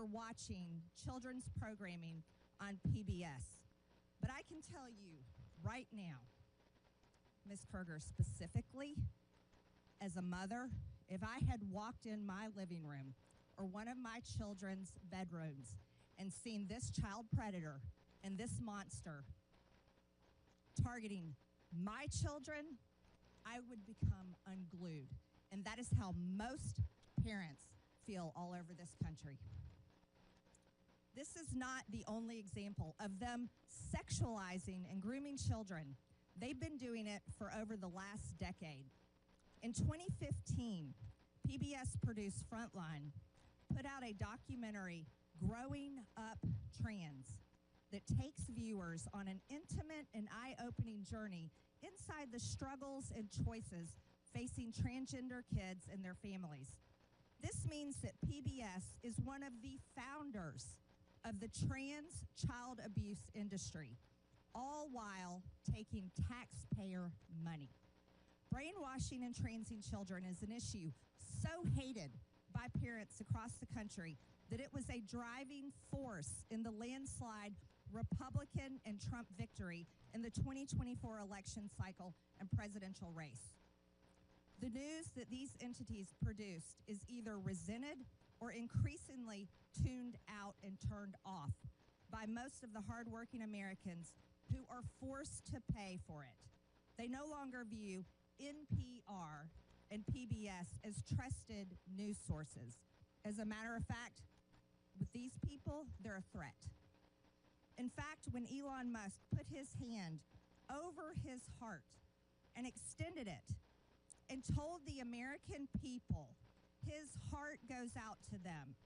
for watching children's programming on PBS. But I can tell you right now, Ms. Kruger, specifically, as a mother, if I had walked in my living room or one of my children's bedrooms and seen this child predator and this monster targeting my children, I would become unglued. And that is how most parents feel all over this country. This is not the only example of them sexualizing and grooming children. They've been doing it for over the last decade. In 2015, PBS produced Frontline put out a documentary, Growing Up Trans, that takes viewers on an intimate and eye-opening journey inside the struggles and choices facing transgender kids and their families. This means that PBS is one of the founders of the trans child abuse industry, all while taking taxpayer money. Brainwashing and transing children is an issue so hated by parents across the country that it was a driving force in the landslide Republican and Trump victory in the 2024 election cycle and presidential race. The news that these entities produced is either resented or increasingly tuned out and turned off by most of the hardworking Americans who are forced to pay for it. They no longer view NPR and PBS as trusted news sources. As a matter of fact, with these people, they're a threat. In fact, when Elon Musk put his hand over his heart and extended it and told the American people his heart goes out to them,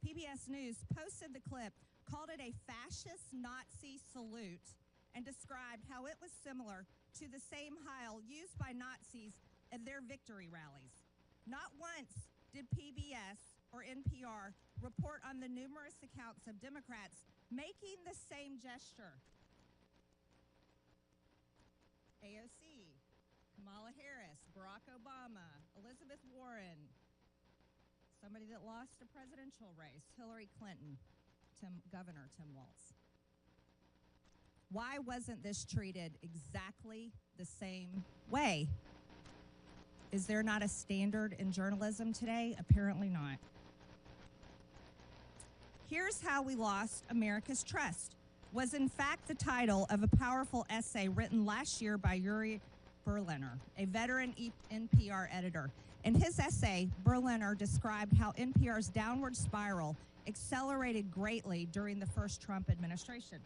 PBS News posted the clip, called it a fascist Nazi salute, and described how it was similar to the same Heil used by Nazis at their victory rallies. Not once did PBS or NPR report on the numerous accounts of Democrats making the same gesture. AOC, Kamala Harris, Barack Obama, Elizabeth Warren, somebody that lost a presidential race, Hillary Clinton, Governor Tim Walz. Why wasn't this treated exactly the same way? Is there not a standard in journalism today? Apparently not. Here's How We Lost America's Trust was in fact the title of a powerful essay written last year by Yuri Berliner, a veteran NPR editor. In his essay, Berliner described how NPR's downward spiral accelerated greatly during the first Trump administration.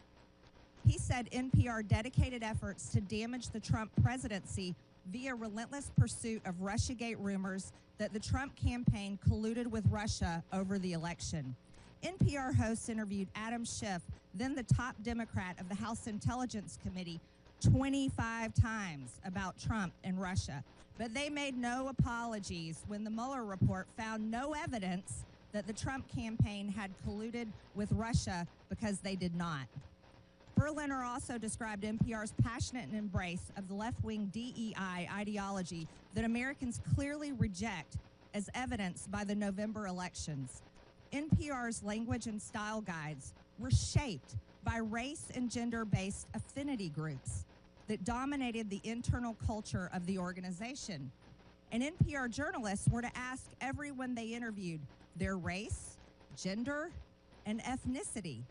He said NPR dedicated efforts to damage the Trump presidency via relentless pursuit of Russiagate rumors that the Trump campaign colluded with Russia over the election. NPR hosts interviewed Adam Schiff, then the top Democrat of the House Intelligence Committee, 25 times about Trump and Russia. But they made no apologies when the Mueller report found no evidence that the Trump campaign had colluded with Russia, because they did not. Berliner also described NPR's passionate embrace of the left-wing DEI ideology that Americans clearly reject, as evidenced by the November elections. NPR's language and style guides were shaped by race and gender-based affinity groups that dominated the internal culture of the organization. And NPR journalists were to ask everyone they interviewed their race, gender, and ethnicity,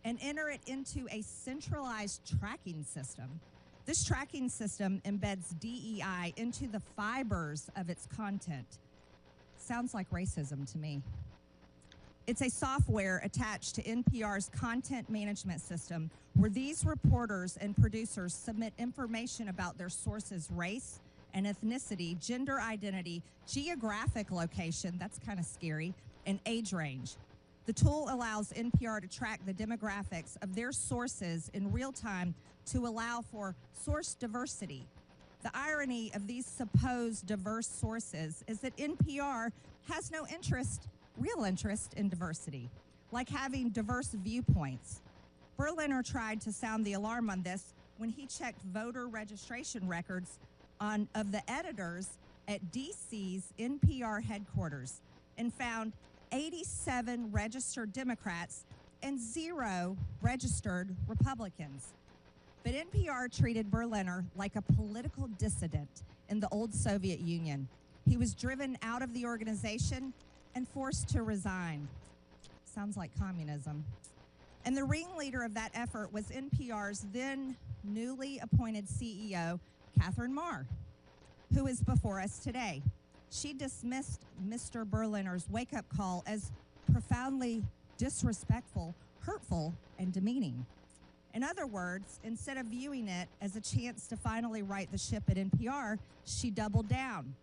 and enter it into a centralized tracking system. This tracking system embeds DEI into the fibers of its content. Sounds like racism to me. It's a software attached to NPR's content management system where these reporters and producers submit information about their sources' race and ethnicity, gender identity, geographic location, that's kind of scary, and age range. The tool allows NPR to track the demographics of their sources in real time to allow for source diversity. The irony of these supposed diverse sources is that NPR has no real interest in diversity, like having diverse viewpoints. Berliner tried to sound the alarm on this when he checked voter registration records of the editors at DC's NPR headquarters and found 87 registered Democrats and 0 registered Republicans. But NPR treated Berliner like a political dissident in the old Soviet Union. He was driven out of the organization and forced to resign. Sounds like communism. And the ringleader of that effort was NPR's then newly appointed CEO, Catherine Marr, who is before us today. She dismissed Mr. Berliner's wake-up call as profoundly disrespectful, hurtful, and demeaning. In other words, instead of viewing it as a chance to finally right the ship at NPR, she doubled down.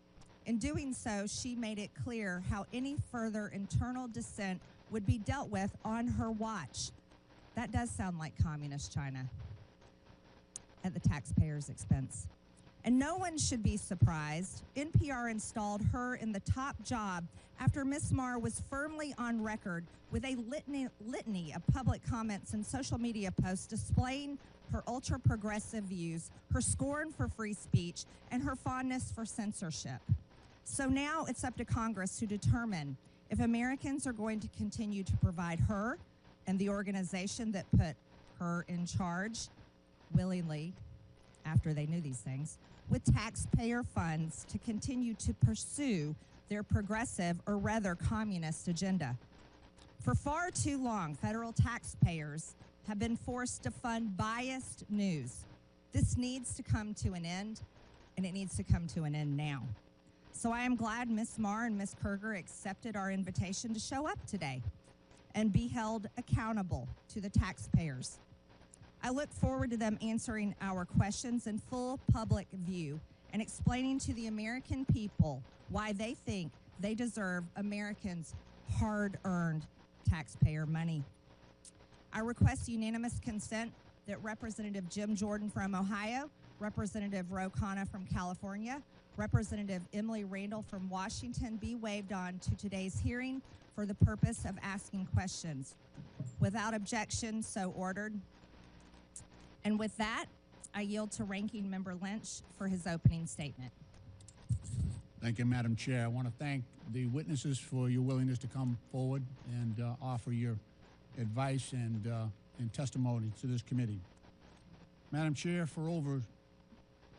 In doing so, she made it clear how any further internal dissent would be dealt with on her watch. That does sound like communist China at the taxpayer's expense. And no one should be surprised. NPR installed her in the top job after Ms. Marr was firmly on record with a litany of public comments and social media posts displaying her ultra-progressive views, her scorn for free speech, and her fondness for censorship. So now it's up to Congress to determine if Americans are going to continue to provide her and the organization that put her in charge willingly, after they knew these things, with taxpayer funds to continue to pursue their progressive, or rather communist, agenda. For far too long, federal taxpayers have been forced to fund biased news. This needs to come to an end, and it needs to come to an end now. So I am glad Ms. Marr and Ms. Kerger accepted our invitation to show up today and be held accountable to the taxpayers. I look forward to them answering our questions in full public view and explaining to the American people why they think they deserve Americans' hard-earned taxpayer money. I request unanimous consent that Representative Jim Jordan from Ohio, Representative Ro Khanna from California, Representative Emily Randall from Washington be waived on to today's hearing for the purpose of asking questions. Without objection, so ordered. And with that, I yield to Ranking Member Lynch for his opening statement. Thank you, Madam Chair. I want to thank the witnesses for your willingness to come forward and offer your advice and testimony to this committee. Madam Chair, for over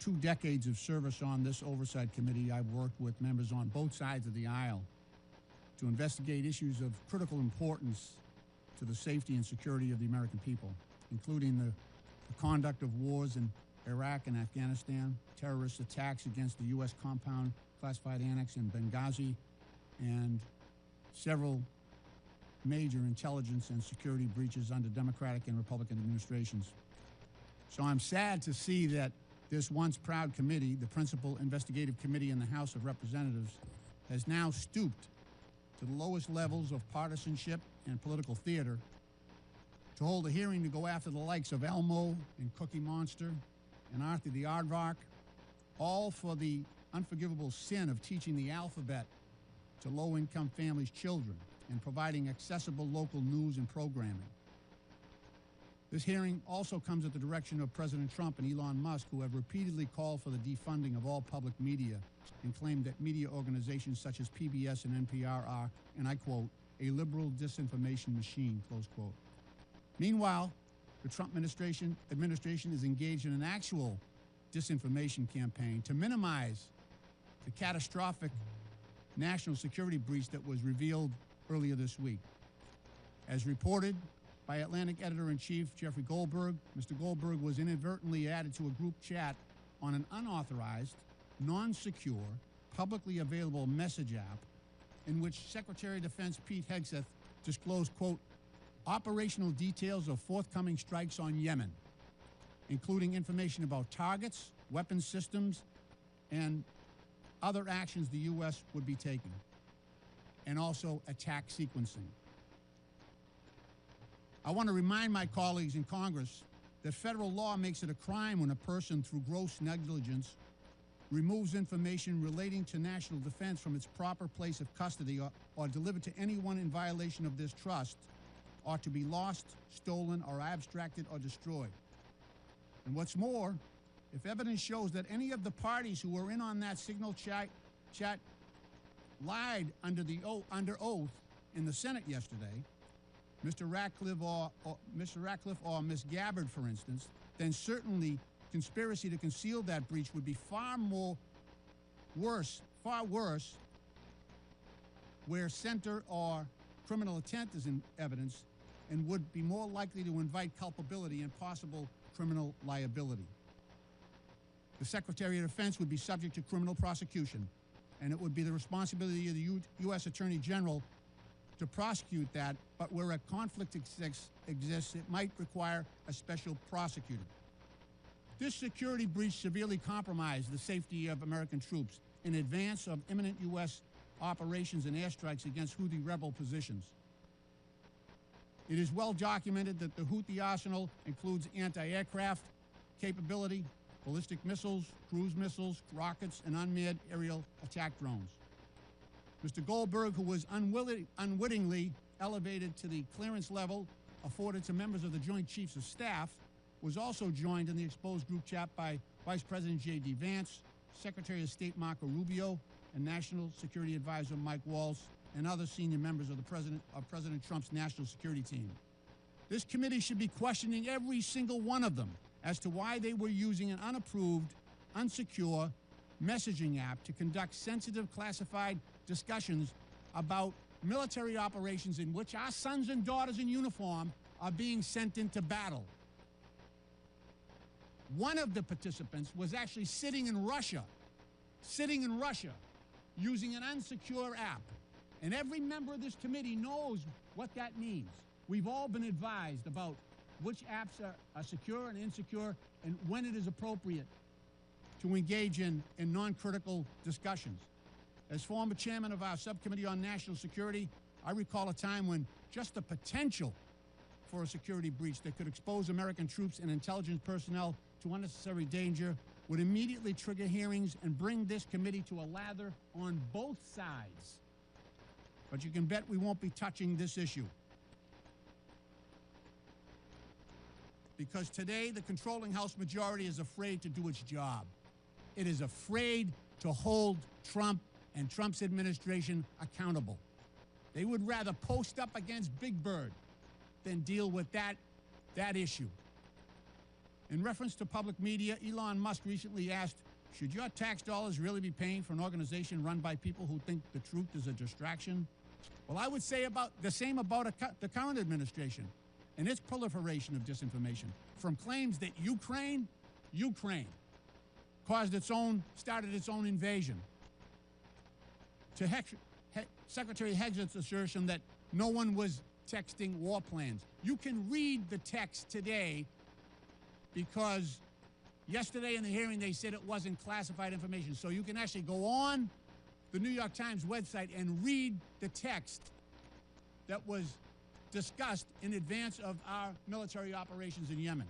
2 decades of service on this Oversight Committee, I've worked with members on both sides of the aisle to investigate issues of critical importance to the safety and security of the American people, including the conduct of wars in Iraq and Afghanistan, terrorist attacks against the U.S. compound classified annex in Benghazi, and several major intelligence and security breaches under Democratic and Republican administrations. So I'm sad to see that this once proud committee, the principal investigative committee in the House of Representatives, has now stooped to the lowest levels of partisanship and political theater to hold a hearing to go after the likes of Elmo and Cookie Monster and Arthur the Aardvark, all for the unforgivable sin of teaching the alphabet to low-income families' children and providing accessible local news and programming. This hearing also comes at the direction of President Trump and Elon Musk, who have repeatedly called for the defunding of all public media and claimed that media organizations such as PBS and NPR are, and I quote, a liberal disinformation machine, close quote. Meanwhile, the Trump administration is engaged in an actual disinformation campaign to minimize the catastrophic national security breach that was revealed earlier this week. As reported by Atlantic Editor-in-Chief Jeffrey Goldberg, Mr. Goldberg was inadvertently added to a group chat on an unauthorized, non-secure, publicly available message app in which Secretary of Defense Pete Hegseth disclosed, quote, operational details of forthcoming strikes on Yemen, including information about targets, weapons systems, and other actions the U.S. would be taking, and also attack sequencing. I want to remind my colleagues in Congress that federal law makes it a crime when a person, through gross negligence, removes information relating to national defense from its proper place of custody or delivered to anyone in violation of this trust, ought to be lost, stolen, or abstracted or destroyed. And what's more, if evidence shows that any of the parties who were in on that signal chat chat lied under oath in the Senate yesterday, Mr. Ratcliffe or Ms. Gabbard, for instance, then certainly conspiracy to conceal that breach would be far worse, where center or criminal intent is in evidence, and would be more likely to invite culpability and possible criminal liability. The Secretary of Defense would be subject to criminal prosecution, and it would be the responsibility of the U.S. Attorney General to prosecute that, but where a conflict exists, it might require a special prosecutor. This security breach severely compromised the safety of American troops in advance of imminent U.S. operations and airstrikes against Houthi rebel positions. It is well documented that the Houthi arsenal includes anti-aircraft capability, ballistic missiles, cruise missiles, rockets, and unmanned aerial attack drones. Mr. Goldberg, who was unwittingly elevated to the clearance level afforded to members of the Joint Chiefs of Staff, was also joined in the exposed group chat by Vice President J.D. Vance, Secretary of State Marco Rubio, and National Security Advisor Mike Waltz, and other senior members of President Trump's national security team. This committee should be questioning every single one of them as to why they were using an unapproved, unsecure messaging app to conduct sensitive, classified discussions about military operations in which our sons and daughters in uniform are being sent into battle. One of the participants was actually sitting in Russia, using an unsecure app. And every member of this committee knows what that means. We've all been advised about which apps are secure and insecure, and when it is appropriate to engage in non-critical discussions. As former chairman of our subcommittee on national security, I recall a time when just the potential for a security breach that could expose American troops and intelligence personnel to unnecessary danger would immediately trigger hearings and bring this committee to a lather on both sides. But you can bet we won't be touching this issue. Because today, the controlling House majority is afraid to do its job. It is afraid to hold Trump and Trump's administration accountable. They would rather post up against Big Bird than deal with that issue. In reference to public media, Elon Musk recently asked, should your tax dollars really be paying for an organization run by people who think the truth is a distraction? Well, I would say about the same about the current administration and its proliferation of disinformation, from claims that Ukraine started its own invasion, to Secretary Heged's assertion that no one was texting war plans. You can read the text today because yesterday in the hearing they said it wasn't classified information. So you can actually go on the New York Times website and read the text that was discussed in advance of our military operations in Yemen.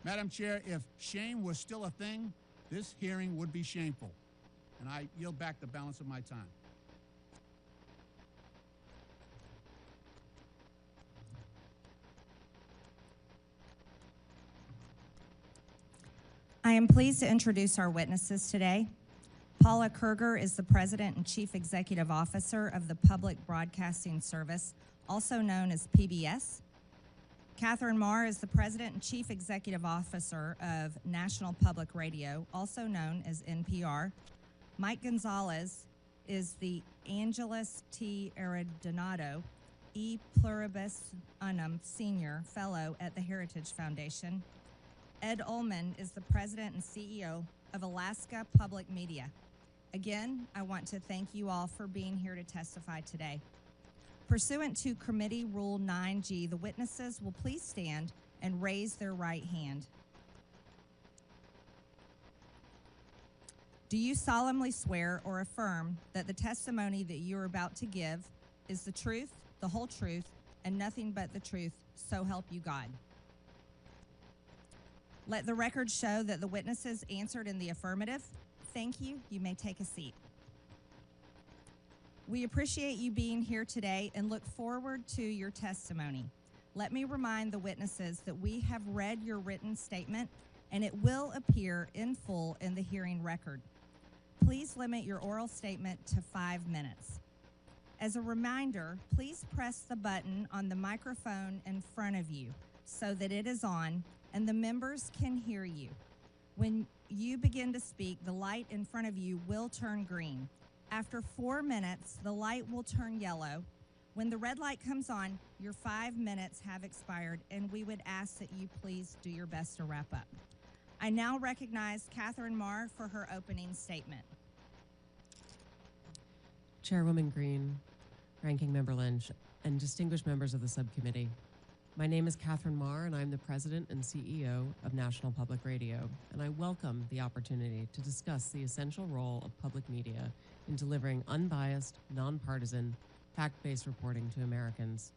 Madam Chair, if shame was still a thing, this hearing would be shameful. And I yield back the balance of my time. I am pleased to introduce our witnesses today. Paula Kerger is the President and Chief Executive Officer of the Public Broadcasting Service, also known as PBS. Catherine Marr is the President and Chief Executive Officer of National Public Radio, also known as NPR. Mike Gonzalez is the Angelus T. Arredondo E. Pluribus Unum Senior Fellow at the Heritage Foundation. Ed Ullman is the President and CEO of Alaska Public Media. Again, I want to thank you all for being here to testify today. Pursuant to Committee Rule 9G, the witnesses will please stand and raise their right hand. Do you solemnly swear or affirm that the testimony that you are about to give is the truth, the whole truth, and nothing but the truth, so help you God? Let the record show that the witnesses answered in the affirmative. Thank you. You may take a seat. We appreciate you being here today and look forward to your testimony. Let me remind the witnesses that we have read your written statement and it will appear in full in the hearing record. Please limit your oral statement to 5 minutes. As a reminder, please press the button on the microphone in front of you so that it is on and the members can hear you. When you begin to speak, the light in front of you will turn green. After 4 minutes, the light will turn yellow. When the red light comes on, your 5 minutes have expired, and we would ask that you please do your best to wrap up. I now recognize Catherine Marr for her opening statement. Chairwoman Greene, Ranking Member Lynch, and distinguished members of the subcommittee. My name is Catherine Marr, and I'm the President and CEO of National Public Radio, and I welcome the opportunity to discuss the essential role of public media in delivering unbiased, nonpartisan, fact-based reporting to Americans.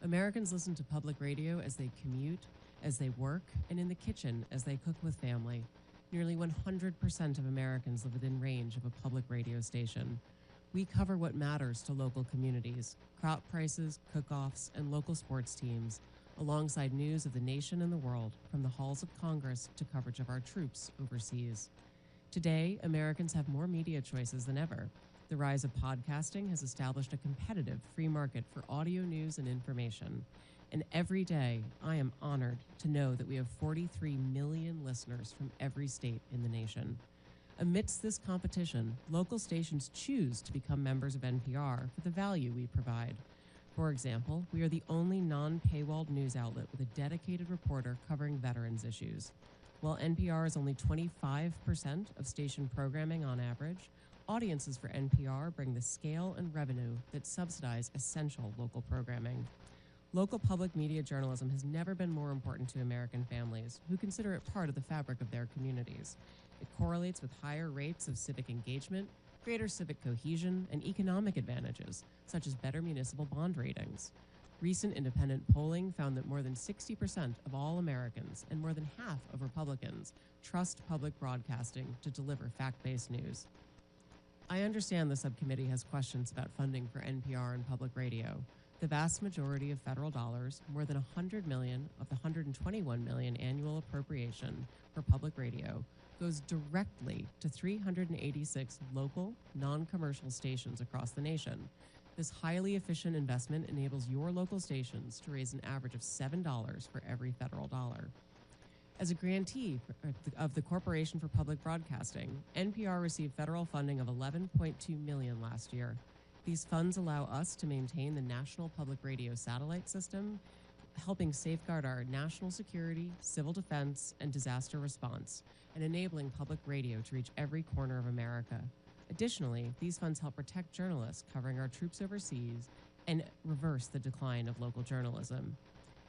Americans listen to public radio as they commute, as they work, and in the kitchen as they cook with family. Nearly 100% of Americans live within range of a public radio station. We cover what matters to local communities, crop prices, cook-offs, and local sports teams, alongside news of the nation and the world, from the halls of Congress to coverage of our troops overseas. Today, Americans have more media choices than ever. The rise of podcasting has established a competitive free market for audio news and information. And every day, I am honored to know that we have 43 million listeners from every state in the nation. Amidst this competition, local stations choose to become members of NPR for the value we provide. For example, we are the only non-paywalled news outlet with a dedicated reporter covering veterans issues. While NPR is only 25% of station programming on average, audiences for NPR bring the scale and revenue that subsidize essential local programming. Local public media journalism has never been more important to American families, who consider it part of the fabric of their communities. It correlates with higher rates of civic engagement, greater civic cohesion, and economic advantages, such as better municipal bond ratings. Recent independent polling found that more than 60% of all Americans and more than half of Republicans trust public broadcasting to deliver fact-based news. I understand the subcommittee has questions about funding for NPR and public radio. The vast majority of federal dollars, more than $100 million of the $121 million annual appropriation for public radio, goes directly to 386 local, non-commercial stations across the nation. This highly efficient investment enables your local stations to raise an average of $7 for every federal dollar. As a grantee of the Corporation for Public Broadcasting, NPR received federal funding of $11.2 million last year. These funds allow us to maintain the National Public Radio satellite system, helping safeguard our national security, civil defense, and disaster response, and enabling public radio to reach every corner of America. Additionally, these funds help protect journalists covering our troops overseas and reverse the decline of local journalism.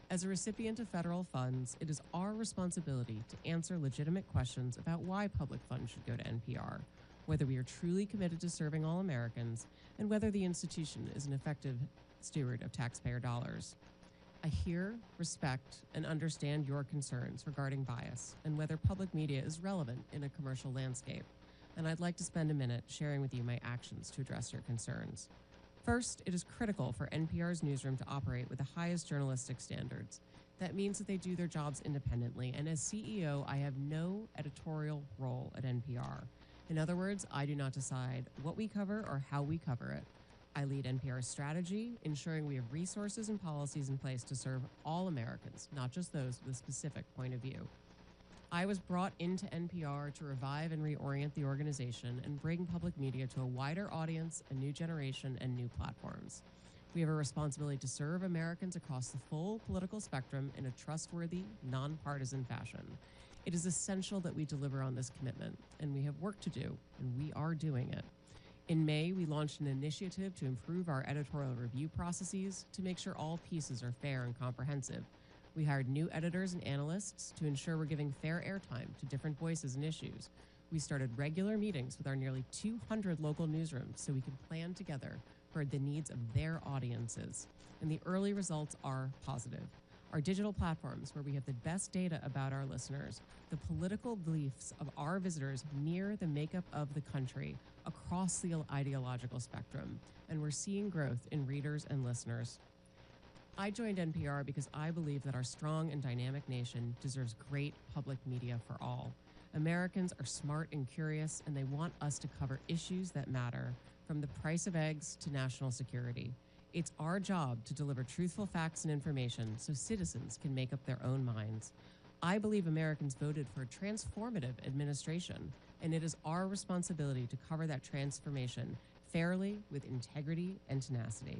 As a recipient of federal funds, it is our responsibility to answer legitimate questions about why public funds should go to NPR, whether we are truly committed to serving all Americans, and whether the institution is an effective steward of taxpayer dollars. I hear, respect, and understand your concerns regarding bias and whether public media is relevant in a commercial landscape, and I'd like to spend a minute sharing with you my actions to address your concerns. First, it is critical for NPR's newsroom to operate with the highest journalistic standards. That means that they do their jobs independently, and as CEO, I have no editorial role at NPR. In other words, I do not decide what we cover or how we cover it. I lead NPR's strategy, ensuring we have resources and policies in place to serve all Americans, not just those with a specific point of view. I was brought into NPR to revive and reorient the organization and bring public media to a wider audience, a new generation, and new platforms. We have a responsibility to serve Americans across the full political spectrum in a trustworthy, nonpartisan fashion. It is essential that we deliver on this commitment, and we have work to do, and we are doing it. In May, we launched an initiative to improve our editorial review processes to make sure all pieces are fair and comprehensive. We hired new editors and analysts to ensure we're giving fair airtime to different voices and issues. We started regular meetings with our nearly 200 local newsrooms so we can plan together for the needs of their audiences. And the early results are positive. Our digital platforms, where we have the best data about our listeners, the political beliefs of our visitors mirror the makeup of the country across the ideological spectrum, and we're seeing growth in readers and listeners. I joined NPR because I believe that our strong and dynamic nation deserves great public media for all. Americans are smart and curious, and they want us to cover issues that matter, from the price of eggs to national security. It's our job to deliver truthful facts and information so citizens can make up their own minds. I believe Americans voted for a transformative administration, and it is our responsibility to cover that transformation fairly, with integrity and tenacity.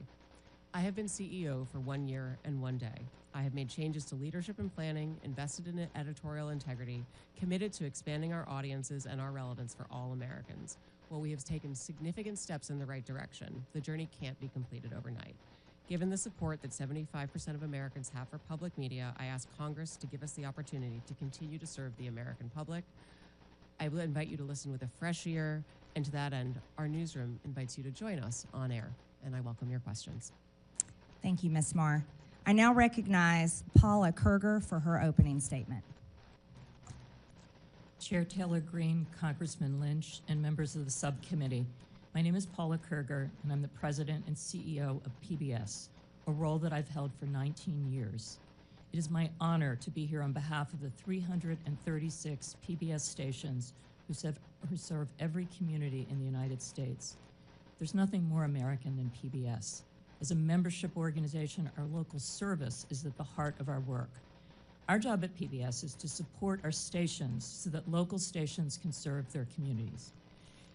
I have been CEO for 1 year and 1 day. I have made changes to leadership and planning, invested in editorial integrity, committed to expanding our audiences and our relevance for all Americans. While we have taken significant steps in the right direction, the journey can't be completed overnight. Given the support that 75% of Americans have for public media, I ask Congress to give us the opportunity to continue to serve the American public. I will invite you to listen with a fresh ear, and to that end, our newsroom invites you to join us on air, and I welcome your questions. Thank you, Ms. Marr. I now recognize Paula Kerger for her opening statement. Chair Taylor Greene, Congressman Lynch, and members of the subcommittee. My name is Paula Kerger, and I'm the president and CEO of PBS, a role that I've held for 19 years. It is my honor to be here on behalf of the 336 PBS stations who serve every community in the United States. There's nothing more American than PBS. As a membership organization, our local service is at the heart of our work. Our job at PBS is to support our stations so that local stations can serve their communities.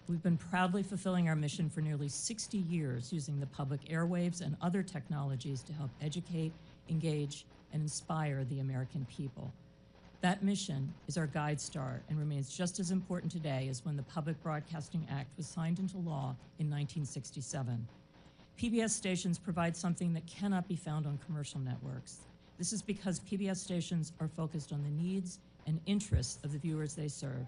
We've been proudly fulfilling our mission for nearly 60 years, using the public airwaves and other technologies to help educate, engage, and inspire the American people. That mission is our guide star and remains just as important today as when the Public Broadcasting Act was signed into law in 1967. PBS stations provide something that cannot be found on commercial networks. This is because PBS stations are focused on the needs and interests of the viewers they serve.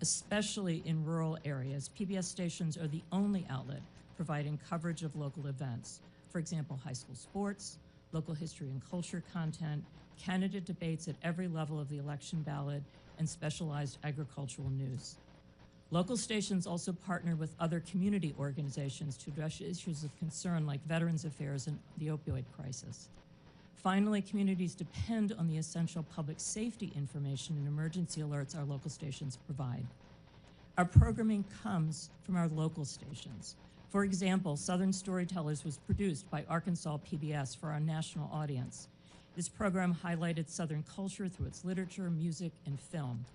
Especially in rural areas, PBS stations are the only outlet providing coverage of local events. For example, high school sports, local history and culture content, candidate debates at every level of the election ballot, and specialized agricultural news. Local stations also partner with other community organizations to address issues of concern like Veterans Affairs and the opioid crisis. Finally, communities depend on the essential public safety information and emergency alerts our local stations provide. Our programming comes from our local stations. For example, Southern Storytellers was produced by Arkansas PBS for our national audience. This program highlighted Southern culture through its literature, music, and film.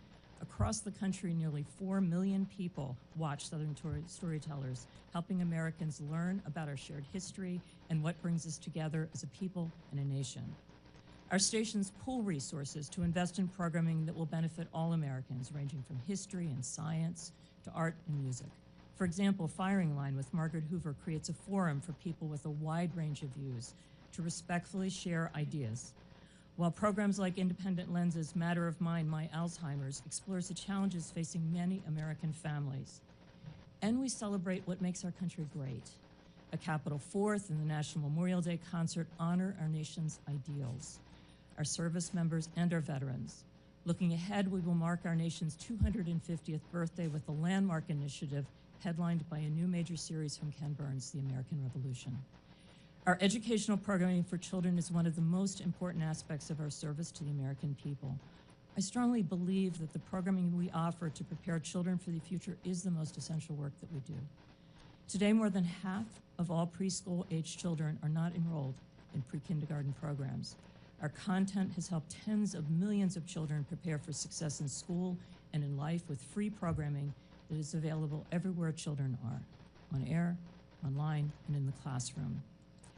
Across the country, nearly 4 million people watch Southern Storytellers, helping Americans learn about our shared history and what brings us together as a people and a nation. Our stations pool resources to invest in programming that will benefit all Americans, ranging from history and science to art and music. For example, Firing Line with Margaret Hoover creates a forum for people with a wide range of views to respectfully share ideas. While programs like Independent Lenses, Matter of Mind, My Alzheimer's explores the challenges facing many American families. And we celebrate what makes our country great. A Capitol Fourth and the National Memorial Day concert honor our nation's ideals, our service members, and our veterans. Looking ahead, we will mark our nation's 250th birthday with a landmark initiative headlined by a new major series from Ken Burns, The American Revolution. Our educational programming for children is one of the most important aspects of our service to the American people. I strongly believe that the programming we offer to prepare children for the future is the most essential work that we do. Today, more than half of all preschool-age children are not enrolled in pre-kindergarten programs. Our content has helped tens of millions of children prepare for success in school and in life with free programming that is available everywhere children are, on air, online, and in the classroom.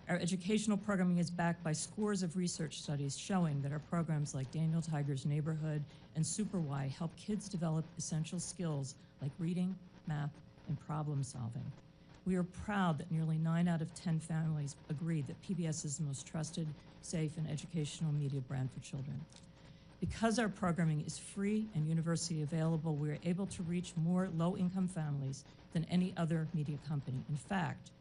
Our educational programming is backed by scores of research studies showing that our programs like Daniel Tiger's Neighborhood and Super Y help kids develop essential skills like reading, math, and problem solving. We are proud that nearly 9 out of 10 families agree that PBS is the most trusted, safe, and educational media brand for children. Because our programming is free and universally available, we are able to reach more low-income families than any other media company. In fact,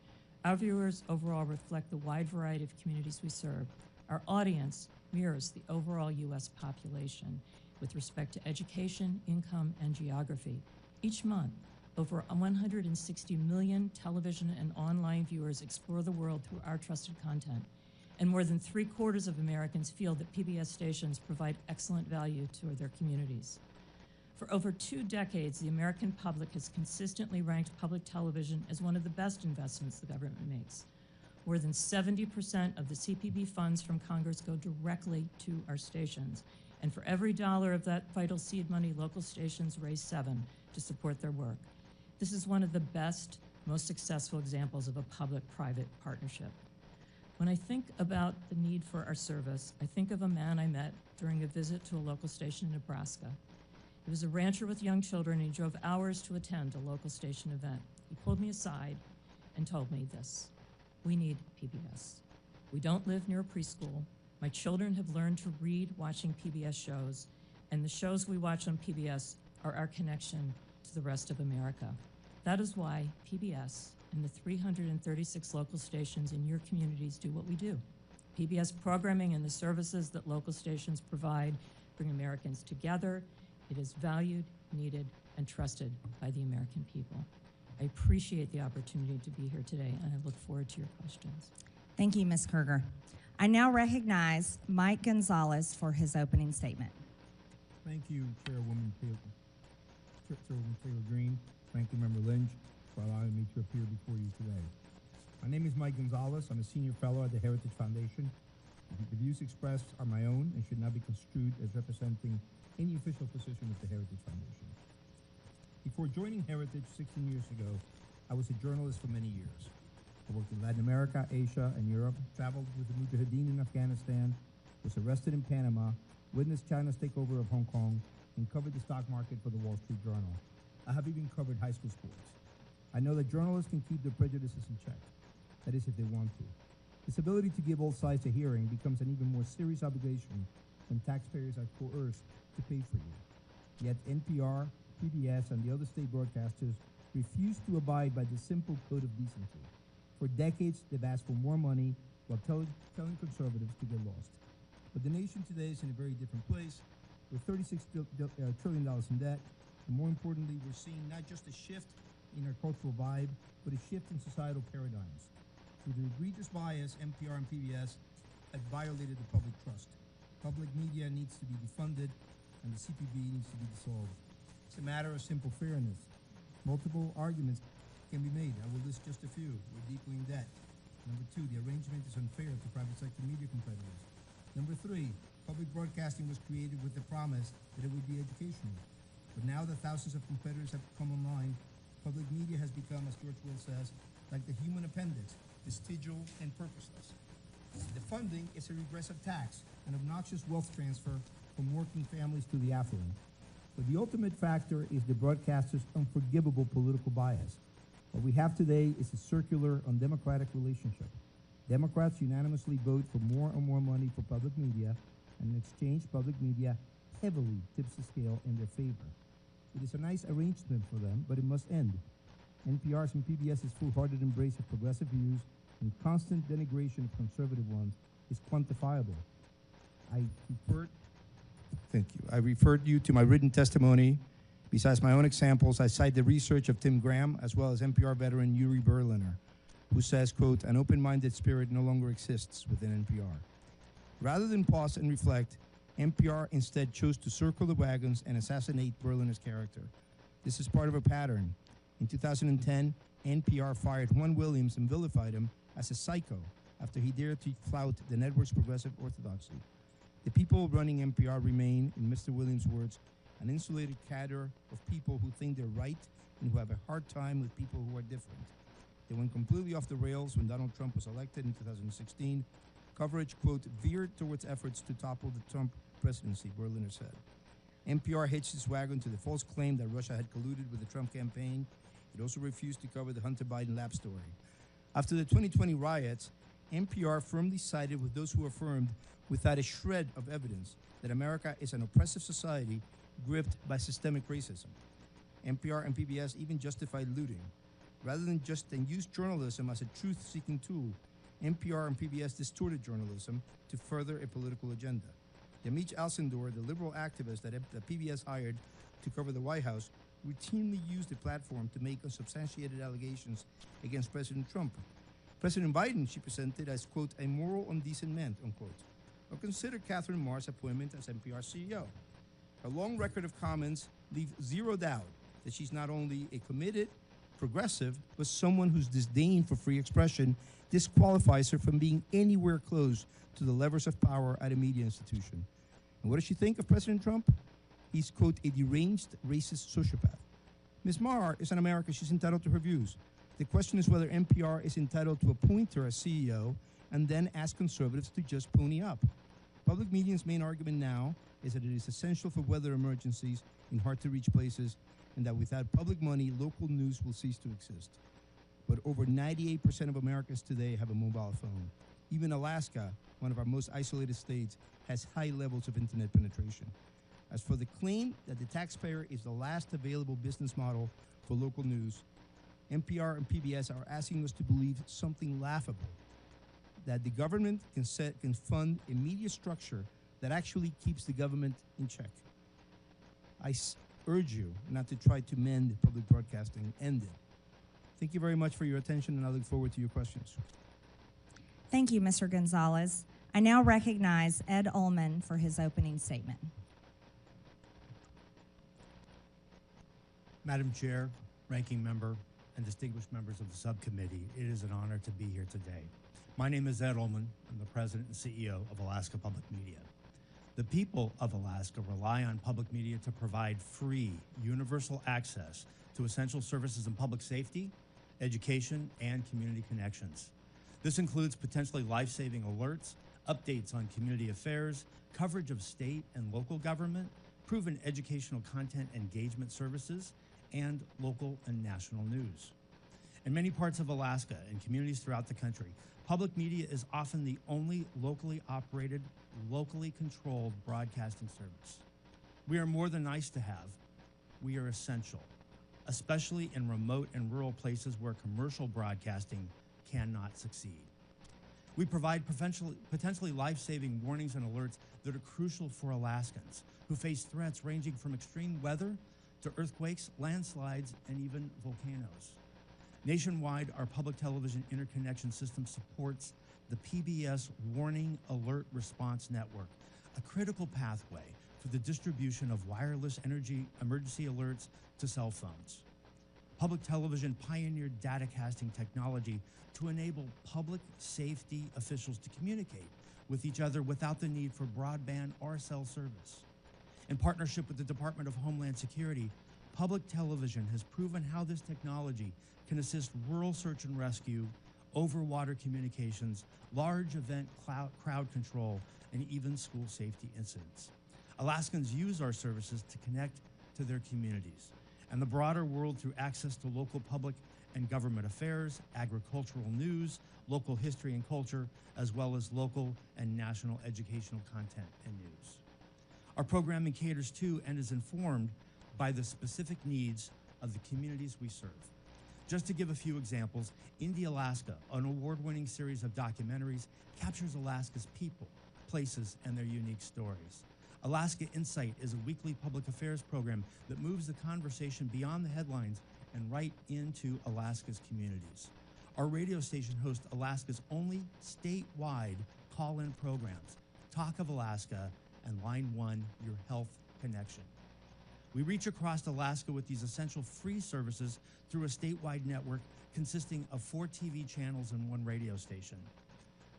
our viewers overall reflect the wide variety of communities we serve. Our audience mirrors the overall U.S. population with respect to education, income, and geography. Each month, over 160 million television and online viewers explore the world through our trusted content. And more than 3/4 of Americans feel that PBS stations provide excellent value to their communities. For over 2 decades, the American public has consistently ranked public television as one of the best investments the government makes. More than 70% of the CPB funds from Congress go directly to our stations. And for every dollar of that vital seed money, local stations raise 7 to support their work. This is one of the best, most successful examples of a public-private partnership. When I think about the need for our service, I think of a man I met during a visit to a local station in Nebraska. He was a rancher with young children, and he drove hours to attend a local station event. He pulled me aside and told me this: we need PBS. We don't live near a preschool. My children have learned to read watching PBS shows, and the shows we watch on PBS are our connection to the rest of America. That is why PBS and the 336 local stations in your communities do what we do. PBS programming and the services that local stations provide bring Americans together. It is valued, needed, and trusted by the American people. I appreciate the opportunity to be here today, and I look forward to your questions. Thank you, Ms. Kruger. I now recognize Mike Gonzalez for his opening statement. Thank you, Chairwoman Taylor Greene, Ranking Member Lynch, for allowing me to appear before you today. My name is Mike Gonzalez. I'm a senior fellow at the Heritage Foundation. The views expressed are my own and should not be construed as representing any official position of the Heritage Foundation. Before joining Heritage 16 years ago, I was a journalist for many years. I worked in Latin America, Asia, and Europe, traveled with the Mujahideen in Afghanistan, was arrested in Panama, witnessed China's takeover of Hong Kong, and covered the stock market for the Wall Street Journal. I have even covered high school sports. I know that journalists can keep their prejudices in check. That is, if they want to. This ability to give all sides a hearing becomes an even more serious obligation when taxpayers are coerced to pay for you. Yet NPR, PBS, and the other state broadcasters refuse to abide by the simple code of decency. For decades, they've asked for more money while telling conservatives to get lost. But the nation today is in a very different place. We're $36 trillion in debt, and more importantly, we're seeing not just a shift in our cultural vibe, but a shift in societal paradigms. Through the egregious bias, NPR and PBS have violated the public trust. Public media needs to be defunded, and the CPB needs to be dissolved. It's a matter of simple fairness. Multiple arguments can be made. I will list just a few. We're deeply in debt. Number 2, the arrangement is unfair to private sector media competitors. Number 3, public broadcasting was created with the promise that it would be educational. But now that thousands of competitors have come online, public media has become, as George Will says, like the human appendix, vestigial and purposeless. The funding is a regressive tax, an obnoxious wealth transfer from working families to the affluent. But the ultimate factor is the broadcaster's unforgivable political bias. What we have today is a circular, undemocratic relationship. Democrats unanimously vote for more and more money for public media, and in exchange, public media heavily tips the scale in their favor. It is a nice arrangement for them, but it must end. NPR's and PBS's full-hearted embrace of progressive views and constant denigration of conservative ones is quantifiable. I referred you to my written testimony. Besides my own examples, I cite the research of Tim Graham, as well as NPR veteran Yuri Berliner, who says, quote, an open-minded spirit no longer exists within NPR. Rather than pause and reflect, NPR instead chose to circle the wagons and assassinate Berliner's character. This is part of a pattern. In 2010, NPR fired Juan Williams and vilified him as a psycho after he dared to flout the network's progressive orthodoxy. The people running NPR remain, in Mr. Williams' words, an insulated cadre of people who think they're right and who have a hard time with people who are different. They went completely off the rails when Donald Trump was elected in 2016. Coverage, quote, veered towards efforts to topple the Trump presidency, Berliner said. NPR hitched its wagon to the false claim that Russia had colluded with the Trump campaign. It also refused to cover the Hunter Biden lab story. After the 2020 riots, NPR firmly sided with those who affirmed, without a shred of evidence, that America is an oppressive society gripped by systemic racism. NPR and PBS even justified looting. Rather than use journalism as a truth-seeking tool, NPR and PBS distorted journalism to further a political agenda. Yamiche Alcindor, the liberal activist that PBS hired to cover the White House, routinely used the platform to make unsubstantiated allegations against President Trump. President Biden, she presented as, quote, a moral, undecent man, unquote. Or consider Catherine Marr's appointment as NPR CEO. Her long record of comments leave zero doubt that she's not only a committed progressive, but someone whose disdain for free expression disqualifies her from being anywhere close to the levers of power at a media institution. And what does she think of President Trump? He's, quote, a deranged, racist sociopath. Ms. Marr is an American. She's entitled to her views. The question is whether NPR is entitled to appoint her as CEO and then ask conservatives to just pony up. Public media's main argument now is that it is essential for weather emergencies in hard-to-reach places and that without public money, local news will cease to exist. But over 98% of Americans today have a mobile phone. Even Alaska, one of our most isolated states, has high levels of internet penetration. As for the claim that the taxpayer is the last available business model for local news, NPR and PBS are asking us to believe something laughable, that the government can fund a media structure that actually keeps the government in check. I urge you not to try to mend public broadcasting, end it. Thank you very much for your attention, and I look forward to your questions. Thank you, Mr. Gonzalez. I now recognize Ed Ullman for his opening statement. Madam Chair, Ranking Member, and distinguished members of the subcommittee, it is an honor to be here today. My name is Ed Ullman. I'm the President and CEO of Alaska Public Media. The people of Alaska rely on public media to provide free, universal access to essential services in public safety, education, and community connections. This includes potentially life-saving alerts, updates on community affairs, coverage of state and local government, proven educational content engagement services, and local and national news. In many parts of Alaska and communities throughout the country, public media is often the only locally operated, locally controlled broadcasting service. We are more than nice to have. We are essential, especially in remote and rural places where commercial broadcasting cannot succeed. We provide potentially life-saving warnings and alerts that are crucial for Alaskans who face threats ranging from extreme weather to earthquakes, landslides, and even volcanoes. Nationwide, our public television interconnection system supports the PBS Warning Alert Response Network, a critical pathway for the distribution of wireless emergency alerts to cell phones. Public television pioneered datacasting technology to enable public safety officials to communicate with each other without the need for broadband or cell service. In partnership with the Department of Homeland Security, public television has proven how this technology can assist rural search and rescue, over-water communications, large event crowd control, and even school safety incidents. Alaskans use our services to connect to their communities and the broader world through access to local public and government affairs, agricultural news, local history and culture, as well as local and national educational content and news. Our programming caters to and is informed by the specific needs of the communities we serve. Just to give a few examples, Indie Alaska, an award-winning series of documentaries, captures Alaska's people, places, and their unique stories. Alaska Insight is a weekly public affairs program that moves the conversation beyond the headlines and right into Alaska's communities. Our radio station hosts Alaska's only statewide call-in programs, Talk of Alaska and Line 1, Your Health Connection. We reach across Alaska with these essential free services through a statewide network consisting of 4 TV channels and 1 radio station.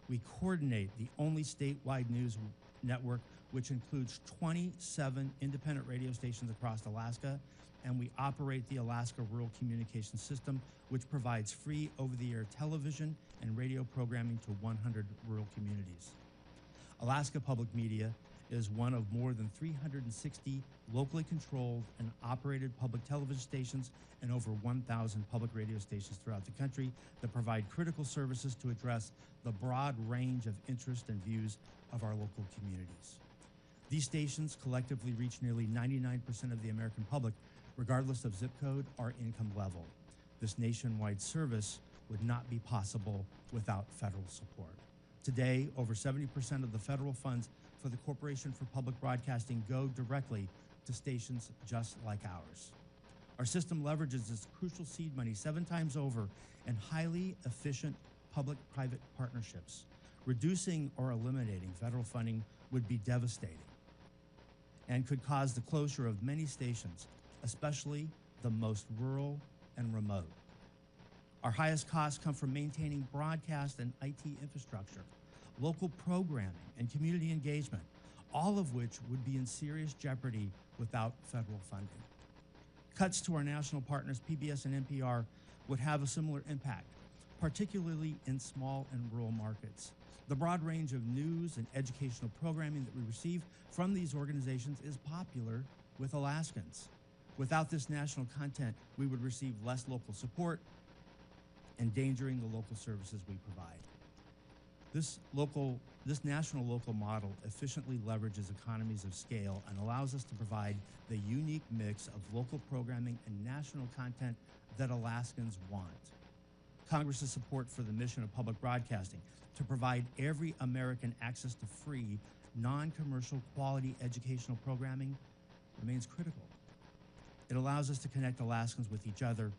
We coordinate the only statewide news network, which includes 27 independent radio stations across Alaska, and we operate the Alaska Rural Communications System, which provides free over-the-air television and radio programming to 100 rural communities. Alaska Public Media is one of more than 360 locally controlled and operated public television stations and over 1,000 public radio stations throughout the country that provide critical services to address the broad range of interests and views of our local communities. These stations collectively reach nearly 99% of the American public, regardless of zip code or income level. This nationwide service would not be possible without federal support. Today, over 70% of the federal funds for the Corporation for Public Broadcasting go directly to stations just like ours. Our system leverages this crucial seed money 7 times over in highly efficient public-private partnerships. Reducing or eliminating federal funding would be devastating. and could cause the closure of many stations, especially the most rural and remote. Our highest costs come from maintaining broadcast and IT infrastructure, local programming, and community engagement, all of which would be in serious jeopardy without federal funding. Cuts to our national partners, PBS and NPR, would have a similar impact, particularly in small and rural markets. The broad range of news and educational programming that we receive from these organizations is popular with Alaskans. Without this national content, we would receive less local support, endangering the local services we provide. This national local model efficiently leverages economies of scale and allows us to provide the unique mix of local programming and national content that Alaskans want. Congress's support for the mission of public broadcasting to provide every American access to free, non-commercial quality educational programming remains critical. It allows us to connect Alaskans with each other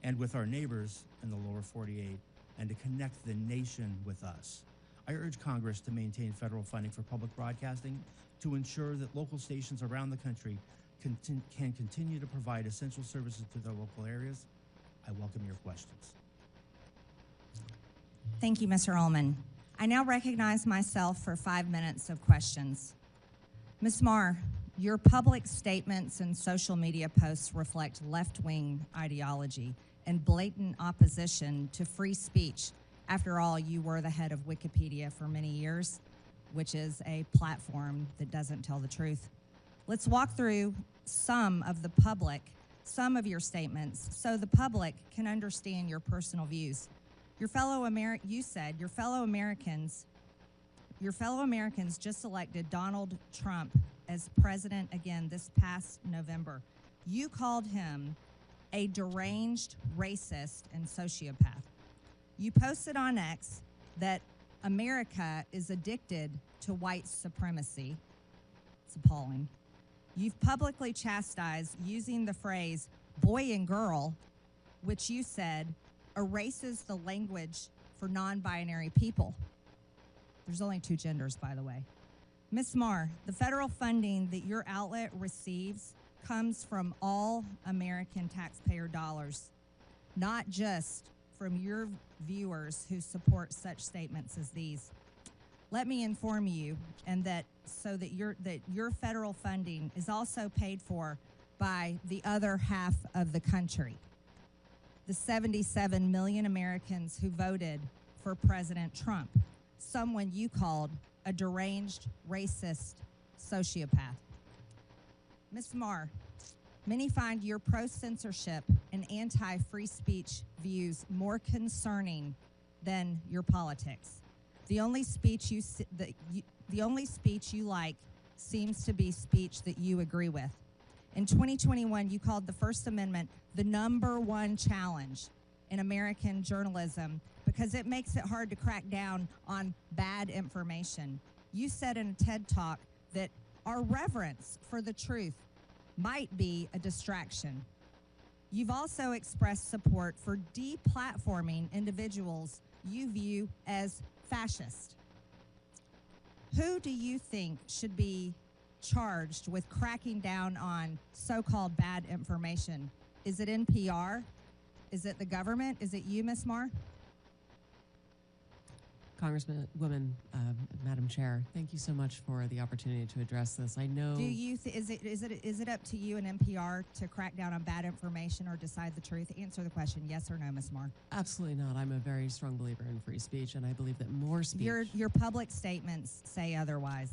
and with our neighbors in the lower 48 and to connect the nation with us. I urge Congress to maintain federal funding for public broadcasting to ensure that local stations around the country can continue to provide essential services to their local areas. I welcome your questions. Thank you, Mr. Ullman. I now recognize myself for 5 minutes of questions. Ms. Marr, your public statements and social media posts reflect left-wing ideology and blatant opposition to free speech. After all, you were the head of Wikipedia for many years, which is a platform that doesn't tell the truth. Let's walk through some of your statements so the public can understand your personal views. You said your fellow Americans just elected Donald Trump as president again this past November. You called him a deranged racist and sociopath. You posted on X that America is addicted to white supremacy. It's appalling. You've publicly chastised using the phrase boy and girl, which you said erases the language for non-binary people. There's only 2 genders, by the way. Ms. Marr, the federal funding that your outlet receives comes from all American taxpayer dollars, not just from your viewers who support such statements as these. Let me inform you, and that your federal funding is also paid for by the other half of the country, the 77 million Americans who voted for President Trump, someone you called a deranged racist sociopath. Ms. Marr, many find your pro-censorship and anti-free speech views more concerning than your politics. The only speech you like seems to be speech that you agree with. In 2021, you called the First Amendment the #1 challenge in American journalism because it makes it hard to crack down on bad information. You said in a TED Talk that our reverence for the truth might be a distraction. You've also expressed support for deplatforming individuals you view as fascist. Who do you think should be charged with cracking down on so-called bad information? Is it NPR? Is it the government? Is it you, Ms. Marr? Congresswoman, Madam Chair, thank you so much for the opportunity to address this. I know. Do you is it up to you and NPR to crack down on bad information or decide the truth? Answer the question, yes or no, Ms. Marr. Absolutely not. I'm a very strong believer in free speech, and I believe that more speech. Your public statements say otherwise.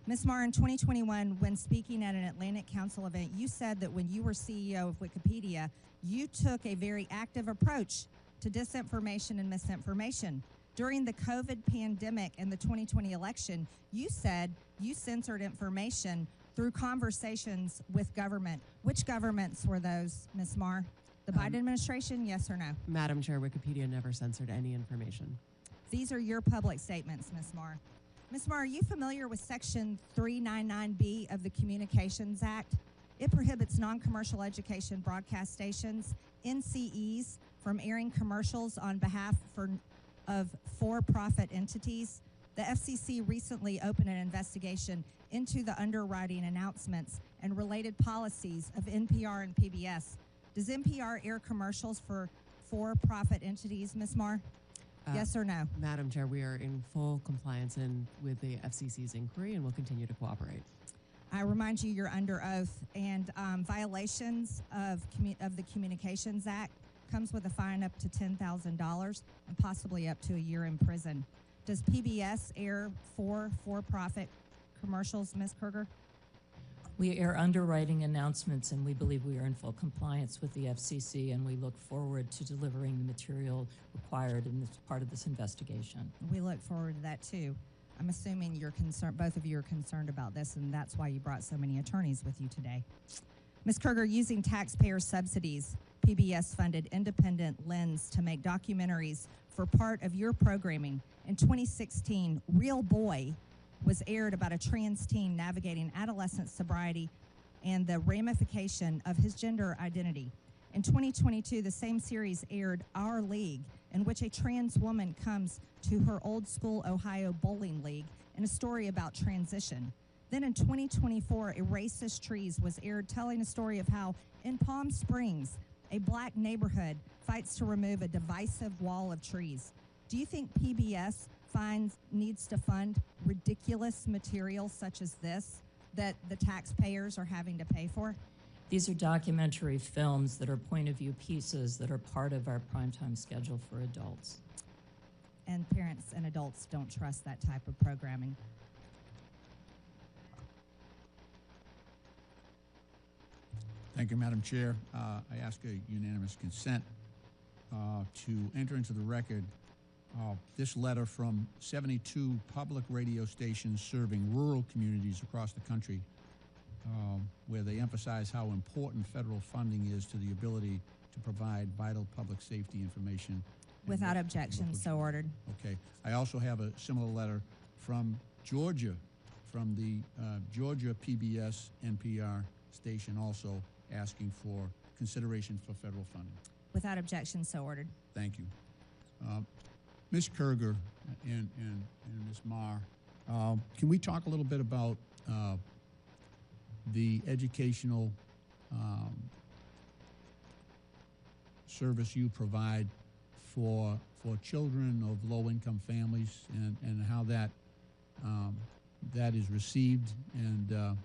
Ms. Marr, in 2021, when speaking at an Atlantic Council event, you said that when you were CEO of Wikipedia, you took a very active approach to disinformation and misinformation. During the COVID pandemic and the 2020 election, you said you censored information through conversations with government. Which governments were those, Ms. Marr? The Biden administration, yes or no? Madam Chair, Wikipedia never censored any information. These are your public statements, Ms. Marr. Ms. Marr, are you familiar with Section 399B of the Communications Act? It prohibits non-commercial education broadcast stations, NCEs, from airing commercials on behalf of for-profit entities. The FCC recently opened an investigation into the underwriting announcements and related policies of NPR and PBS. Does NPR air commercials for for-profit entities, Ms. Marr? Yes or no? Madam Chair, we are in full compliance with the FCC's inquiry and will continue to cooperate. I remind you, you're under oath, and violations of the Communications Act comes with a fine up to $10,000 and possibly up to a year in prison. Does PBS air for-profit commercials, Ms. Kruger? We air underwriting announcements, and we believe we are in full compliance with the FCC, and we look forward to delivering the material required in this part of this investigation. We look forward to that, too. I'm assuming you're concerned, both of you are concerned about this, and that's why you brought so many attorneys with you today. Ms. Kruger, using taxpayer subsidies, PBS funded independent Lens to make documentaries for part of your programming. In 2016, Real Boy was aired about a trans teen navigating adolescent sobriety and the ramification of his gender identity. In 2022, the same series aired Our League, in which a trans woman comes to her old school Ohio bowling league in a story about transition. Then in 2024, A Racist Trees was aired, telling a story of how in Palm Springs, a black neighborhood fights to remove a divisive wall of trees. Do you think PBS needs to fund ridiculous material such as this that the taxpayers are having to pay for? These are documentary films that are point-of-view pieces that are part of our primetime schedule for adults. And parents and adults don't trust that type of programming. Thank you, Madam Chair. I ask a unanimous consent to enter into the record this letter from 72 public radio stations serving rural communities across the country, where they emphasize how important federal funding is to the ability to provide vital public safety information. Without objection, so ordered. Okay. I also have a similar letter from Georgia, from the Georgia PBS NPR station, also asking for consideration for federal funding. Without objection, so ordered. Thank you. Ms. Kruger and Ms. Marr, can we talk a little bit about the educational service you provide for children of low-income families and how that is received and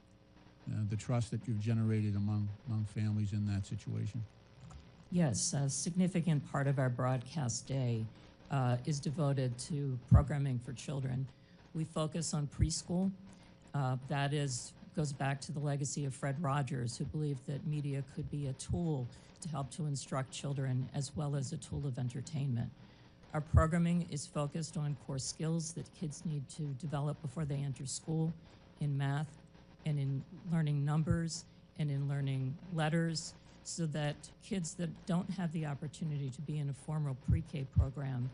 the trust that you've generated among families in that situation? Yes, a significant part of our broadcast day is devoted to programming for children. We focus on preschool. That goes back to the legacy of Fred Rogers, who believed that media could be a tool to help to instruct children as well as a tool of entertainment. Our programming is focused on core skills that kids need to develop before they enter school in math and in learning numbers and in learning letters, so that kids that don't have the opportunity to be in a formal pre-K program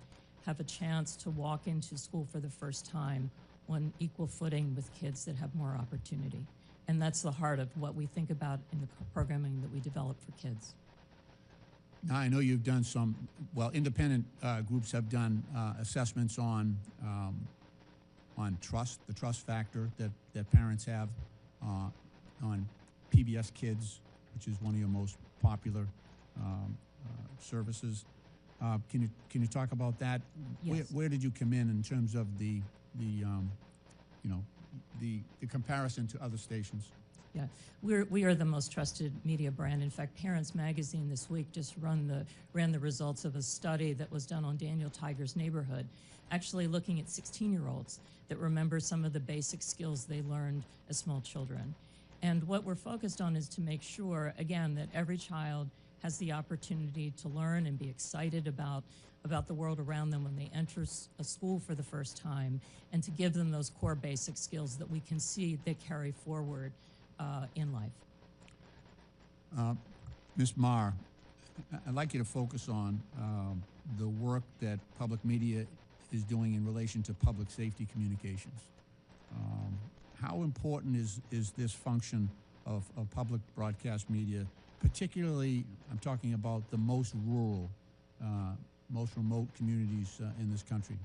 have a chance to walk into school for the first time on equal footing with kids that have more opportunity. And that's the heart of what we think about in the programming that we develop for kids. Now, I know you've done some, independent groups have done assessments on trust, the trust factor that parents have on PBS Kids, which is one of your most popular services. Can you talk about that? Yes. Where did you come in terms of the comparison to other stations? Yeah, we are the most trusted media brand. In fact, Parents Magazine this week just ran the results of a study that was done on Daniel Tiger's neighborhood, actually looking at 16-year-olds that remember some of the basic skills they learned as small children. And what we're focused on is to make sure, again, that every child has the opportunity to learn and be excited about the world around them when they enter a school for the first time, and to give them those core basic skills that we can see they carry forward in life. Ms. Marr, I'd like you to focus on the work that public media is doing in relation to public safety communications. How important is this function of public broadcast media, particularly, I'm talking about the most rural, most remote communities in this country?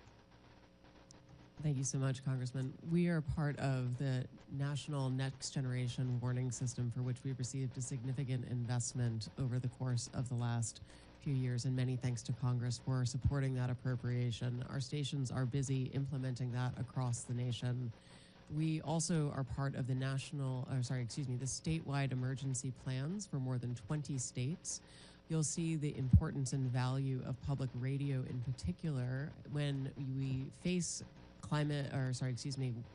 Thank you so much, Congressman. We are part of the National Next Generation Warning System, for which we've received a significant investment over the course of the last few years, and many thanks to Congress for supporting that appropriation. Our stations are busy implementing that across the nation. We also are part of the the statewide emergency plans for more than 20 states. You'll see the importance and value of public radio in particular when we face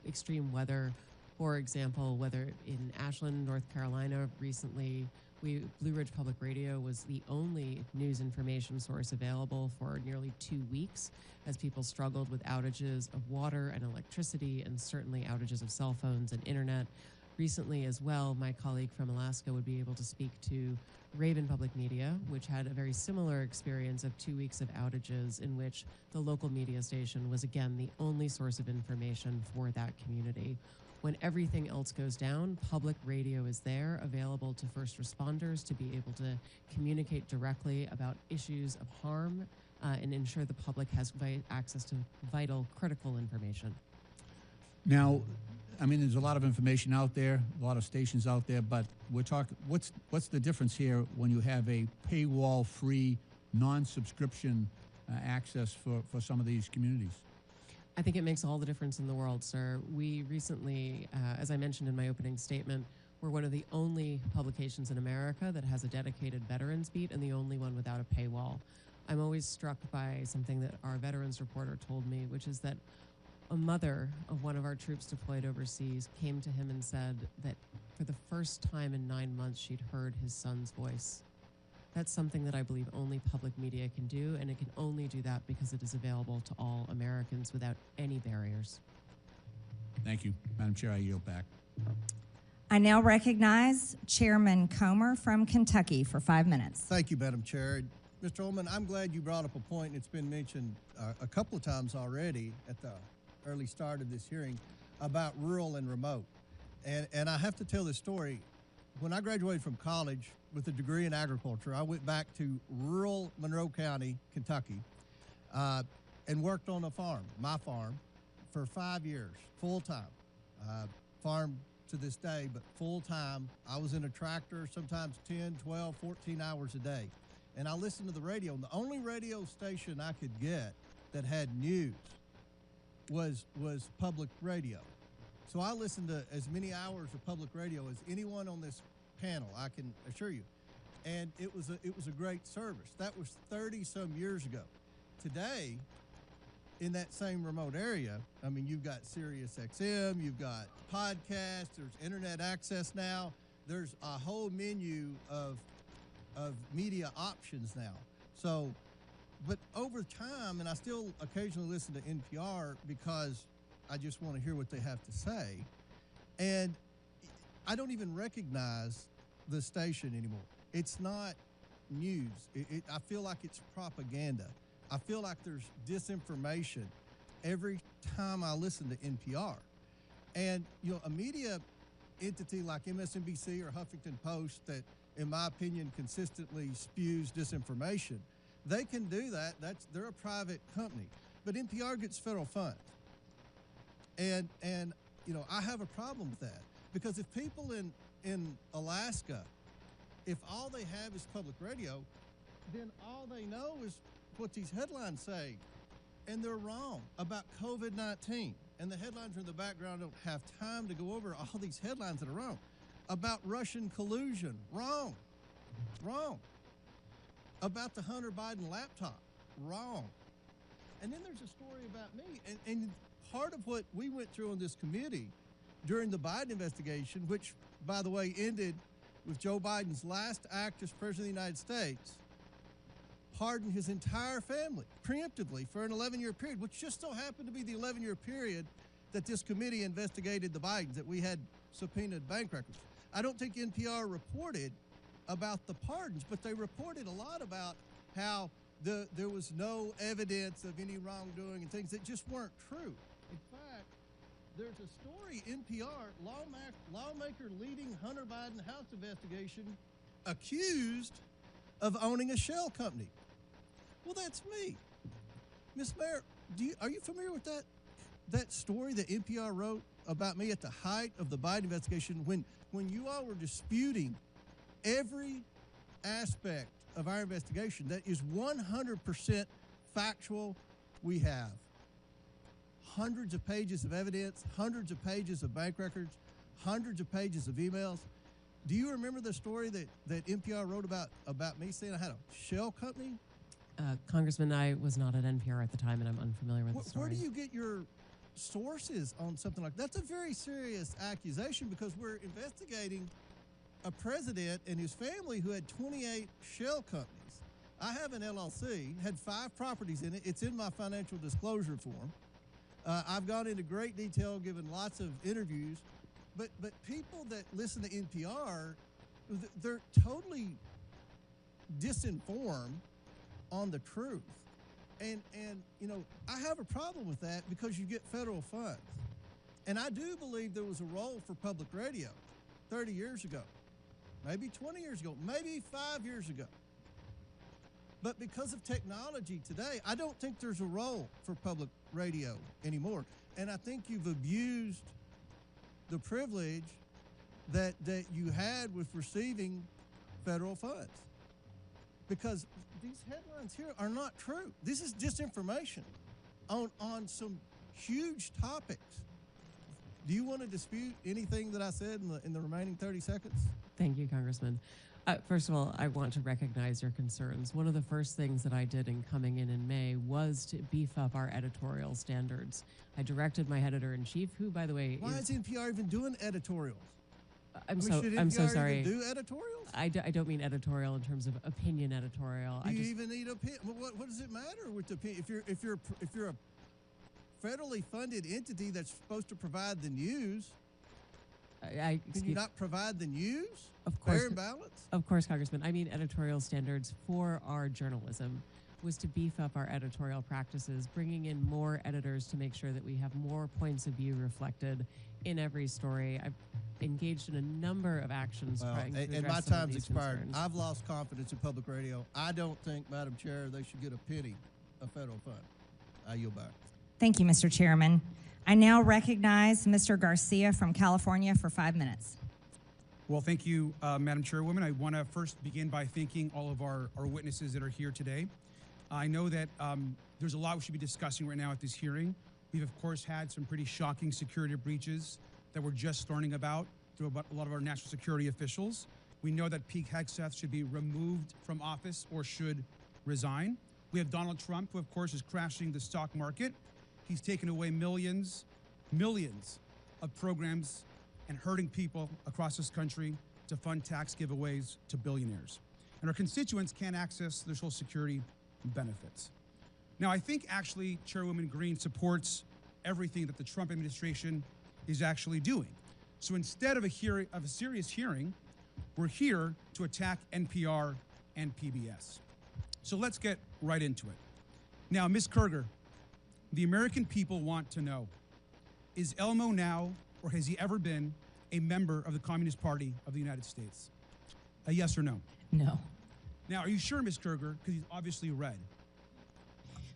extreme weather. For example, whether in Ashland, North Carolina recently, Blue Ridge Public Radio was the only news information source available for nearly 2 weeks as people struggled with outages of water and electricity, and certainly outages of cell phones and internet. Recently as well, my colleague from Alaska would be able to speak to Raven Public Media, which had a very similar experience of 2 weeks of outages in which the local media station was again the only source of information for that community. When everything else goes down, public radio is there, available to first responders to be able to communicate directly about issues of harm and ensure the public has access to vital, critical information. Now, I mean, there's a lot of information out there, a lot of stations out there, but we're talking, what's the difference here when you have a paywall-free, non-subscription access for some of these communities? I think it makes all the difference in the world, sir. We recently, as I mentioned in my opening statement, we're one of the only publications in America that has a dedicated veterans beat and the only one without a paywall. I'm always struck by something that our veterans reporter told me, which is that a mother of one of our troops deployed overseas came to him and said that for the first time in 9 months, she'd heard his son's voice. That's something that I believe only public media can do, and it can only do that because it is available to all Americans without any barriers. Thank you. Madam Chair, I yield back. I now recognize Chairman Comer from Kentucky for 5 minutes. Thank you, Madam Chair. Mr. Ullman, I'm glad you brought up a point, and it's been mentioned a couple of times already at the early start of this hearing about rural and remote. And I have to tell this story. When I graduated from college with a degree in agriculture, I went back to rural Monroe County, Kentucky, and worked on a farm, my farm, for 5 years, full-time. Farm to this day, but full-time. I was in a tractor, sometimes 10, 12, 14 hours a day. And I listened to the radio, and the only radio station I could get that had news was public radio. So I listened to as many hours of public radio as anyone on this panel, I can assure you. And it was a great service. That was 30-some years ago. Today, in that same remote area, I mean, you've got Sirius XM, you've got podcasts, there's internet access now. There's a whole menu of media options now. So, but over time, and I still occasionally listen to NPR because I just want to hear what they have to say, and I don't even recognize the station anymore. It's not news. I feel like it's propaganda. I feel like there's disinformation every time I listen to NPR. And, you know, a media entity like MSNBC or Huffington Post that, in my opinion, consistently spews disinformation, they can do that. They're a private company. But NPR gets federal funds. And you know, I have a problem with that. Because if people in Alaska, if all they have is public radio, then all they know is what these headlines say. And they're wrong about COVID-19. And the headlines are in the background. Don't have time to go over all these headlines that are wrong. About Russian collusion, wrong. About the Hunter Biden laptop, wrong. And then there's a story about me. And part of what we went through on this committee during the Biden investigation, which, by the way, ended with Joe Biden's last act as President of the United States, pardoned his entire family preemptively for an 11-year period, which just so happened to be the 11-year period that this committee investigated the Bidens, that we had subpoenaed bank records. I don't think NPR reported about the pardons, but they reported a lot about how there was no evidence of any wrongdoing and things that just weren't true. In fact, there's a story, NPR, lawmaker leading Hunter Biden House investigation, accused of owning a shell company. Well, that's me. Ms. Mayor, are you familiar with that? that story that NPR wrote about me at the height of the Biden investigation, when you all were disputing every aspect of our investigation that is 100% factual, we have hundreds of pages of evidence, hundreds of pages of bank records, hundreds of pages of emails. Do you remember the story that NPR wrote about me saying I had a shell company? Congressman, I was not at NPR at the time, and I'm unfamiliar with the story. Where do you get your sources on something like that? That's a very serious accusation, because we're investigating a president and his family who had 28 shell companies. I have an LLC, had 5 properties in it. It's in my financial disclosure form. I've gone into great detail, given lots of interviews, but people that listen to NPR, they're totally disinformed on the truth. And you know, I have a problem with that, because you get federal funds. And I do believe there was a role for public radio 30 years ago, maybe 20 years ago, maybe 5 years ago. But because of technology today, I don't think there's a role for public radio anymore. And I think you've abused the privilege that you had with receiving federal funds. Because these headlines here are not true. This is disinformation on some huge topics. Do you want to dispute anything that I said in the remaining 30 seconds? Thank you, Congressman. First of all, I want to recognize your concerns. One of the first things that I did in coming in May was to beef up our editorial standards. I directed my editor-in-chief, who, by the way, why is NPR even doing editorials? I'm should so NPR sorry. even do editorials? I don't mean editorial in terms of opinion editorial. Do you even need opinion? What does it matter with opinion? If you're a federally funded entity that's supposed to provide the news, can you not provide the news? Of course, fair and balanced? Of course, Congressman. I mean editorial standards for our journalism was to beef up our editorial practices, bringing in more editors to make sure that we have more points of view reflected in every story. I've engaged in a number of actions trying to address and my some of time's these expired. concerns. I've lost confidence in public radio. I don't think, Madam Chair, they should get a penny of federal fund. I yield back. Thank you, Mr. Chairman. I now recognize Mr. Garcia from California for 5 minutes. Well, thank you, Madam Chairwoman. I want to first begin by thanking all of our witnesses that are here today. I know that there's a lot we should be discussing right now at this hearing. We've, of course, had some pretty shocking security breaches that we're just learning about through a lot of our national security officials. We know that Pete Hegseth should be removed from office or should resign. We have Donald Trump, who, of course, is crashing the stock market. He's taken away millions of programs and hurting people across this country to fund tax giveaways to billionaires. And our constituents can't access their Social Security benefits. Now, I think actually Chairwoman Greene supports everything that the Trump administration is actually doing. So instead of a serious hearing, we're here to attack NPR and PBS. So let's get right into it. Now, Ms. Kerger, the American people want to know, is Elmo now, or has he ever been, a member of the Communist Party of the United States? A yes or no? No. Now, are you sure, Ms. Kerger? Because he's obviously red.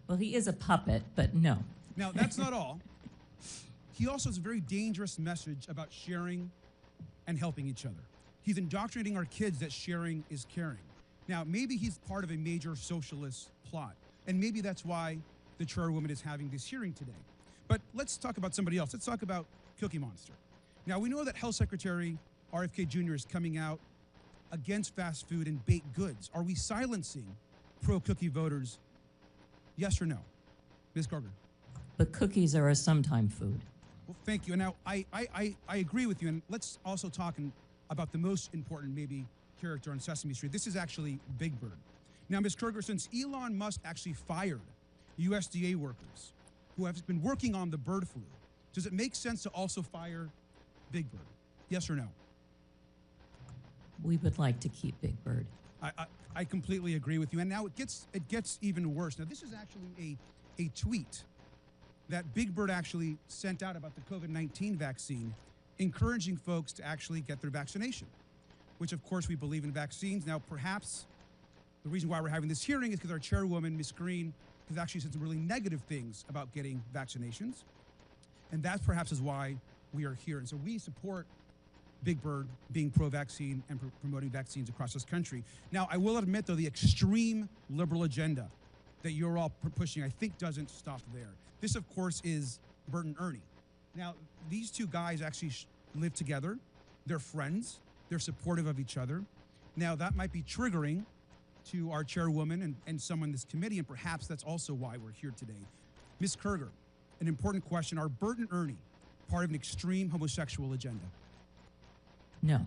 Well, he is a puppet, but no. Now, that's not all. He also has a very dangerous message about sharing and helping each other. He's indoctrinating our kids that sharing is caring. Now, maybe he's part of a major socialist plot, and maybe that's why the chairwoman is having this hearing today. But let's talk about somebody else. Let's talk about Cookie Monster. Now, we know that Health Secretary RFK Jr. is coming out against fast food and baked goods. Are we silencing pro-cookie voters? Yes or no? Ms. Kerger. But cookies are a sometime food. Well, thank you. And now, I agree with you. And let's also talk about the most important, maybe, character on Sesame Street. This is actually Big Bird. Now, Ms. Kerger, since Elon Musk actually fired USDA workers who have been working on the bird flu, does it make sense to also fire Big Bird? Yes or no? We would like to keep Big Bird. I completely agree with you. And now it gets even worse. Now, this is actually a tweet that Big Bird actually sent out about the COVID-19 vaccine, encouraging folks to actually get their vaccination, which, of course, we believe in vaccines. Now, perhaps the reason why we're having this hearing is because our chairwoman, Ms. Greene, has actually said some really negative things about getting vaccinations. And that perhaps is why we are here. And so we support Big Bird being pro-vaccine and promoting vaccines across this country. Now, I will admit, though, the extreme liberal agenda that you're all pushing, I think, doesn't stop there. This, of course, is Bert and Ernie. Now, these two guys actually live together. They're friends. They're supportive of each other. Now, that might be triggering to our chairwoman and some on this committee, and perhaps that's also why we're here today. Ms. Kerger, an important question. Are Bert and Ernie part of an extreme homosexual agenda? No.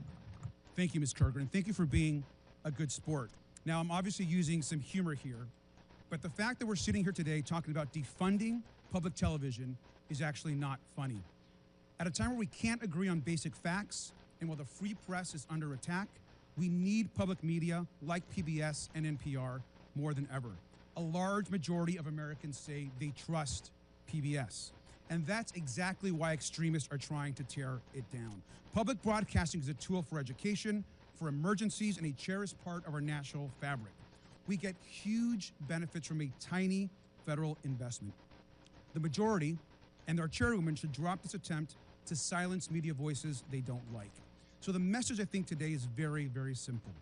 Thank you, Ms. Kerger, and thank you for being a good sport. Now, I'm obviously using some humor here, but the fact that we're sitting here today talking about defunding public television is actually not funny. At a time where we can't agree on basic facts, and while the free press is under attack, we need public media like PBS and NPR more than ever. A large majority of Americans say they trust PBS. And that's exactly why extremists are trying to tear it down. Public broadcasting is a tool for education, for emergencies, and a cherished part of our national fabric. We get huge benefits from a tiny federal investment. The majority and our chairwoman should drop this attempt to silence media voices they don't like. So the message, I think, today is very, very simple.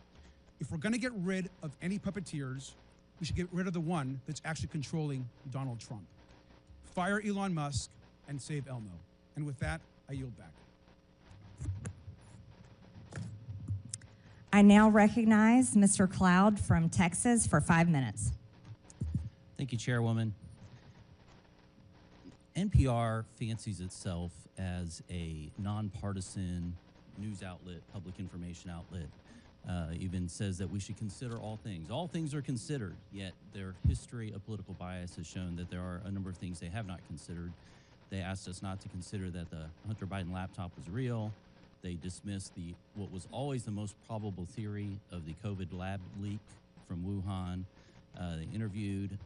If we're going to get rid of any puppeteers, we should get rid of the one that's actually controlling Donald Trump. Fire Elon Musk and save Elmo. And with that, I yield back. I now recognize Mr. Cloud from Texas for 5 minutes. Thank you, Chairwoman. NPR fancies itself as a nonpartisan news outlet, public information outlet. Even says that we should consider all things. All things are considered, yet their history of political bias has shown that there are a number of things they have not considered. They asked us not to consider that the Hunter Biden laptop was real. They dismissed what was always the most probable theory of the COVID lab leak from Wuhan. They interviewed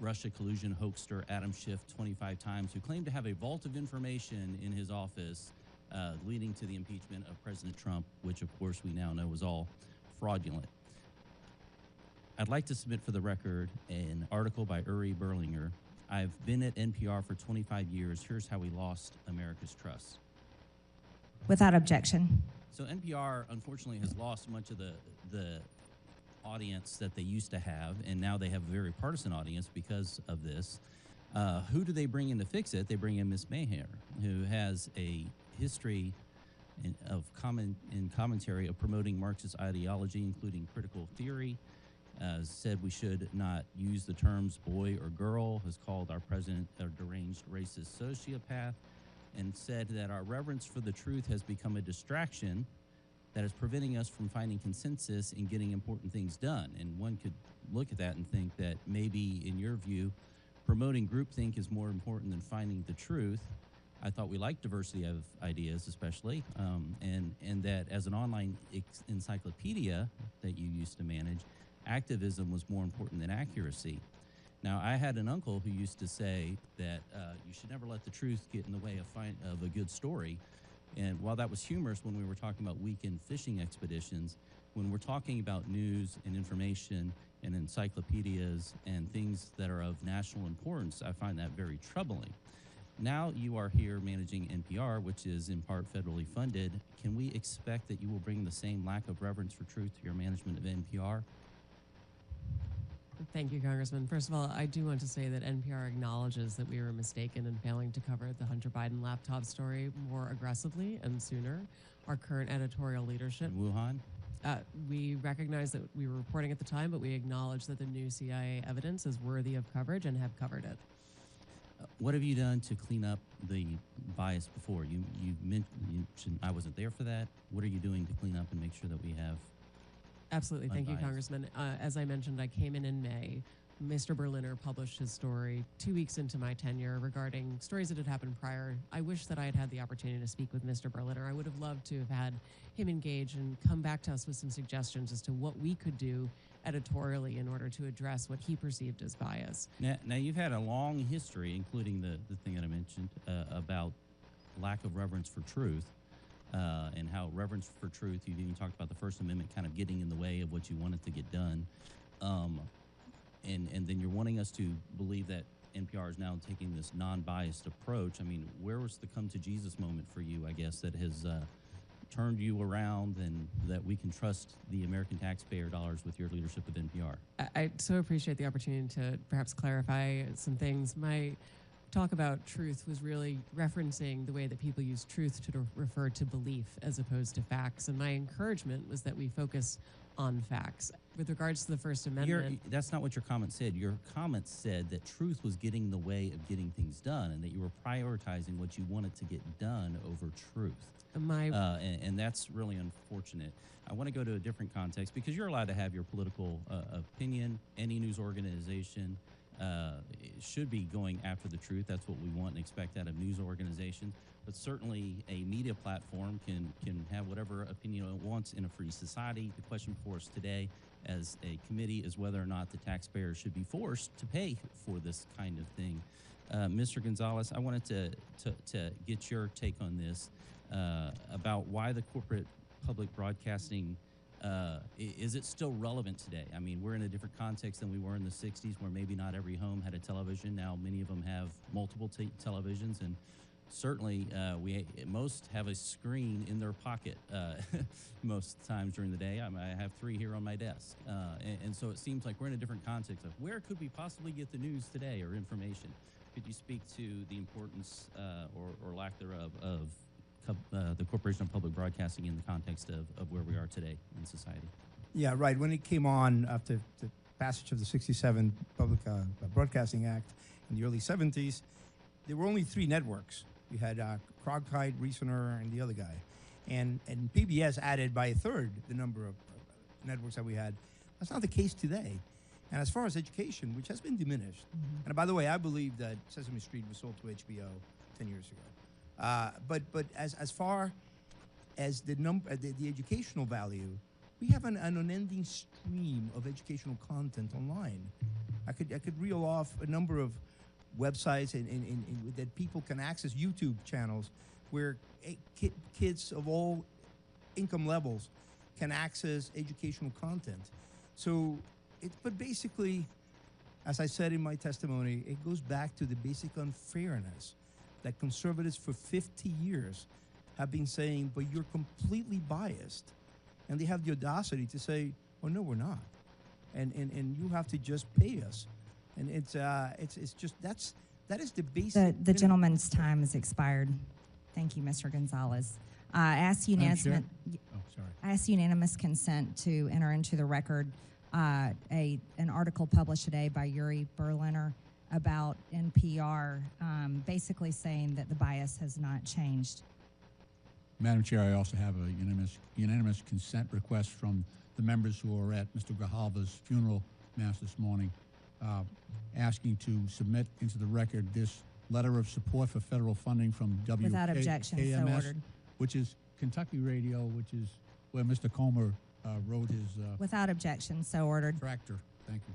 Russia collusion hoaxer Adam Schiff 25 times, who claimed to have a vault of information in his office leading to the impeachment of President Trump, which of course we now know was all fraudulent. I'd like to submit for the record an article by Uri Berlinger. I've been at NPR for 25 years. Here's how we lost America's trust. Without objection. So NPR, unfortunately, has lost much of the audience that they used to have, and now they have a very partisan audience because of this. Who do they bring in to fix it? They bring in Ms. Maher, who has a history of commentary of promoting Marxist ideology, including critical theory. Said we should not use the terms boy or girl, has called our president a deranged racist sociopath, and said that our reverence for the truth has become a distraction that is preventing us from finding consensus and getting important things done. And one could look at that and think that maybe, in your view, promoting groupthink is more important than finding the truth. I thought we liked diversity of ideas, especially, and that as an online encyclopedia that you used to manage, activism was more important than accuracy. Now, I had an uncle who used to say that you should never let the truth get in the way of a good story. And while that was humorous when we were talking about weekend fishing expeditions, when we're talking about news and information and encyclopedias and things that are of national importance, I find that very troubling. Now you are here managing NPR, which is in part federally funded. Can we expect that you will bring the same lack of reverence for truth to your management of NPR? Thank you, Congressman. First of all, I do want to say that NPR acknowledges that we were mistaken in failing to cover the Hunter Biden laptop story more aggressively and sooner. Our current editorial leadership. In Wuhan? We recognize that we were reporting at the time, but we acknowledge that the new CIA evidence is worthy of coverage and have covered it. What have you done to clean up the bias before? You mentioned I wasn't there for that. What are you doing to clean up and make sure that we have Absolutely. Thank you, unbiased? Congressman. As I mentioned, I came in May. Mr. Berliner published his story 2 weeks into my tenure regarding stories that had happened prior. I wish that I had had the opportunity to speak with Mr. Berliner. I would have loved to have had him engage and come back to us with some suggestions as to what we could do editorially in order to address what he perceived as bias. Now you've had a long history, including the thing that I mentioned about lack of reverence for truth. And how reverence for truth, you've even talked about the First Amendment kind of getting in the way of what you wanted to get done. And then you're wanting us to believe that NPR is now taking this non-biased approach. I mean, where was the come to Jesus moment for you, I guess, that has turned you around and that we can trust the American taxpayer dollars with your leadership of NPR? I so appreciate the opportunity to perhaps clarify some things. My talk about truth was really referencing the way that people use truth to refer to belief as opposed to facts. And my encouragement was that we focus on facts. With regards to the First Amendment, That's not what your comment said. Your comment said that truth was getting in the way of getting things done, and that you were prioritizing what you wanted to get done over truth. And that's really unfortunate. I want to go to a different context, because you're allowed to have your political opinion. Any news organization should be going after the truth. That's what we want and expect out of news organizations. But certainly a media platform can have whatever opinion it wants in a free society. The question for us today as a committee is whether or not the taxpayers should be forced to pay for this kind of thing. Mr. Gonzalez, I wanted to get your take on this about why the corporate public broadcasting, is it still relevant today? I mean, we're in a different context than we were in the 60s, where maybe not every home had a television. Now many of them have multiple televisions, and certainly most have a screen in their pocket most times during the day. I have 3 here on my desk. And so it seems like we're in a different context of where could we possibly get the news today or information. Could you speak to the importance or lack thereof of the Corporation of Public Broadcasting in the context of where we are today in society? Yeah, right. When it came on after the passage of the 67 Public Broadcasting Act in the early 70s, there were only 3 networks. You had Cronkite, Reasoner, and the other guy. And PBS added by a third the number of networks that we had. That's not the case today. And as far as education, which has been diminished, and by the way, I believe that Sesame Street was sold to HBO 10 years ago. But as far as the educational value, we have an unending stream of educational content online. I could reel off a number of websites that people can access, YouTube channels where kids of all income levels can access educational content. So, but basically, as I said in my testimony, it goes back to the basic unfairness that conservatives for 50 years have been saying, but you're completely biased. And they have the audacity to say, oh, no, we're not. And you have to just pay us. And it's just, that is the basic. The gentleman's time has expired. Thank you, Mr. Gonzalez. I ask unanimous consent to enter into the record an article published today by Yuri Berliner about NPR, basically saying that the bias has not changed. Madam Chair, I also have a unanimous consent request from the members who were at Mr. Grijalva's funeral mass this morning, asking to submit into the record this letter of support for federal funding from WKMS, Without objection, so ordered. Which is Kentucky Radio, which is where Mr. Comer wrote his Without objection, so ordered. tractor. Thank you.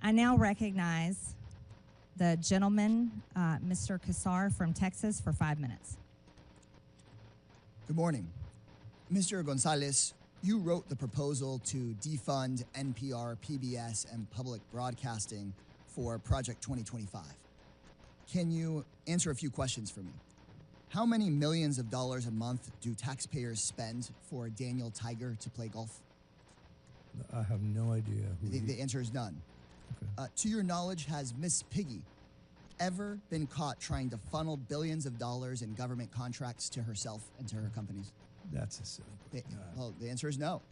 I now recognize the gentleman, Mr. Kassar from Texas, for 5 minutes. Good morning. Mr. Gonzalez, you wrote the proposal to defund NPR, PBS, and public broadcasting for Project 2025. Can you answer a few questions for me? How many millions of dollars a month do taxpayers spend for Daniel Tiger to play golf? I have no idea who The answer is none. Okay. To your knowledge, has Miss Piggy ever been caught trying to funnel billions of dollars in government contracts to herself and to her companies? That's a silly question. Well, the answer is no.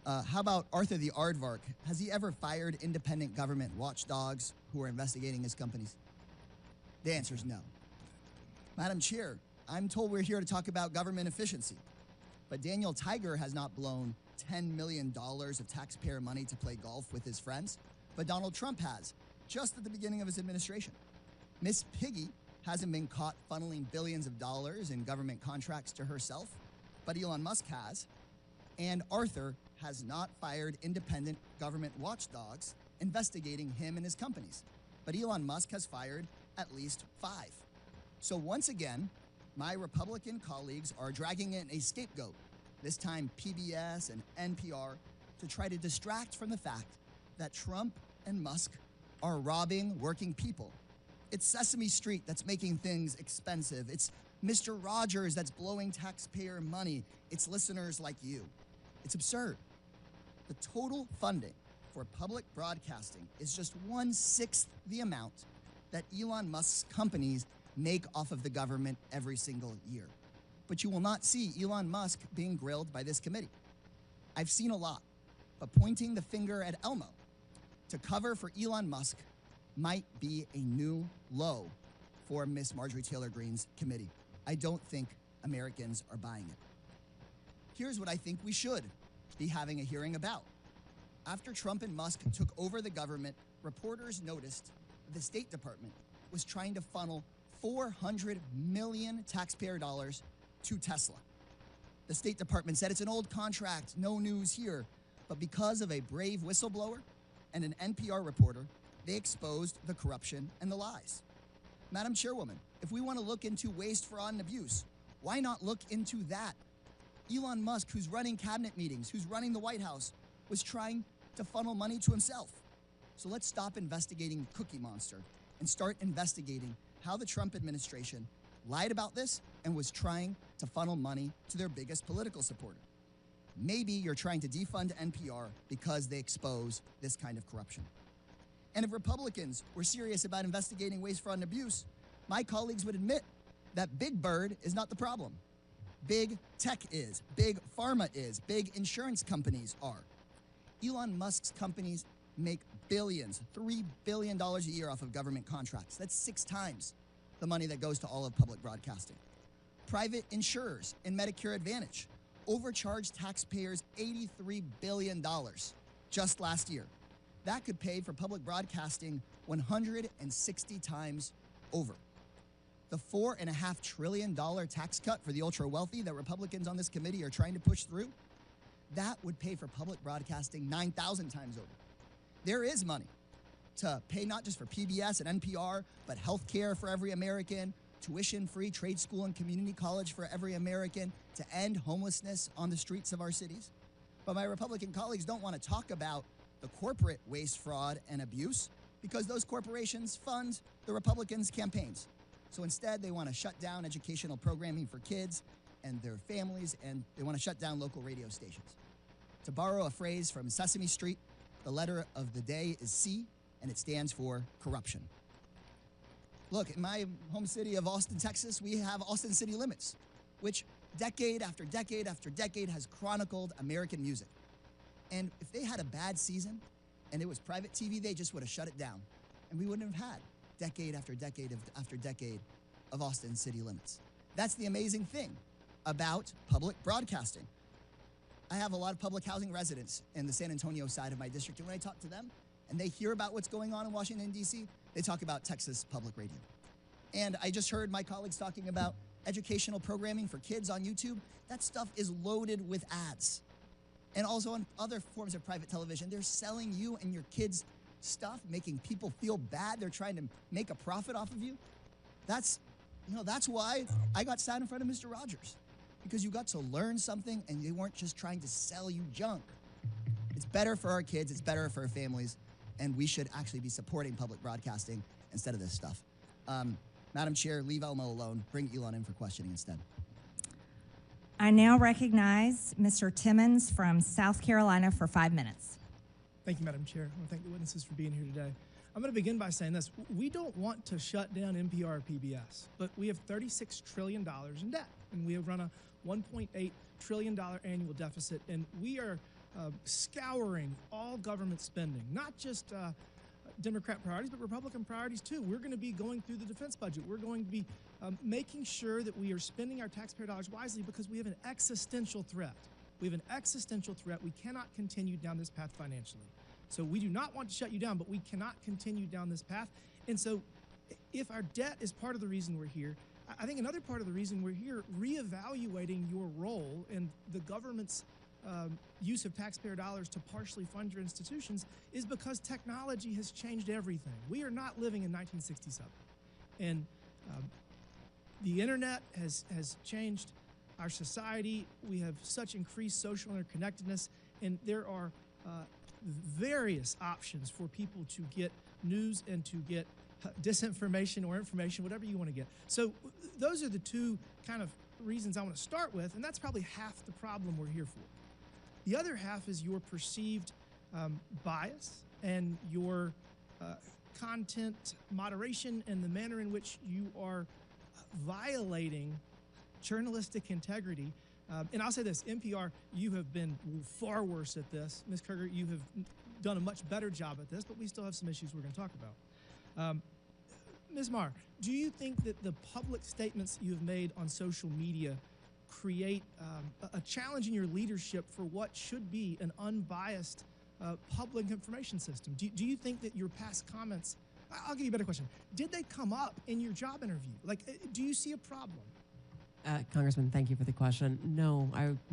How about Arthur the Aardvark? Has he ever fired independent government watchdogs who are investigating his companies? The answer is no. Madam Chair, I'm told we're here to talk about government efficiency, but Daniel Tiger has not blown $10 million of taxpayer money to play golf with his friends, but Donald Trump has, just at the beginning of his administration. Miss Piggy hasn't been caught funneling billions of dollars in government contracts to herself, but Elon Musk has. And Arthur has not fired independent government watchdogs investigating him and his companies, but Elon Musk has fired at least 5. So once again, my Republican colleagues are dragging in a scapegoat, this time PBS and NPR, to try to distract from the fact that Trump and Musk are robbing working people It's Sesame Street that's making things expensive. It's Mr. Rogers that's blowing taxpayer money. It's listeners like you. It's absurd. The total funding for public broadcasting is just 1/6 the amount that Elon Musk's companies make off of the government every single year. But you will not see Elon Musk being grilled by this committee. I've seen a lot, but pointing the finger at Elmo to cover for Elon Musk might be a new low for Miss Marjorie Taylor Greene's committee. I don't think Americans are buying it. Here's what I think we should be having a hearing about. After Trump and Musk took over the government, reporters noticed the State Department was trying to funnel $400 million taxpayer dollars to Tesla. The State Department said it's an old contract, no news here. But because of a brave whistleblower and an NPR reporter, they exposed the corruption and the lies. Madam Chairwoman, if we want to look into waste, fraud, and abuse, why not look into that? Elon Musk, who's running cabinet meetings, who's running the White House, was trying to funnel money to himself. So let's stop investigating the Cookie Monster and start investigating how the Trump administration lied about this and was trying to funnel money to their biggest political supporter. Maybe you're trying to defund NPR because they expose this kind of corruption. And if Republicans were serious about investigating waste, fraud, and abuse, my colleagues would admit that Big Bird is not the problem. Big tech is, big pharma is, big insurance companies are. Elon Musk's companies make billions, $3 billion a year off of government contracts. That's 6 times the money that goes to all of public broadcasting. Private insurers in Medicare Advantage overcharged taxpayers $83 billion just last year. That could pay for public broadcasting 160 times over. The $4.5 trillion tax cut for the ultra-wealthy that Republicans on this committee are trying to push through, that would pay for public broadcasting 9,000 times over. There is money to pay not just for PBS and NPR, but health care for every American, tuition-free trade school and community college for every American, to end homelessness on the streets of our cities. But my Republican colleagues don't want to talk about the corporate waste, fraud, and abuse because those corporations fund the Republicans' campaigns. So instead, they want to shut down educational programming for kids and their families, and they want to shut down local radio stations. To borrow a phrase from Sesame Street, the letter of the day is C, and it stands for corruption. Look, in my home city of Austin, Texas, we have Austin City Limits, which decade after decade after decade has chronicled American music. And if they had a bad season and it was private TV, they just would have shut it down. And we wouldn't have had decade after decade after decade of Austin City Limits. That's the amazing thing about public broadcasting. I have a lot of public housing residents in the San Antonio side of my district, and when I talk to them and they hear about what's going on in Washington, D.C., they talk about Texas Public Radio. And I just heard my colleagues talking about educational programming for kids on YouTube. That stuff is loaded with ads. And also on other forms of private television, they're selling you and your kids stuff, making people feel bad. They're trying to make a profit off of you. That's why I got sat in front of Mr. Rogers, because you got to learn something and they weren't just trying to sell you junk. It's better for our kids, it's better for our families, and we should actually be supporting public broadcasting instead of this stuff. Madam Chair, leave Elmo alone. Bring Elon in for questioning instead. I now recognize Mr. Timmons from South Carolina for 5 minutes. Thank you, Madam Chair. I want to thank the witnesses for being here today. I'm going to begin by saying this. We don't want to shut down NPR or PBS, but we have $36 trillion in debt, and we have run a $1.8 trillion annual deficit, and we are scouring all government spending, not just Democrat priorities, but Republican priorities too. We're going to be going through the defense budget. We're going to be making sure that we are spending our taxpayer dollars wisely because we have an existential threat. We have an existential threat. We cannot continue down this path financially. So we do not want to shut you down, but we cannot continue down this path. And so if our debt is part of the reason we're here, I think another part of the reason we're here, reevaluating your role in the government's use of taxpayer dollars to partially fund your institutions, is because technology has changed everything. We are not living in 1967. And the internet has changed our society. We have such increased social interconnectedness, and there are various options for people to get news and to get disinformation or information, whatever you want to get. So those are the two kind of reasons I want to start with, and that's probably half the problem we're here for. The other half is your perceived bias and your content moderation and the manner in which you are violating journalistic integrity. And I'll say this, NPR, you have been far worse at this. Ms. Kerger, you have done a much better job at this, but we still have some issues we're going to talk about. Ms. Marr, do you think that the public statements you have made on social media create a challenge in your leadership for what should be an unbiased public information system? Do you think that your past comments, I'll give you a better question, did they come up in your job interview? Like, do you see a problem? Congressman, thank you for the question. No,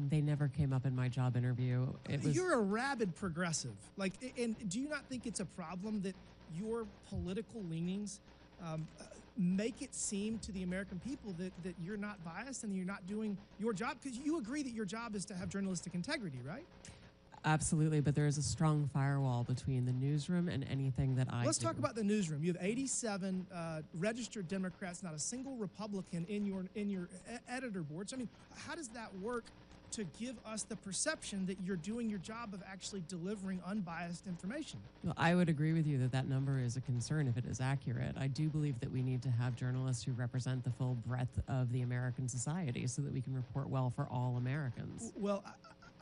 they never came up in my job interview. You're a rabid progressive. Like, and do you not think it's a problem that your political leanings make it seem to the American people that you're not biased and you're not doing your job? Because you agree that your job is to have journalistic integrity, right? Absolutely, but there is a strong firewall between the newsroom and anything that I Let's do. talk about the newsroom. You have 87 registered Democrats, not a single Republican in your editor board. So, I mean, how does that work to give us the perception that you're doing your job of actually delivering unbiased information? Well, I would agree with you that that number is a concern if it is accurate. I do believe that we need to have journalists who represent the full breadth of the American society so that we can report well for all Americans. Well,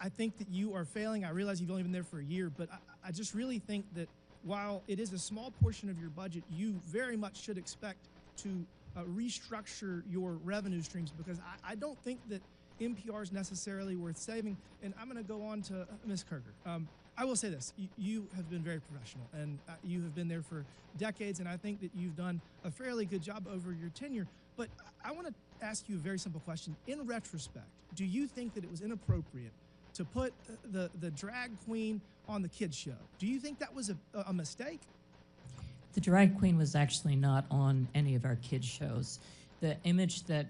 I think that you are failing. I realize you've only been there for a year, but I just really think that while it is a small portion of your budget, you very much should expect to restructure your revenue streams, because I don't think that NPR is necessarily worth saving. And I'm going to go on to Ms. Kerger. I will say this. You have been very professional, and you have been there for decades, and I think that you've done a fairly good job over your tenure. But I want to ask you a very simple question. In retrospect, do you think that it was inappropriate to put the drag queen on the kids show? Do you think that was a mistake? The drag queen was actually not on any of our kids shows. The image that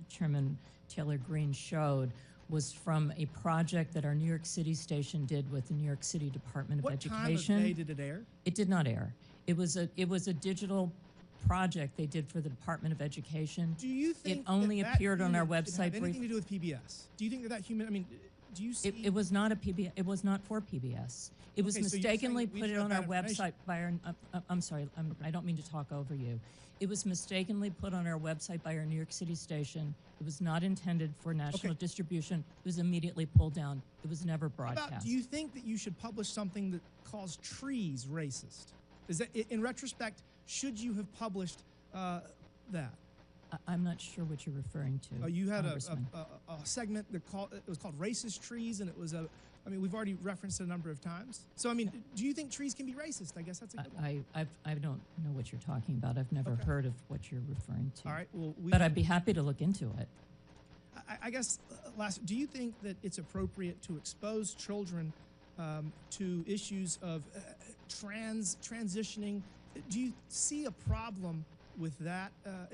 Chairman Taylor Greene showed was from a project that our New York City station did with the New York City Department of Education. What time of day did it air? It did not air. It was a digital project they did for the Department of Education. Do you think it only that appeared on our unit website? should have anything to do with PBS? Do you think that human? I mean, do you see? It was not a PBS. It was not for PBS. It was Okay, so you're mistakenly saying we put it should on have our that information. website by our. I'm sorry. I don't mean to talk over you. It was mistakenly put on our website by our New York City station. It was not intended for national distribution. It was immediately pulled down. It was never broadcast. Do you think that you should publish something that calls trees racist? Is that, in retrospect, should you have published that? I'm not sure what you're referring to. You had a Congressman. segment that was called Racist Trees, and it was I mean, we've already referenced it a number of times. So, I mean, do you think trees can be racist? I guess that's a good one. I don't know what you're talking about. I've never heard of what you're referring to. All right. Well, but I'd be happy to look into it. I guess last, do you think that it's appropriate to expose children to issues of transitioning? Do you see a problem with that?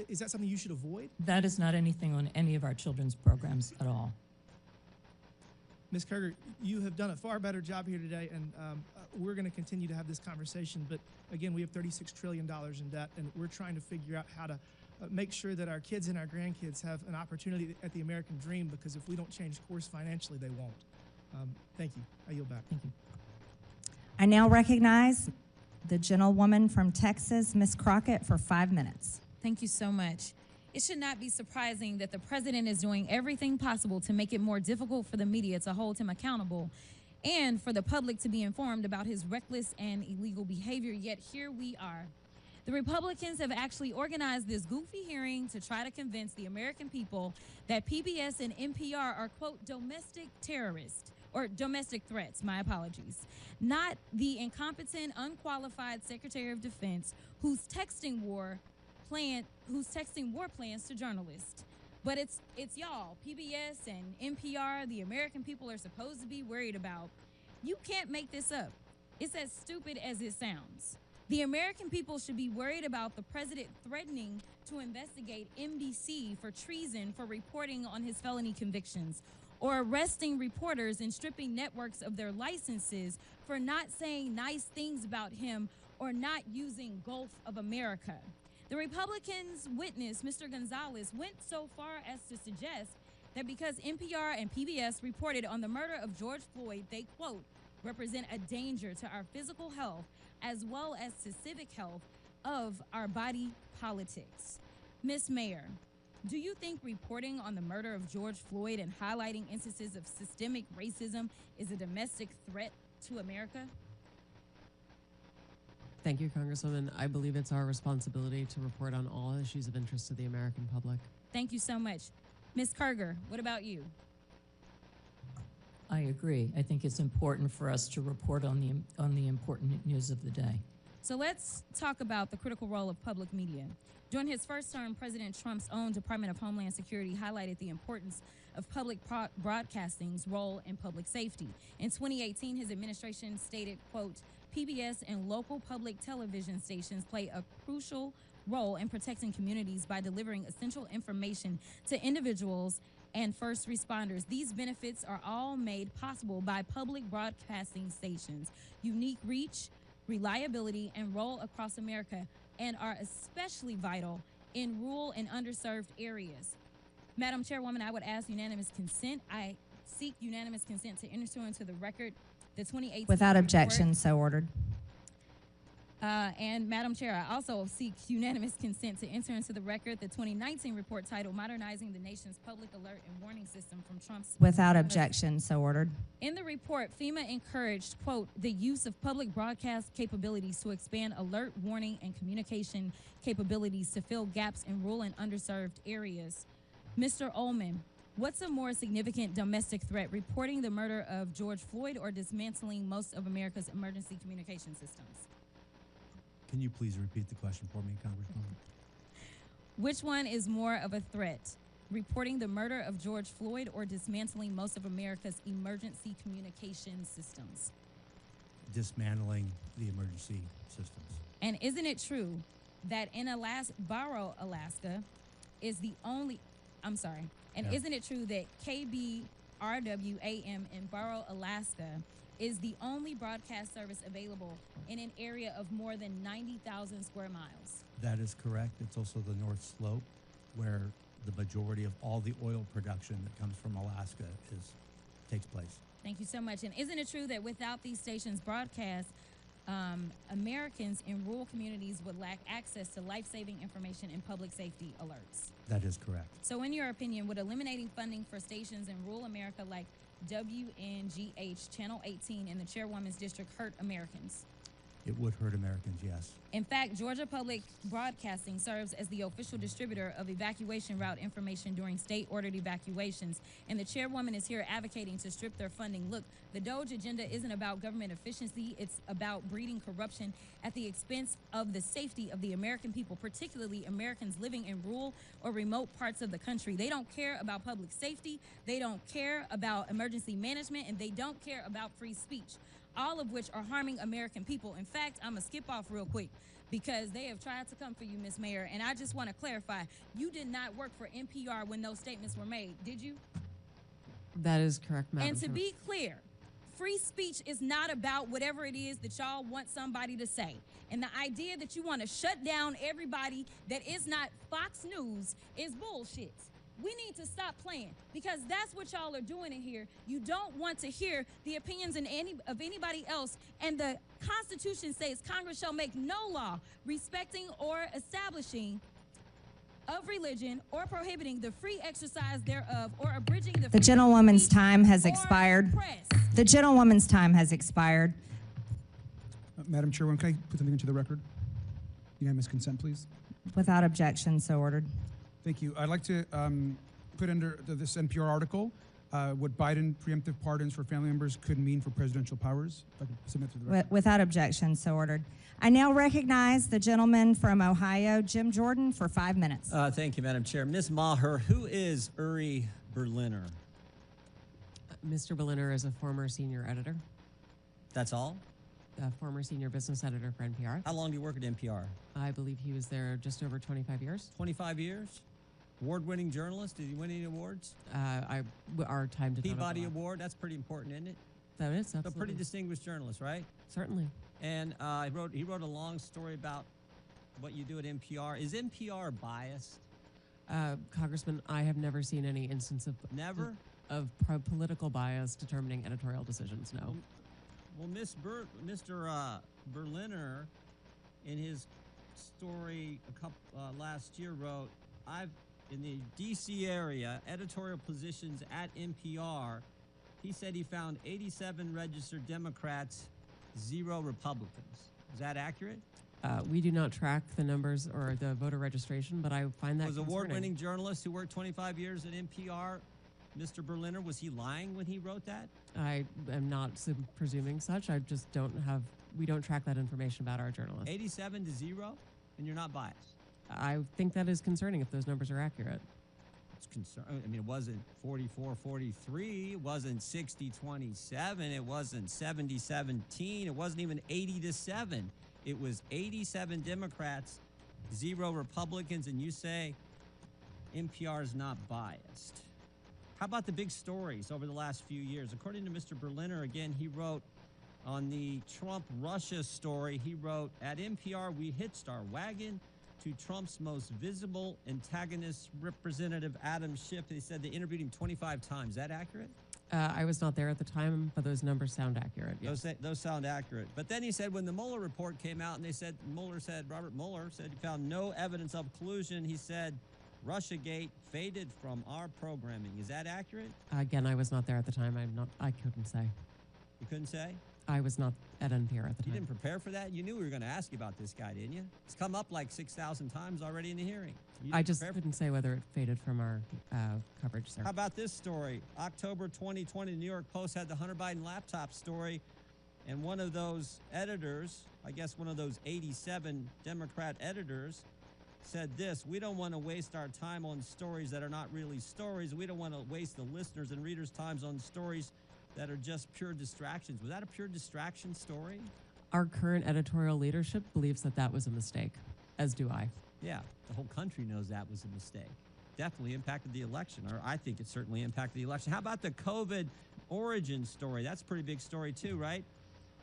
Is that something you should avoid? That is not anything on any of our children's programs at all. Ms. Kerger, you have done a far better job here today, and we're going to continue to have this conversation. But again, we have $36 trillion in debt, and we're trying to figure out how to make sure that our kids and our grandkids have an opportunity at the American dream, because if we don't change course financially, they won't. Thank you. I yield back. Thank you. I now recognize the gentlewoman from Texas, Ms. Crockett, for 5 minutes. Thank you so much. It should not be surprising that the president is doing everything possible to make it more difficult for the media to hold him accountable and for the public to be informed about his reckless and illegal behavior. Yet here we are. The Republicans have actually organized this goofy hearing to try to convince the American people that PBS and NPR are, quote, domestic terrorists, or domestic threats, my apologies, not the incompetent, unqualified Secretary of Defense who's texting war plans to journalists. But it's y'all, PBS and NPR, the American people are supposed to be worried about. You can't make this up. It's as stupid as it sounds. The American people should be worried about the president threatening to investigate NBC for treason for reporting on his felony convictions, or arresting reporters and stripping networks of their licenses for not saying nice things about him or or not using Gulf of America. The Republicans' witness, Mr. Gonzalez, went so far as to suggest that because NPR and PBS reported on the murder of George Floyd, they, quote, represent a danger to our physical health as well as to civic health of our body politics. Ms. Mayor, do you think reporting on the murder of George Floyd and highlighting instances of systemic racism is a domestic threat to America? Thank you, Congresswoman. I believe it's our responsibility to report on all issues of interest to the American public. Thank you so much. Ms. Kerger, what about you? I agree. I think it's important for us to report on the important news of the day. So let's talk about the critical role of public media. During his first term, President Trump's own Department of Homeland Security highlighted the importance of public broadcasting's role in public safety. In 2018, his administration stated, quote, PBS and local public television stations play a crucial role in protecting communities by delivering essential information to individuals and first responders. These benefits are all made possible by public broadcasting stations' unique reach, reliability, and role across America, and are especially vital in rural and underserved areas. Madam Chairwoman, I would ask unanimous consent. I seek unanimous consent to enter into the record the 2018 Without report. objection, so ordered. And Madam Chair, I also seek unanimous consent to enter into the record the 2019 report titled Modernizing the Nation's Public Alert and Warning System from Trump's. Without objection, so ordered. In the report, FEMA encouraged, quote, the use of public broadcast capabilities to expand alert, warning, and communication capabilities to fill gaps in rural and underserved areas. Mr. Ullman, what's a more significant domestic threat, reporting the murder of George Floyd or dismantling most of America's emergency communication systems? Can you please repeat the question for me, Congresswoman? Which one is more of a threat, reporting the murder of George Floyd or dismantling most of America's emergency communication systems? Dismantling the emergency systems. And isn't it true that in Barrow, Alaska, is the only, isn't it true that KBRW-AM in Barrow, Alaska is the only broadcast service available in an area of more than 90,000 square miles? That is correct. It's also the North Slope, where the majority of all the oil production that comes from Alaska takes place. Thank you so much. And isn't it true that without these stations' broadcast, Americans in rural communities would lack access to life-saving information and public safety alerts? That is correct. So in your opinion, would eliminating funding for stations in rural America like WNGH, Channel 18, and the Chairwoman's District hurt Americans? It would hurt Americans, yes. In fact, Georgia Public Broadcasting serves as the official distributor of evacuation route information during state-ordered evacuations, and the Chairwoman is here advocating to strip their funding. Look, the DOGE agenda isn't about government efficiency. It's about breeding corruption at the expense of the safety of the American people, particularly Americans living in rural or remote parts of the country. They don't care about public safety, they don't care about emergency management, and they don't care about free speech, all of which are harming American people. In fact, I'm going to skip off real quick because they have tried to come for you, Ms. Mayor, and I just want to clarify, you did not work for NPR when those statements were made, did you? That is correct, Madam And to Chair. be clear, free speech is not about whatever it is that y'all want somebody to say. And the idea that you want to shut down everybody that is not Fox News is bullshit. We need to stop playing because that's what y'all are doing in here. You don't want to hear the opinions of anybody else. And the Constitution says Congress shall make no law respecting or establishing of religion or prohibiting the free exercise thereof or abridging the The gentlewoman's time has expired. The gentlewoman's time has expired. Madam Chairwoman, can I put something into the record? Unanimous consent, please. Without objection, so ordered. Thank you. I'd like to put under this NPR article what Biden preemptive pardons for family members could mean for presidential powers. If I could submit to the record. Without objection, so ordered. I now recognize the gentleman from Ohio, Jim Jordan, for 5 minutes. Thank you, Madam Chair. Ms. Maher, who is Uri Berliner? Mr. Berliner is a former senior editor, That's all? a former senior business editor for NPR. How long do you work at NPR? I believe he was there just over 25 years. 25 years? Award-winning journalist? Did you win any awards? Our time did not Peabody overlap. Award? That's pretty important, isn't it? That is, So absolutely. pretty distinguished journalist, right? Certainly. And he wrote a long story about what you do at NPR. Is NPR biased? Congressman, I have never seen any instance of political bias determining editorial decisions. No. Well, Mr. Berliner, in his story last year, wrote, in the D.C. area, editorial positions at NPR, he said he found 87 registered Democrats, 0 Republicans. Is that accurate? We do not track the numbers or the voter registration, but I find that Was concerning. award-winning journalist who worked 25 years at NPR, Mr. Berliner, was he lying when he wrote that? I am not presuming such. I just we don't track that information about our journalists. 87 to 0, and you're not biased. I think that is concerning if those numbers are accurate. It's concerning. I mean, it wasn't 44-43. It wasn't 60-27. It wasn't 70-17. It wasn't even 80-7. It was 87 Democrats, 0 Republicans, and you say NPR is not biased. How about the big stories over the last few years? According to Mr. Berliner, again, he wrote on the Trump-Russia story, he wrote, at NPR, we hitched our wagon to Trump's most visible antagonist, Representative Adam Schiff. They said they interviewed him 25 times. Is that accurate? I was not there at the time, but those numbers sound accurate. Yes. Those sound accurate. But then he said when the Mueller report came out and Robert Mueller said he found no evidence of collusion, he said Russiagate faded from our programming. Is that accurate? Again, I was not there at the time. I couldn't say. You couldn't say? I was not at NPR at the time. You didn't prepare for that? You knew we were going to ask you about this guy, didn't you? It's come up like 6,000 times already in the hearing. I just couldn't say whether it faded from our coverage, sir. How about this story? October 2020, the New York Post had the Hunter Biden laptop story, and one of those editors, I guess one of those 87 Democrat editors, said this: we don't want to waste our time on stories that are not really stories. We don't want to waste the listeners' and readers' times on stories that are just pure distractions. Was that a pure distraction story? Our current editorial leadership believes that that was a mistake, as do I. Yeah, the whole country knows that was a mistake. Definitely impacted the election, or I think it certainly impacted the election. How about the COVID origin story? That's a pretty big story too, right?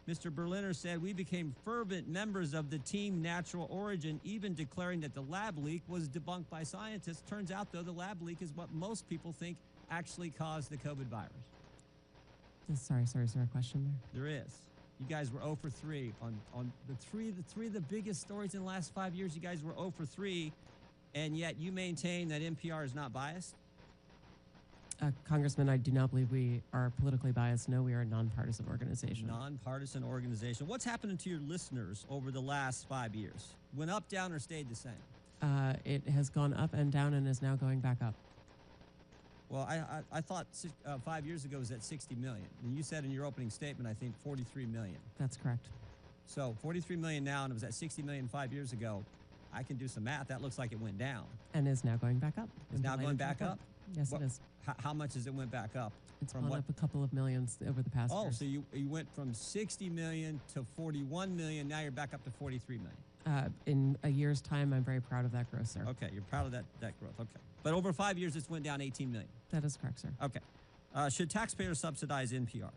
Mr. Berliner said, we became fervent members of the team Natural Origin, even declaring that the lab leak was debunked by scientists. Turns out, though, the lab leak is what most people think actually caused the COVID virus. Sorry, is there a question there? There is. You guys were 0 for 3 on the three of the biggest stories in the last 5 years. You guys were 0 for 3, and yet you maintain that NPR is not biased? Congressman, I do not believe we are politically biased. No, we are a nonpartisan organization. Nonpartisan organization. What's happening to your listeners over the last 5 years? Went up, down, or stayed the same? It has gone up and down and is now going back up. Well, I thought 5 years ago it was at 60 million. And you said in your opening statement, I think 43 million. That's correct. So 43 million now, and it was at 60 million 5 years ago. I can do some math. That looks like it went down. And is now going back up. It's now going back up? Yes, it is. How much has it went back up? It's gone up a couple of millions over the past years. So you went from 60 million to 41 million. Now you're back up to 43 million. In a year's time, I'm very proud of that growth, sir. Okay, you're proud of that growth. Okay. But over 5 years, it's went down 18 million. That is correct, sir. Okay. Should taxpayers subsidize NPR?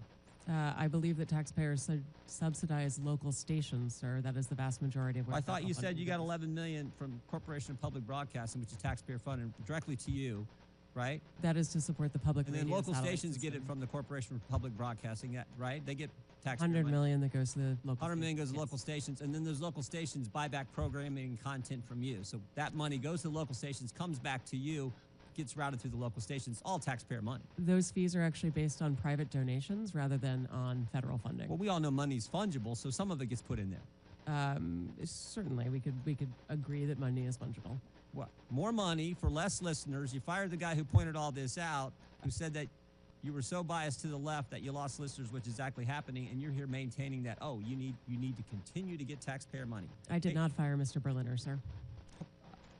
I believe that taxpayers subsidize local stations, sir. That is the vast majority of what I thought you said you got 11 million from Corporation of Public Broadcasting, which is taxpayer funded directly to you, right? That is to support the public radio. And then local stations get it from the Corporation for Public Broadcasting, right? They get taxpayer money. 100 million that goes to the local 100 million goes to local stations, and then those local stations buy back programming and content from you. So that money goes to the local stations, comes back to you, gets routed through the local stations, all taxpayer money. Those fees are actually based on private donations rather than on federal funding. Well, we all know money's fungible, so some of it gets put in there. Certainly, we could agree that money is fungible. What? More money for less listeners. You fired the guy who pointed all this out, who said that you were so biased to the left that you lost listeners, which is exactly happening, and you're here maintaining that, you need to continue to get taxpayer money. I did not fire Mr. Berliner, sir.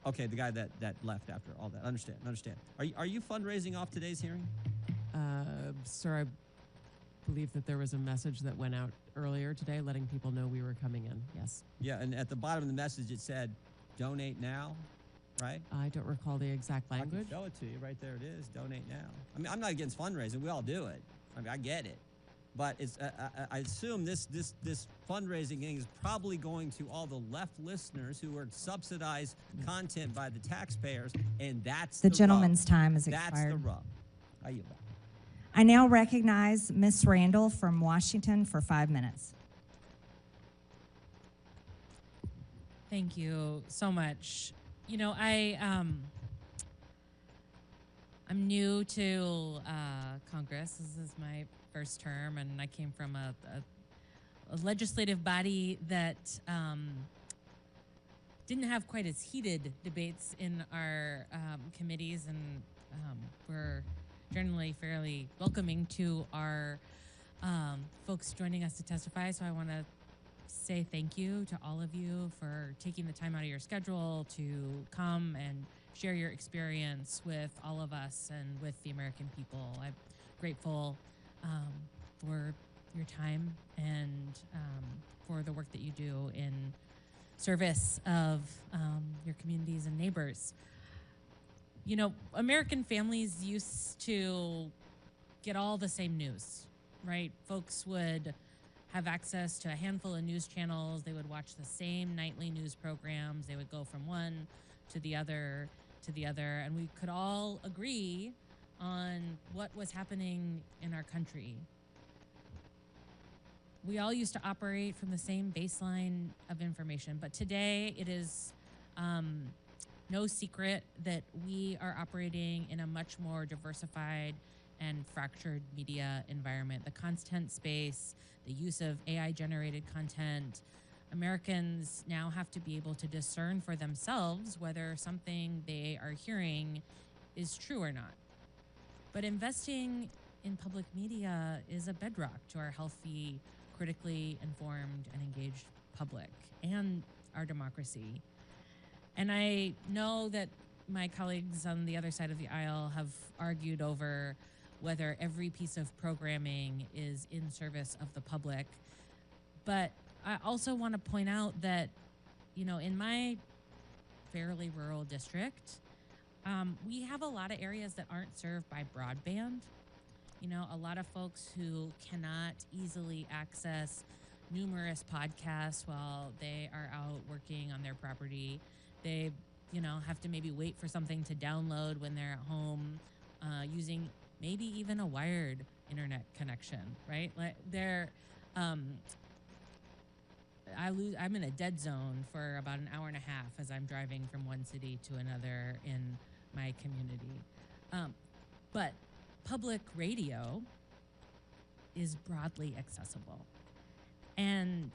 Okay, the guy that left after all that. Understand. Are you fundraising off today's hearing? Sir, I believe that there was a message that went out earlier today letting people know we were coming in. Yes. Yeah, and at the bottom of the message it said, donate now, right? I don't recall the exact language. I can show it to you. Right there it is. Donate now. I mean, I'm not against fundraising. We all do it. I mean, I get it. but it's, I assume this fundraising thing is probably going to all the left listeners who are subsidized content by the taxpayers, and that's The the gentleman's rub. time is That's expired. the rub. I yield back. I now recognize Ms. Randall from Washington for 5 minutes. Thank you so much. You know, I'm new to Congress. This is my first term, and I came from a legislative body that didn't have quite as heated debates in our committees, and we're generally fairly welcoming to our folks joining us to testify. So I want to say thank you to all of you for taking the time out of your schedule to come and share your experience with all of us and with the American people. I'm grateful for your time and for the work that you do in service of your communities and neighbors. You know, American families used to get all the same news, right? Folks would have access to a handful of news channels. They would watch the same nightly news programs. They would go from one to the other, and we could all agree on what was happening in our country. We all used to operate from the same baseline of information, but today it is no secret that we are operating in a much more diversified and fractured media environment. The content space, the use of AI-generated content, Americans now have to be able to discern for themselves whether something they are hearing is true or not. But investing in public media is a bedrock to our healthy, critically informed, and engaged public and our democracy. And I know that my colleagues on the other side of the aisle have argued over whether every piece of programming is in service of the public. But I also want to point out that, you know, in my fairly rural district, we have a lot of areas that aren't served by broadband. You know, a lot of folks who cannot easily access numerous podcasts while they are out working on their property. They, you know, have to maybe wait for something to download when they're at home, using maybe even a wired internet connection, right? Like I'm in a dead zone for about an hour and a half as I'm driving from one city to another in my community. But public radio is broadly accessible. And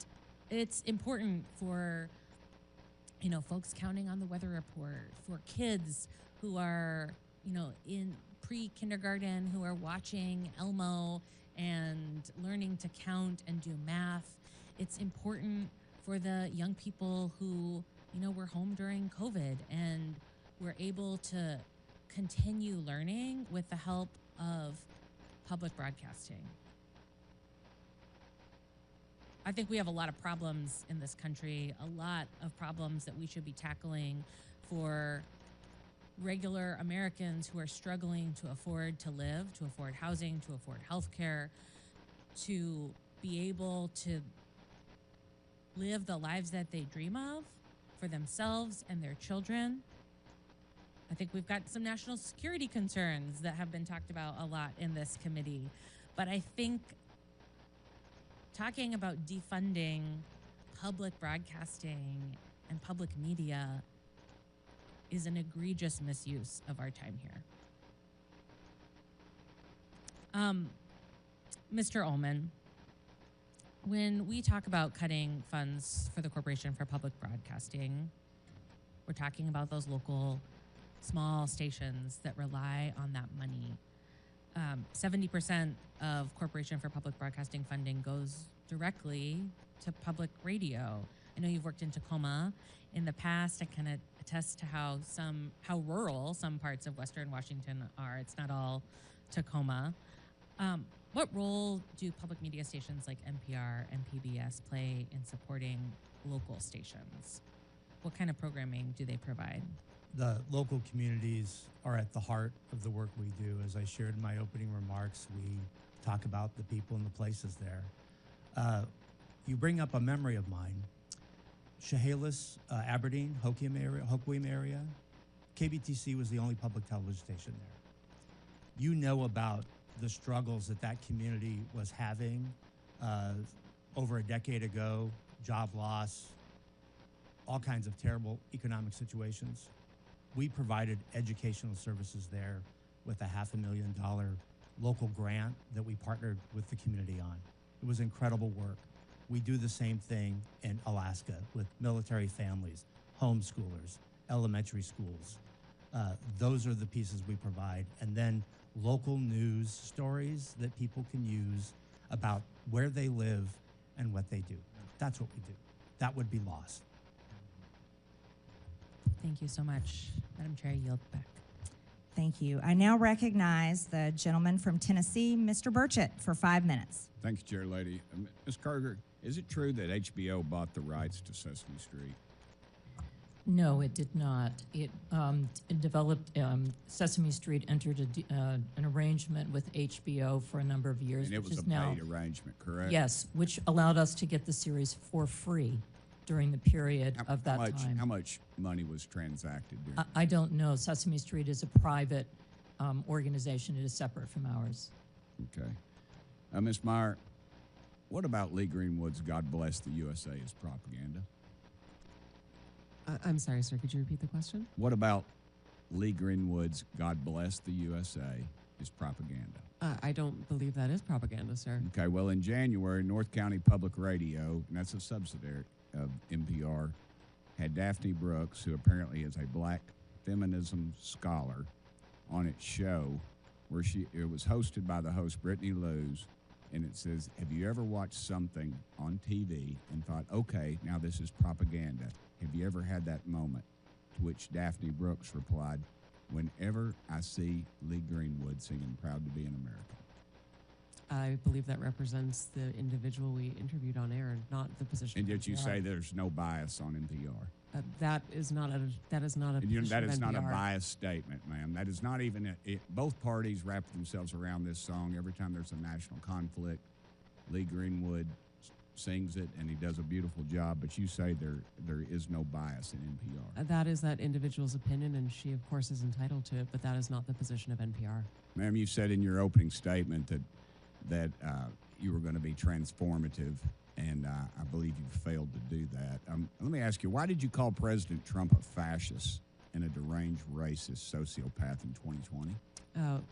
it's important for, you know, folks counting on the weather report, for kids who are, you know, in pre-kindergarten who are watching Elmo and learning to count and do math. It's important for the young people who, you know, were home during COVID and were able to continue learning with the help of public broadcasting. I think we have a lot of problems in this country, a lot of problems that we should be tackling for regular Americans who are struggling to afford to live, to afford housing, to afford health care, to be able to live the lives that they dream of for themselves and their children. I think we've got some national security concerns that have been talked about a lot in this committee. But I think talking about defunding public broadcasting and public media is an egregious misuse of our time here. Mr. Ullman, when we talk about cutting funds for the Corporation for Public Broadcasting, we're talking about those local small stations that rely on that money. 70% of Corporation for Public Broadcasting funding goes directly to public radio. I know you've worked in Tacoma in the past. I kind of attest to how rural some parts of Western Washington are. It's not all Tacoma. What role do public media stations like NPR and PBS play in supporting local stations? What kind of programming do they provide? The local communities are at the heart of the work we do. As I shared in my opening remarks, we talk about the people and the places there. You bring up a memory of mine. Chehalis, Aberdeen, Hoquiam area, KBTC was the only public television station there. You know about the struggles that that community was having over a decade ago, job loss, all kinds of terrible economic situations. We provided educational services there with a $500,000 local grant that we partnered with the community on. It was incredible work. We do the same thing in Alaska with military families, homeschoolers, elementary schools. Those are the pieces we provide. And then local news stories that people can use about where they live and what they do. That's what we do. That would be lost. Thank you so much. Madam Chair, I yield back. Thank you. I now recognize the gentleman from Tennessee, Mr. Burchett, for 5 minutes. Thank you, Chair Lady. Ms. Carter, is it true that HBO bought the rights to Sesame Street? No, it did not. It developed, Sesame Street entered an arrangement with HBO for a number of years. And it was a paid arrangement, correct? Yes, which allowed us to get the series for free during the period of that time. How much money was transacted during I don't know. Sesame Street is a private organization. It is separate from ours. Okay. Ms. Meyer, what about Lee Greenwood's God Bless the USA as propaganda? I'm sorry, sir. Could you repeat the question? What about Lee Greenwood's God Bless the USA is propaganda? I don't believe that is propaganda, sir. Okay, well, in January, North County Public Radio, and that's a subsidiary of NPR, had Daphne Brooks, who apparently is a black feminism scholar, on its show where it was hosted by the host Brittany Lewis, and it says, have you ever watched something on TV and thought, okay, now this is propaganda? Have you ever had that moment? To which Daphne Brooks replied, whenever I see Lee Greenwood singing Proud to be an American. I believe that represents the individual we interviewed on air, and not the position. And of did you NPR. say there's no bias on NPR? That is not a. That is not a. That is not a NPR. biased statement, ma'am. That is not even. Both parties wrap themselves around this song every time there's a national conflict. Lee Greenwood sings it, and he does a beautiful job. But you say there is no bias in NPR. That is that individual's opinion, and she, of course, is entitled to it. But that is not the position of NPR. Ma'am, you said in your opening statement that you were going to be transformative, and I believe you failed to do that. Let me ask you, why did you call President Trump a fascist and a deranged racist sociopath in 2020?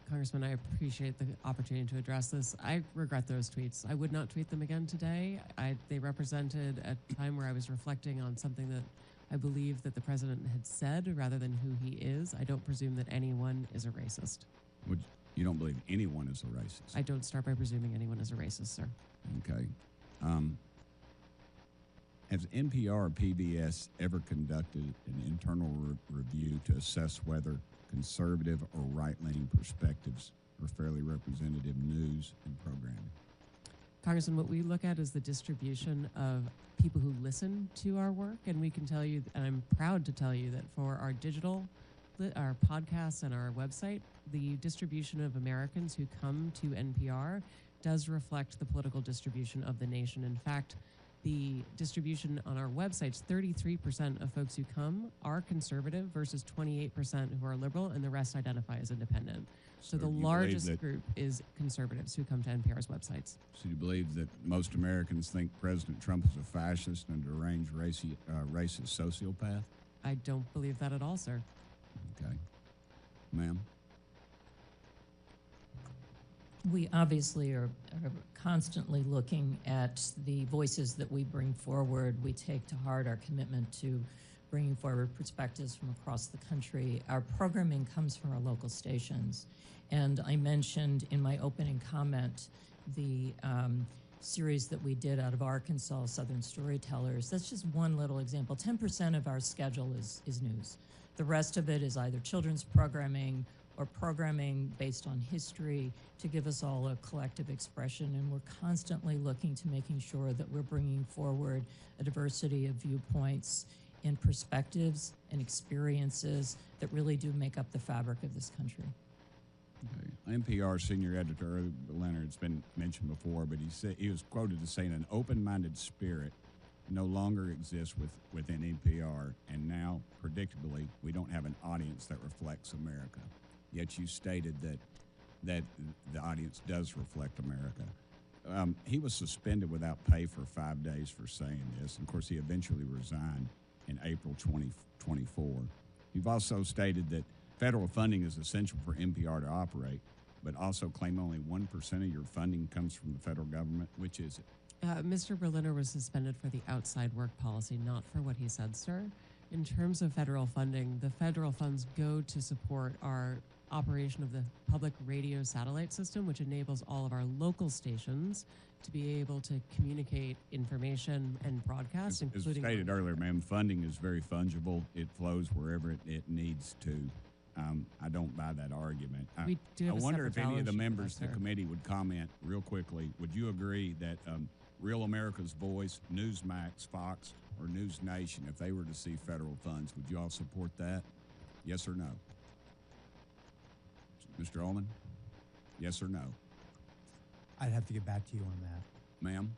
Congressman, I appreciate the opportunity to address this. I regret those tweets. I would not tweet them again today. They represented a time where I was reflecting on something that I believe that the president had said rather than who he is. I don't presume that anyone is a racist. You don't believe anyone is a racist? I don't start by presuming anyone is a racist, sir. Okay. Has NPR or PBS ever conducted an internal review to assess whether conservative or right-leaning perspectives are fairly representative news and programming? Congressman, what we look at is the distribution of people who listen to our work, and we can tell you, and I'm proud to tell you, that for our digital, our podcasts and our website, the distribution of Americans who come to NPR does reflect the political distribution of the nation. In fact, the distribution on our websites, 33% of folks who come are conservative versus 28% who are liberal, and the rest identify as independent. So the largest group is conservatives who come to NPR's websites. So you believe that most Americans think President Trump is a fascist and a deranged racist sociopath? I don't believe that at all, sir. Okay. Ma'am? We obviously are constantly looking at the voices that we bring forward. We take to heart our commitment to bringing forward perspectives from across the country. Our programming comes from our local stations. And I mentioned in my opening comment the series that we did out of Arkansas, Southern Storytellers. That's just one little example. 10% of our schedule is news. The rest of it is either children's programming or programming based on history to give us all a collective expression. And we're constantly looking to making sure that we're bringing forward a diversity of viewpoints and perspectives and experiences that really do make up the fabric of this country. Okay. NPR senior editor Leonard's been mentioned before, but he was quoted as saying an open-minded spirit no longer exists within NPR, and now, predictably, we don't have an audience that reflects America. Yet you stated that the audience does reflect America. He was suspended without pay for 5 days for saying this. And of course, he eventually resigned in April 2024. You've also stated that federal funding is essential for NPR to operate, but also claim only 1% of your funding comes from the federal government. Which is it? Mr. Berliner was suspended for the outside work policy, not for what he said, sir. In terms of federal funding, the federal funds go to support our operation of the public radio satellite system, which enables all of our local stations to be able to communicate information and broadcast, including... As stated earlier, ma'am, funding is very fungible. It flows wherever it needs to. I don't buy that argument. We do have I a wonder if separate any of the balance sheet with members that, of the sir. committee would comment real quickly. Would you agree that Real America's Voice, Newsmax, Fox, or News Nation, if they were to see federal funds, would you all support that? Yes or no? Mr. Ullman? Yes or no? I'd have to get back to you on that. Ma'am?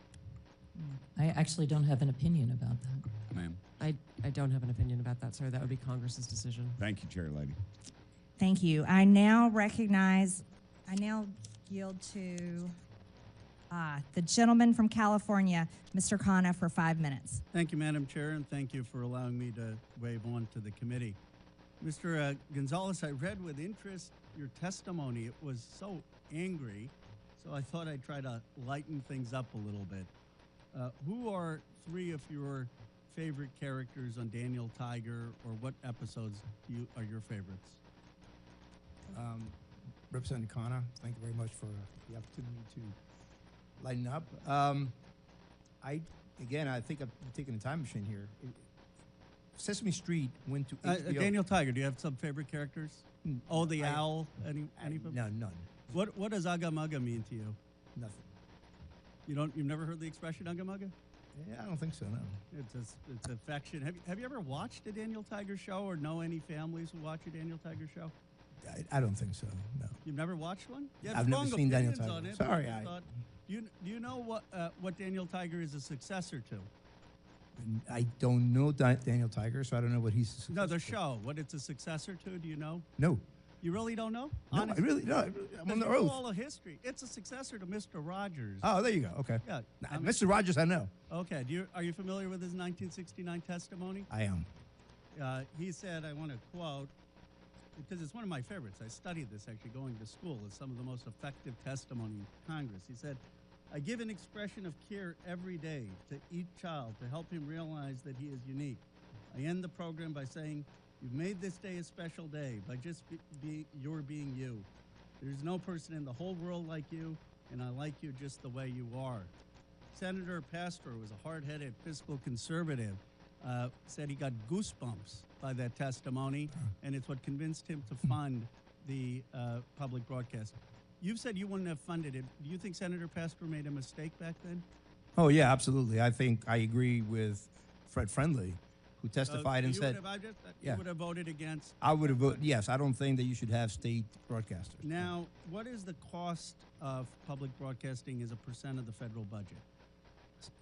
I actually don't have an opinion about that. Ma'am? I don't have an opinion about that, sir. That would be Congress's decision. Thank you, Chair Lady. Thank you. I now yield to the gentleman from California, Mr. Khanna, for 5 minutes. Thank you, Madam Chair, and thank you for allowing me to wave on to the committee. Mr. Gonzalez, I read with interest your testimony. It was so angry, so I thought I'd try to lighten things up a little bit. Who are 3 of your favorite characters on Daniel Tiger, or what episodes are your favorites? Representative Khanna, thank you very much for the opportunity to lighten up. I think I'm taking a time machine here. Sesame Street went to HBO. Daniel Tiger, do you have some favorite characters? Oh, the owl? Any of them? No, none. What does Ugga Mugga mean to you? Nothing. You've never heard the expression Ugga Mugga? Yeah, I don't think so, no. It's affection. Have you ever watched a Daniel Tiger show, or know any families who watch a Daniel Tiger show? I don't think so, no. You've never watched one? You have I've never strong seen Daniel opinions Tiger. on it, Sorry, but I thought- do you know what Daniel Tiger is a successor to? I don't know Daniel Tiger, so I don't know what he's. No, the show. What it's a successor to? Do you know? No. You really don't know? No, Honestly? I really no. I'm on the You know oath. all the history. It's a successor to Mr. Rogers. Oh, there you go. Okay. Yeah. Mr. Rogers, I know. Okay. Are you familiar with his 1969 testimony? I am. He said, I want to quote, because it's one of my favorites. I studied this actually going to school. It's some of the most effective testimony in Congress. He said, I give an expression of care every day to each child to help him realize that he is unique. I end the program by saying, you've made this day a special day by just your being you. There's no person in the whole world like you, and I like you just the way you are. Senator Pastor was a hard-headed fiscal conservative, said he got goosebumps by that testimony, and it's what convinced him to fund the public broadcast. You've said you wouldn't have funded it. Do you think Senator Pastor made a mistake back then? Oh yeah, absolutely. I think I agree with Fred Friendly, who testified and said, you would have voted against. I would have voted. Yes, I don't think that you should have state broadcasters. Now, what is the cost of public broadcasting as a percent of the federal budget?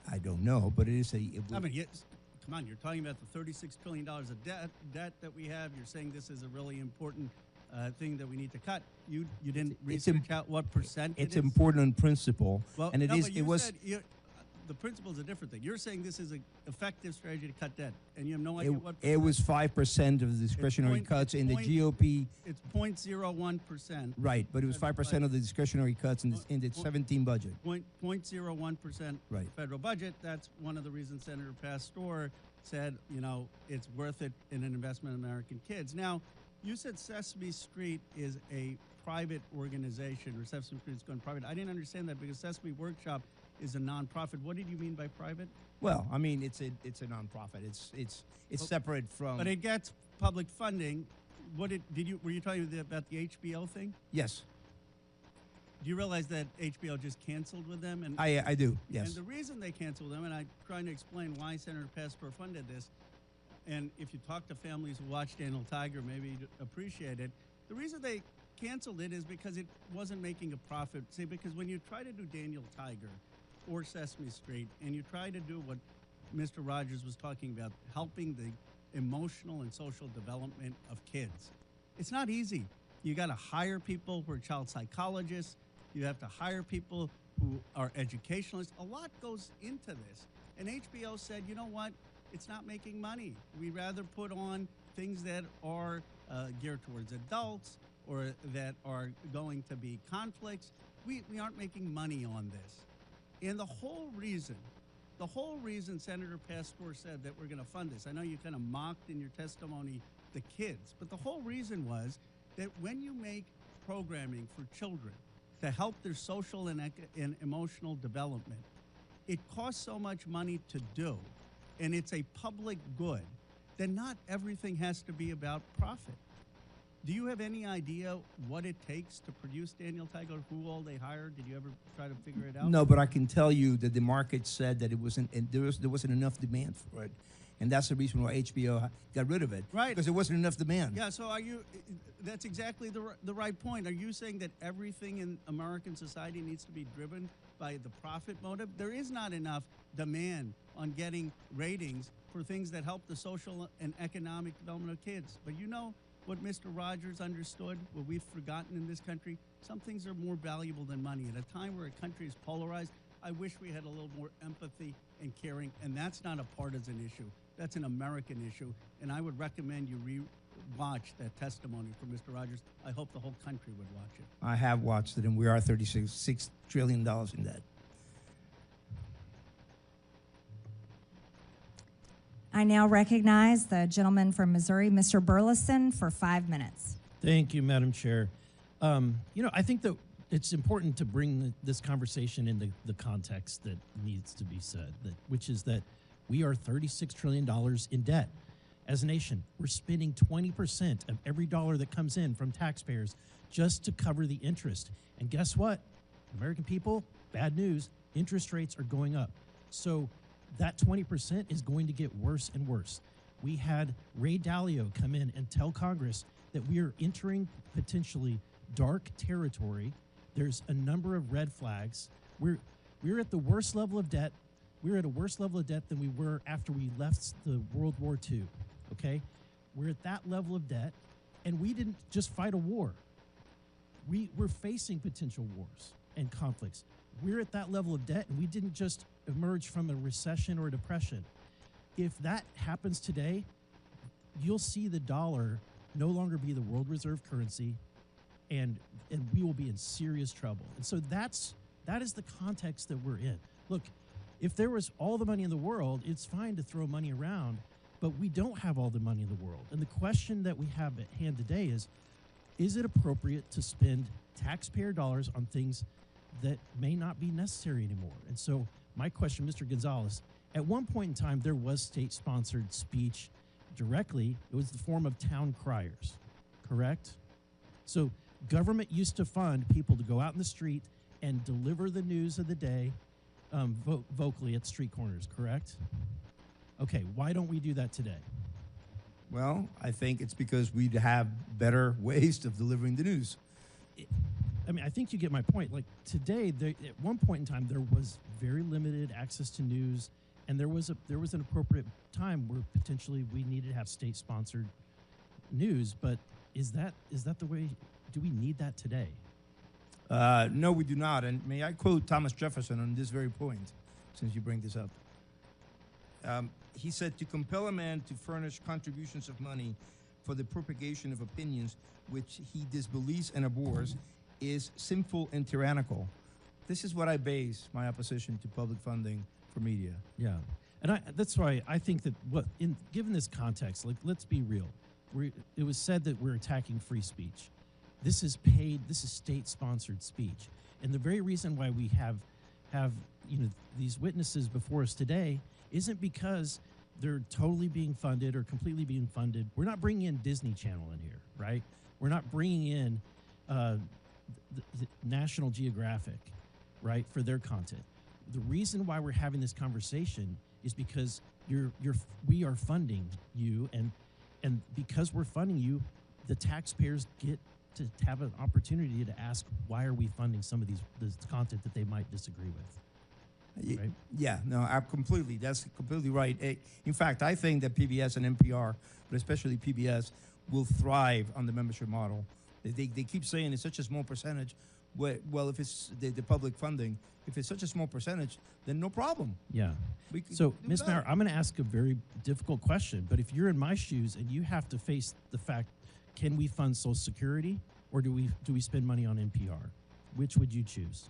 I don't know, but it is a. I mean, come on, you're talking about the $36 trillion of debt that we have. You're saying this is a really important thing that we need to cut. You didn't research out what percent It's it is? important in principle, Well, and no, it is. but It was. The principle is a different thing. You're saying this is an effective strategy to cut debt, and you have no idea what It was 5% of the discretionary cuts in the GOP. It's 0.01%. Right, but it was 5% of the discretionary cuts in the 17 budget. 0.01% Right. federal budget. That's one of the reasons Senator Pastor said, it's worth it in an investment in American kids. Now, you said Sesame Street is a private organization, or Sesame Street is going private. I didn't understand that because Sesame Workshop is a nonprofit. What did you mean by private? Well, I mean it's a nonprofit. It's separate from. But it gets public funding. Were you talking about the HBO thing? Yes. Do you realize that HBO just canceled with them? And I do. Yes. And the reason they canceled them, and I'm trying to explain why Senator Pastor funded this, and if you talk to families who watch Daniel Tiger, maybe you'd appreciate it. The reason they canceled it is because it wasn't making a profit. See, because when you try to do Daniel Tiger or Sesame Street, and you try to do what Mr. Rogers was talking about, helping the emotional and social development of kids, it's not easy. You got to hire people who are child psychologists. You have to hire people who are educationalists. A lot goes into this. And HBO said, you know what? It's not making money. We rather put on things that are geared towards adults or that are going to be conflicts. We aren't making money on this. And the whole reason Senator Pastor said that we're going to fund this, I know you kind of mocked in your testimony the kids, but the whole reason was that when you make programming for children to help their social and emotional development, it costs so much money to do, and it's a public good, then not everything has to be about profit. Do you have any idea what it takes to produce Daniel Tiger, who all they hired? Did you ever try to figure it out? No, but I can tell you that the market said that it wasn't, and there wasn't enough demand for it. And that's the reason why HBO got rid of it. Right. Because there wasn't enough demand. Yeah, so that's exactly the right point. Are you saying that everything in American society needs to be driven by the profit motive? There is not enough demand on getting ratings for things that help the social and economic development of kids. But you know what Mr. Rogers understood, what we've forgotten in this country? Some things are more valuable than money. At a time where a country is polarized, I wish we had a little more empathy and caring, and that's not a partisan issue. That's an American issue, and I would recommend you watch that testimony from Mr. Rogers. I hope the whole country would watch it. I have watched it, and we are $36 trillion in debt. I now recognize the gentleman from Missouri, Mr. Burleson, for 5 minutes. Thank you, Madam Chair. I think that it's important to bring this conversation into the context that needs to be said, which is that we are $36 trillion in debt. As a nation, we're spending 20% of every dollar that comes in from taxpayers just to cover the interest. And guess what? American people, bad news, interest rates are going up. So that 20% is going to get worse and worse. We had Ray Dalio come in and tell Congress that we are entering potentially dark territory. There's a number of red flags. We're at the worst level of debt. We're at a worse level of debt than we were after we left the World War II, okay? We're at that level of debt, and we didn't just fight a war. We're facing potential wars and conflicts. We're at that level of debt, and we didn't just emerge from a recession or a depression. If that happens today, you'll see the dollar no longer be the world reserve currency, and we will be in serious trouble. And so that is the context that we're in. Look, if there was all the money in the world, it's fine to throw money around, but we don't have all the money in the world. And the question that we have at hand today is it appropriate to spend taxpayer dollars on things that may not be necessary anymore? And so my question, Mr. Gonzalez, at one point in time, there was state-sponsored speech directly. It was the form of town criers, correct? So government used to fund people to go out in the street and deliver the news of the day vocally at street corners, correct? Okay, why don't we do that today? Well, I think it's because we have better ways of delivering the news. I think you get my point. Like today, at one point in time, there was very limited access to news, and there was an appropriate time where potentially we needed to have state-sponsored news. But is that the way? Do we need that today? No, we do not. And may I quote Thomas Jefferson on this very point, since you bring this up? He said, "To compel a man to furnish contributions of money for the propagation of opinions which he disbelieves and abhors is sinful and tyrannical." This is what I base my opposition to public funding for media. Yeah, and that's why I think that given this context, like, let's be real. It was said that we're attacking free speech. This is state-sponsored speech, and the very reason why we have these witnesses before us today isn't because they're totally being funded or completely being funded. We're not bringing in Disney Channel in here, right? We're not bringing in the National Geographic, right, for their content. The reason why we're having this conversation is because we are funding you, and because we're funding you, the taxpayers get to have an opportunity to ask, why are we funding some of this content that they might disagree with? Right? Yeah, no, that's completely right. In fact, I think that PBS and NPR, but especially PBS, will thrive on the membership model. They keep saying it's such a small percentage. Well, if it's the public funding, if it's such a small percentage, then no problem. Yeah. So, Ms. Maurer, I'm going to ask a very difficult question, but if you're in my shoes and you have to face the fact, can we fund Social Security or do we spend money on NPR? Which would you choose?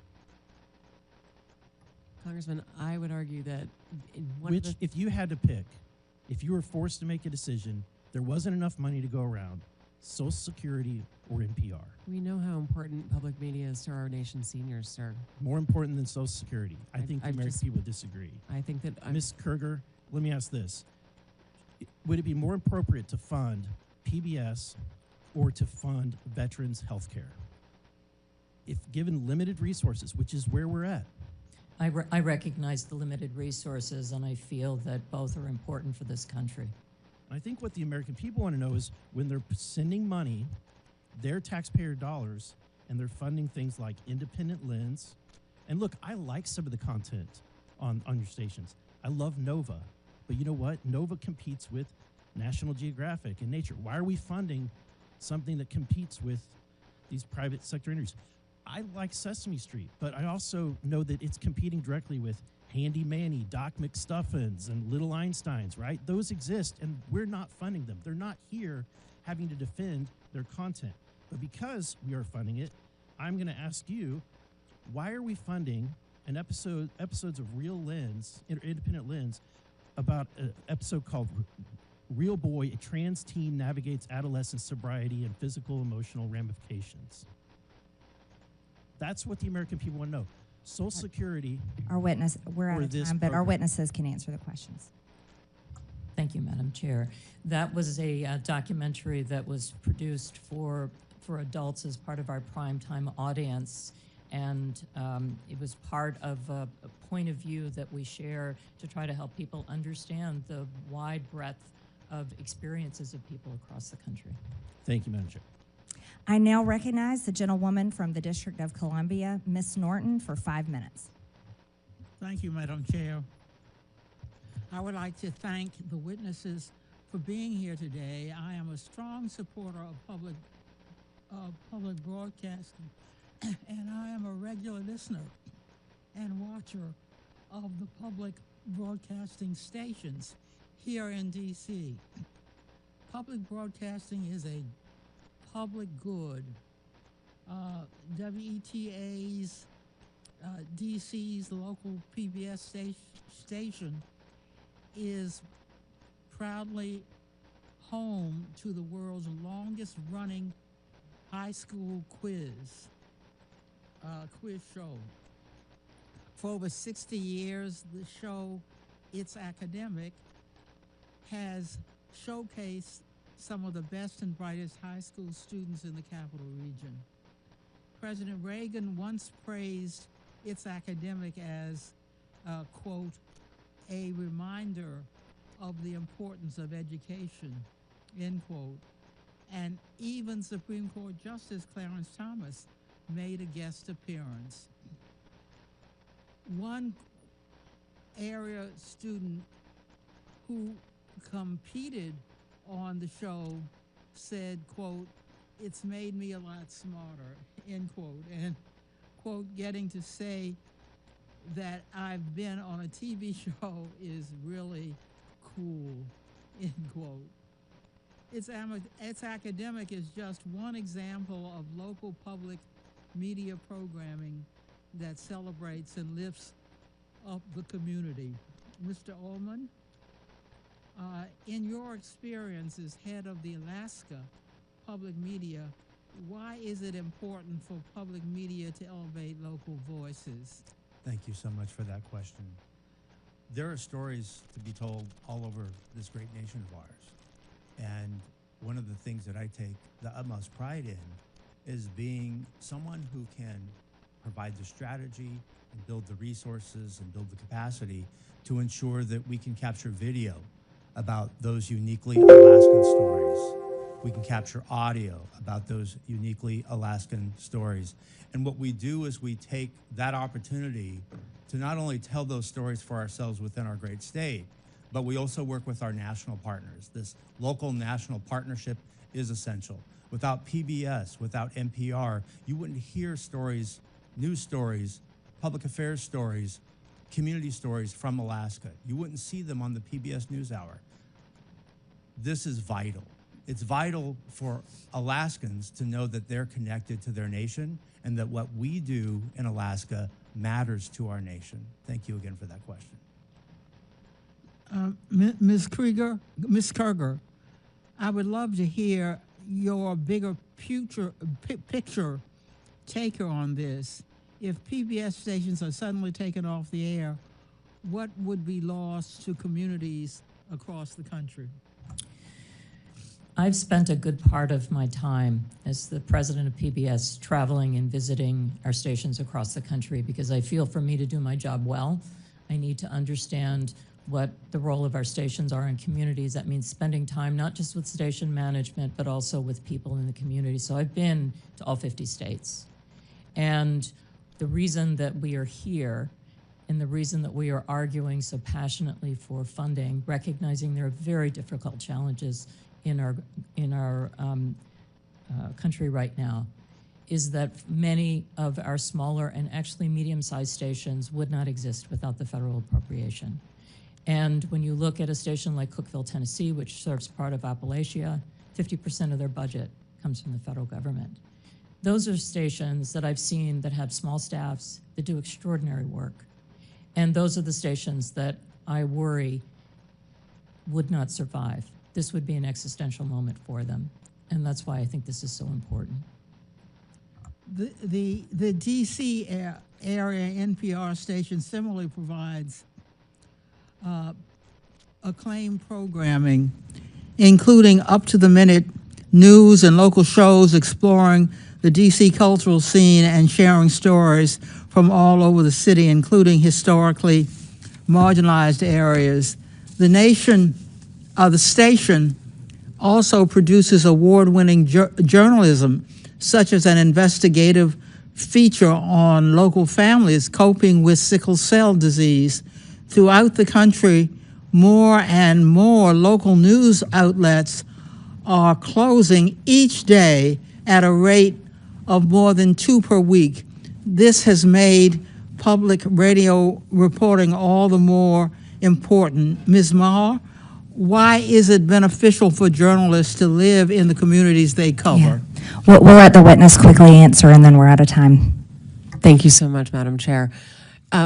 Congressman, I would argue that if you had to pick, if you were forced to make a decision, there wasn't enough money to go around, Social Security or NPR? We know how important public media is to our nation's seniors, sir. More important than Social Security. I think the American people disagree. I think that Ms. Kerger, let me ask this. Would it be more appropriate to fund PBS or to fund veterans' health care? If given limited resources, which is where we're at. I recognize the limited resources, and I feel that both are important for this country. I think what the American people want to know is when they're sending money, their taxpayer dollars, and they're funding things like Independent Lens. And look, I like some of the content on your stations. I love Nova. But you know what? Nova competes with National Geographic and Nature. Why are we funding something that competes with these private sector entities? I like Sesame Street, but I also know that it's competing directly with Handy Manny, Doc McStuffins, and Little Einsteins, right? Those exist, and we're not funding them. They're not here having to defend their content. But because we are funding it, I'm going to ask you, why are we funding an episodes of Real Lens, Independent Lens, about an episode called Real Boy, a trans teen navigates adolescent sobriety and physical emotional ramifications? That's what the American people want to know. Social Security. We're out of time, but our witnesses can answer the questions. Thank you, Madam Chair. That was a documentary that was produced for adults as part of our primetime audience, and it was part of a point of view that we share to try to help people understand the wide breadth of experiences of people across the country. Thank you, Madam Chair. I now recognize the gentlewoman from the District of Columbia, Ms. Norton, for 5 minutes. Thank you, Madam Chair. I would like to thank the witnesses for being here today. I am a strong supporter of public broadcasting, and I am a regular listener and watcher of the public broadcasting stations here in D.C. Public broadcasting is a public good. WETA's DC's local PBS station is proudly home to the world's longest running high school quiz show. For over 60 years, the show, It's Academic, has showcased some of the best and brightest high school students in the capital region. President Reagan once praised It's Academic as, quote, a reminder of the importance of education, end quote. And even Supreme Court Justice Clarence Thomas made a guest appearance. One area student who competed on the show said, quote, it's made me a lot smarter, end quote. And, quote, getting to say that I've been on a TV show is really cool, end quote. It's Academic is just one example of local public media programming that celebrates and lifts up the community. Mr. Ullman, in your experience as head of the Alaska Public Media, why is it important for public media to elevate local voices? Thank you so much for that question. There are stories to be told all over this great nation of ours. And one of the things that I take the utmost pride in is being someone who can provide the strategy and build the resources and build the capacity to ensure that we can capture video about those uniquely Alaskan stories. We can capture audio about those uniquely Alaskan stories. And what we do is we take that opportunity to not only tell those stories for ourselves within our great state, but we also work with our national partners. This local national partnership is essential. Without PBS, without NPR, you wouldn't hear stories, news stories, public affairs stories, community stories from Alaska. You wouldn't see them on the PBS NewsHour. This is vital. It's vital for Alaskans to know that they're connected to their nation and that what we do in Alaska matters to our nation. Thank you again for that question. Ms. Kruger, I would love to hear your bigger picture taker on this. If PBS stations are suddenly taken off the air, what would be lost to communities across the country? I've spent a good part of my time as the president of PBS traveling and visiting our stations across the country because I feel for me to do my job well, I need to understand what the role of our stations are in communities. That means spending time not just with station management, but also with people in the community. So I've been to all 50 states. And the reason that we are here and the reason that we are arguing so passionately for funding, recognizing there are very difficult challenges in our country right now, is that many of our smaller and actually medium-sized stations would not exist without the federal appropriation. And when you look at a station like Cookeville, Tennessee, which serves part of Appalachia, 50% of their budget comes from the federal government. Those are stations that I've seen that have small staffs that do extraordinary work. And those are the stations that I worry would not survive. This would be an existential moment for them. And that's why I think this is so important. The DC area NPR station similarly provides acclaimed programming, including up-to-the-minute news and local shows exploring the DC cultural scene and sharing stories from all over the city, including historically marginalized areas. The station also produces award-winning journalism, such as an investigative feature on local families coping with sickle cell disease. Throughout the country, more and more local news outlets are closing each day at a rate of more than 2 per week. This has made public radio reporting all the more important. Ms. Maher, why is it beneficial for journalists to live in the communities they cover? Yeah. We'll let the witness quickly answer, and then we're out of time. Thank you so much, Madam Chair.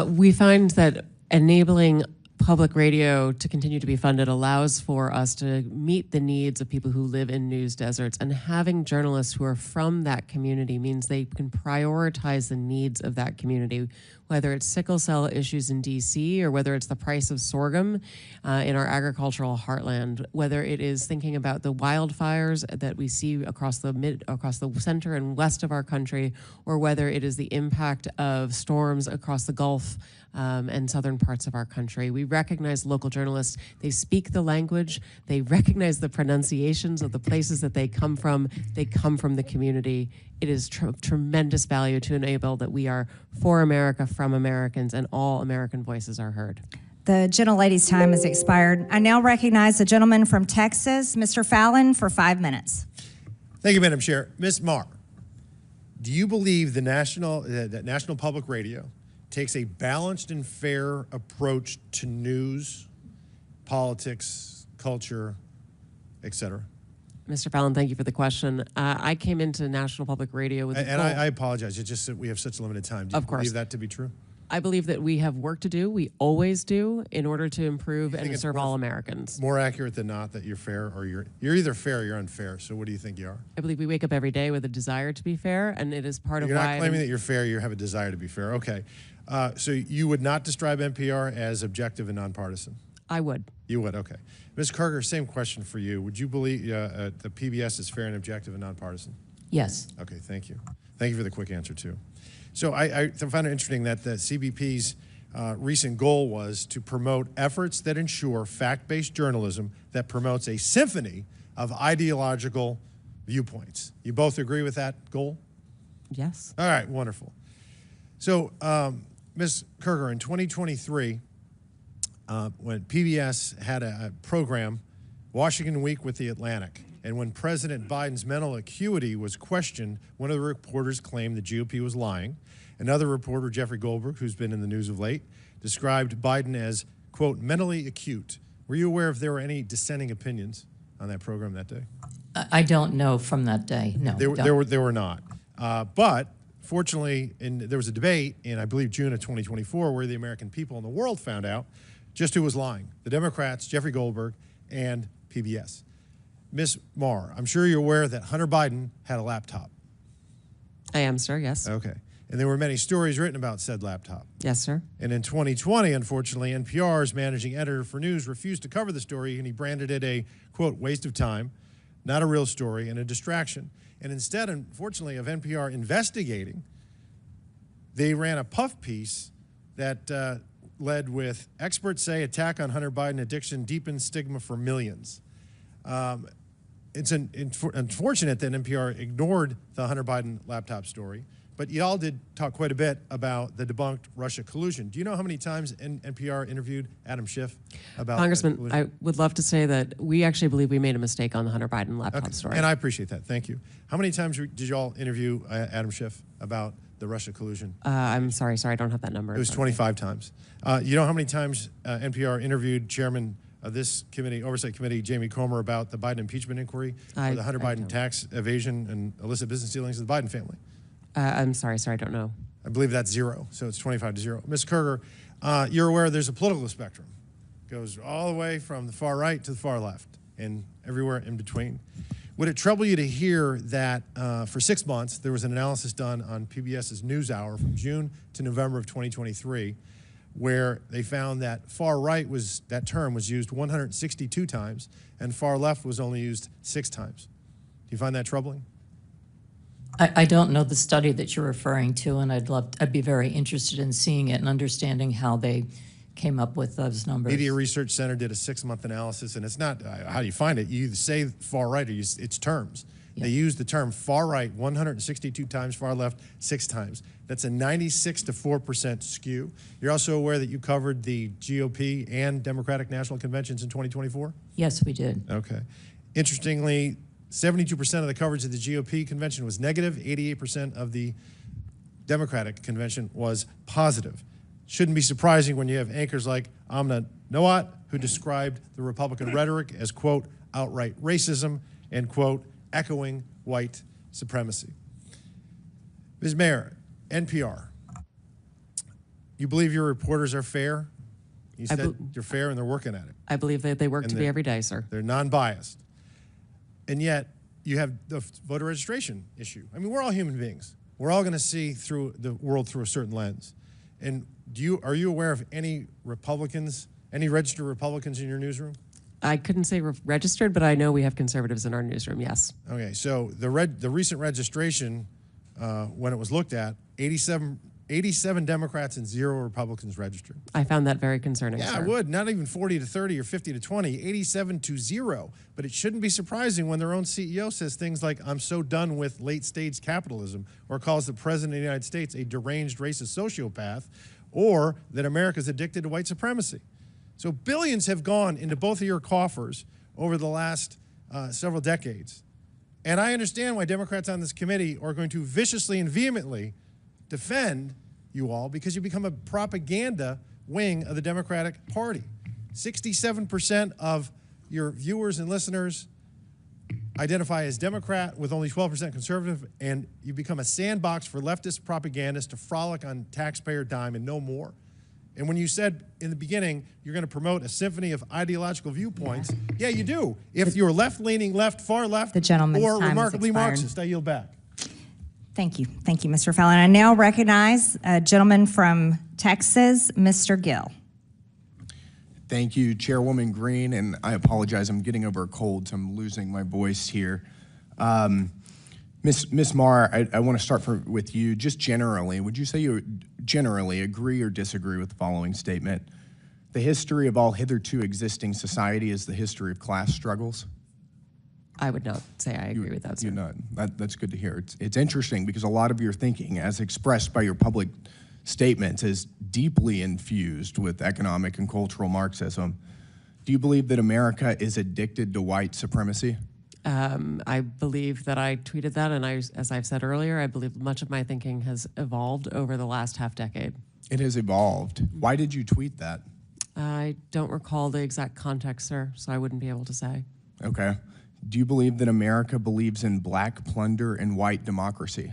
We find that enabling public radio to continue to be funded allows for us to meet the needs of people who live in news deserts, and having journalists who are from that community means they can prioritize the needs of that community, whether it's sickle cell issues in DC or whether it's the price of sorghum in our agricultural heartland, whether it is thinking about the wildfires that we see across the center and west of our country, or whether it is the impact of storms across the Gulf and southern parts of our country. We recognize local journalists. They speak the language. They recognize the pronunciations of the places that they come from. They come from the community. It is tremendous value to enable that we are for America, from Americans, and all American voices are heard. The gentlelady's time has expired. I now recognize the gentleman from Texas, Mr. Fallon, for 5 minutes. Thank you, Madam Chair. Ms. Maher, do you believe that National Public Radio takes a balanced and fair approach to news, politics, culture, et cetera? Mr. Fallon, thank you for the question. I came into National Public Radio with I apologize. It's just that we have such limited time. Do you believe that to be true? I believe that we have work to do. We always do, in order to improve and to serve all Americans. More accurate than not that you're fair, or you're either fair or you're unfair. So what do you think you are? I believe we wake up every day with a desire to be fair, and it is part of why. You're not claiming that you're fair. You have a desire to be fair. Okay. So you would not describe NPR as objective and nonpartisan? I would. You would, okay. Ms. Kruger, same question for you. Would you believe the PBS is fair and objective and nonpartisan? Yes. Okay, thank you. Thank you for the quick answer, too. So I found it interesting that the CBP's recent goal was to promote efforts that ensure fact-based journalism that promotes a symphony of ideological viewpoints. You both agree with that goal? Yes. All right, wonderful. So, Ms. Kerger, in 2023, when PBS had a program, Washington Week with the Atlantic, and when President Biden's mental acuity was questioned, one of the reporters claimed the GOP was lying. Another reporter, Jeffrey Goldberg, who's been in the news of late, described Biden as, quote, mentally acute. Were you aware if there were any dissenting opinions on that program that day? I don't know from that day. No, There were not. But fortunately, there was a debate in, I believe, June of 2024 where the American people and the world found out just who was lying. The Democrats, Jeffrey Goldberg, and PBS. Ms. Marr, I'm sure you're aware that Hunter Biden had a laptop. I am, sir, yes. Okay. And there were many stories written about said laptop. Yes, sir. And in 2020, unfortunately, NPR's managing editor for news refused to cover the story, and he branded it a, quote, waste of time, not a real story, and a distraction. And instead, unfortunately, of NPR investigating, they ran a puff piece that led with, experts say attack on Hunter Biden addiction deepens stigma for millions. It's unfortunate that NPR ignored the Hunter Biden laptop story, but y'all did talk quite a bit about the debunked Russia collusion. Do you know how many times NPR interviewed Adam Schiff about Congressman, I would love to say that we actually believe we made a mistake on the Hunter Biden laptop story. And I appreciate that. Thank you. How many times did y'all interview Adam Schiff about the Russia collusion? I'm sorry, I don't have that number. It was 25 times. You know how many times NPR interviewed Chairman of this committee, Oversight Committee, Jamie Comer, about the Biden impeachment inquiry or the Hunter Biden tax evasion and illicit business dealings of the Biden family? I'm sorry, I don't know. I believe that's 0, so it's 25-0. Ms. Kerger, you're aware there's a political spectrum. It goes all the way from the far right to the far left and everywhere in between. Would it trouble you to hear that for 6 months, there was an analysis done on PBS's NewsHour from June to November of 2023, where they found that far right that term was used 162 times and far left was only used 6 times. Do you find that troubling? I don't know the study that you're referring to, and I'd be very interested in seeing it and understanding how they came up with those numbers. Media Research Center did a 6-month analysis, and it's not how do you find it. You either say far right or it's terms. Yeah. They use the term far right 162 times, far left 6 times. That's a 96 to 4% skew. You're also aware that you covered the GOP and Democratic National Conventions in 2024? Yes, we did. Okay. Interestingly, 72% of the coverage of the GOP convention was negative, 88% of the Democratic convention was positive. Shouldn't be surprising when you have anchors like Amna Noat, who described the Republican rhetoric as, quote, outright racism and, quote, echoing white supremacy. Ms. Mayor, NPR, you believe your reporters are fair? You said they're fair and they're working at it. I believe that they work to be every day, sir. They're non-biased. And yet, you have the voter registration issue. I mean, we're all human beings. We're all going to see through the world through a certain lens. And are you aware of any Republicans, any registered Republicans in your newsroom? I couldn't say registered, but I know we have conservatives in our newsroom, yes. Okay, so the recent registration, when it was looked at, 87 Democrats and 0 Republicans registered. I found that very concerning, Yeah, sir. I would. Not even 40 to 30 or 50 to 20, 87 to 0. But it shouldn't be surprising when their own CEO says things like, I'm so done with late-stage capitalism, or calls the President of the United States a deranged racist sociopath, or that America's addicted to white supremacy. So billions have gone into both of your coffers over the last several decades. And I understand why Democrats on this committee are going to viciously and vehemently defend you all, because you become a propaganda wing of the Democratic Party. 67% of your viewers and listeners identify as Democrat, with only 12% conservative, and you become a sandbox for leftist propagandists to frolic on taxpayer dime and no more. And when you said in the beginning you're going to promote a symphony of ideological viewpoints, yeah, you do. If you're left-leaning, far left, or remarkably Marxist, I yield back. Thank you. Thank you, Mr. Fallon. I now recognize a gentleman from Texas, Mr. Gill. Thank you, Chairwoman Greene, and I apologize. I'm getting over a cold, so I'm losing my voice here. Ms. Marr, I want to start with you. Just generally, would you say you generally agree or disagree with the following statement? The history of all hitherto existing society is the history of class struggles? I would not say I agree with that, sir. You're not. That's good to hear. It's interesting because a lot of your thinking, as expressed by your public statements, is deeply infused with economic and cultural Marxism. Do you believe that America is addicted to white supremacy? I believe that I tweeted that, and as I've said earlier, I believe much of my thinking has evolved over the last half decade. It has evolved. Why did you tweet that? I don't recall the exact context, sir, so I wouldn't be able to say. Okay. Do you believe that America believes in black plunder and white democracy?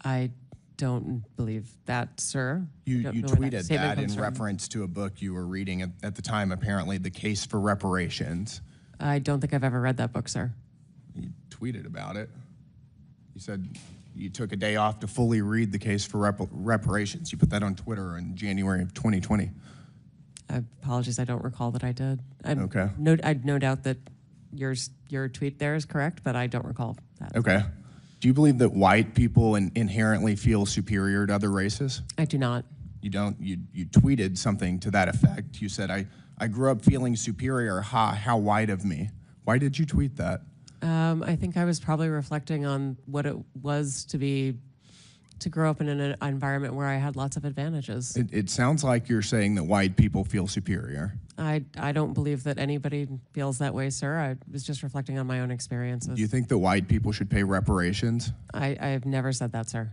I don't believe that, sir. You Don't know where tweeted statement that in comes from. reference to a book you were reading at the time, apparently, The Case for Reparations. I don't think I've ever read that book, sir. You tweeted about it. You said you took a day off to fully read The Case for Reparations. You put that on Twitter in January of 2020. Apologies, I don't recall that I did. Okay. I'd no doubt that your tweet there is correct, but I don't recall that. Okay. Do you believe that white people inherently feel superior to other races? I do not. You don't? You tweeted something to that effect. You said, I grew up feeling superior. How white of me. Why did you tweet that? I think I was probably reflecting on what it was to grow up in an environment where I had lots of advantages. It sounds like you're saying that white people feel superior. I don't believe that anybody feels that way, sir. I was just reflecting on my own experiences. Do you think that white people should pay reparations? I've never said that, sir.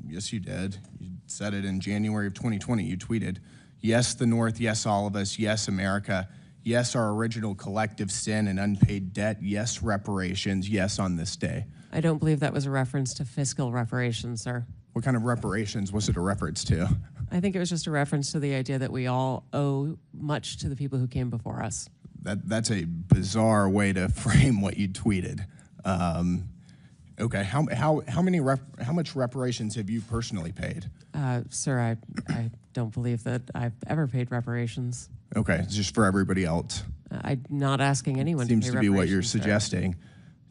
Yes, you did. You said it in January of 2020. You tweeted, yes, the North, yes, all of us, yes, America, yes, our original collective sin and unpaid debt, yes, reparations, yes, on this day. I don't believe that was a reference to fiscal reparations, sir. What kind of reparations was it a reference to? I think it was just a reference to the idea that we all owe much to the people who came before us. That's a bizarre way to frame what you tweeted. Okay, how much reparations have you personally paid? Sir, I don't believe that I've ever paid reparations. Okay, it's just for everybody else. I'm not asking anyone Seems to to pay be what you're reparations, sir. suggesting.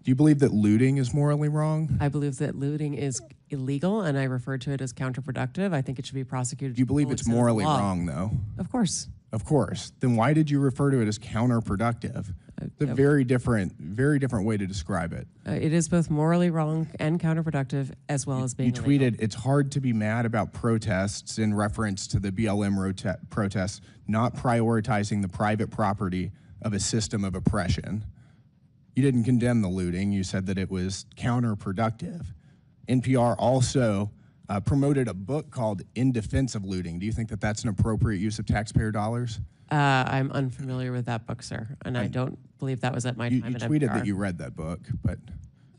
Do you believe that looting is morally wrong? I believe that looting is illegal, and I refer to it as counterproductive. I think it should be prosecuted. Do you believe it's morally wrong, though? Of course. Of course. Then why did you refer to it as counterproductive? It's a very different way to describe it. It is both morally wrong and counterproductive, as well as being You illegal. tweeted, it's hard to be mad about protests in reference to the BLM protests, not prioritizing the private property of a system of oppression. You didn't condemn the looting. You said that it was counterproductive. NPR also promoted a book called In Defense of Looting. Do you think that that's an appropriate use of taxpayer dollars? I'm unfamiliar with that book, sir, and I don't believe that was at my time You at tweeted NPR. that you read that book, but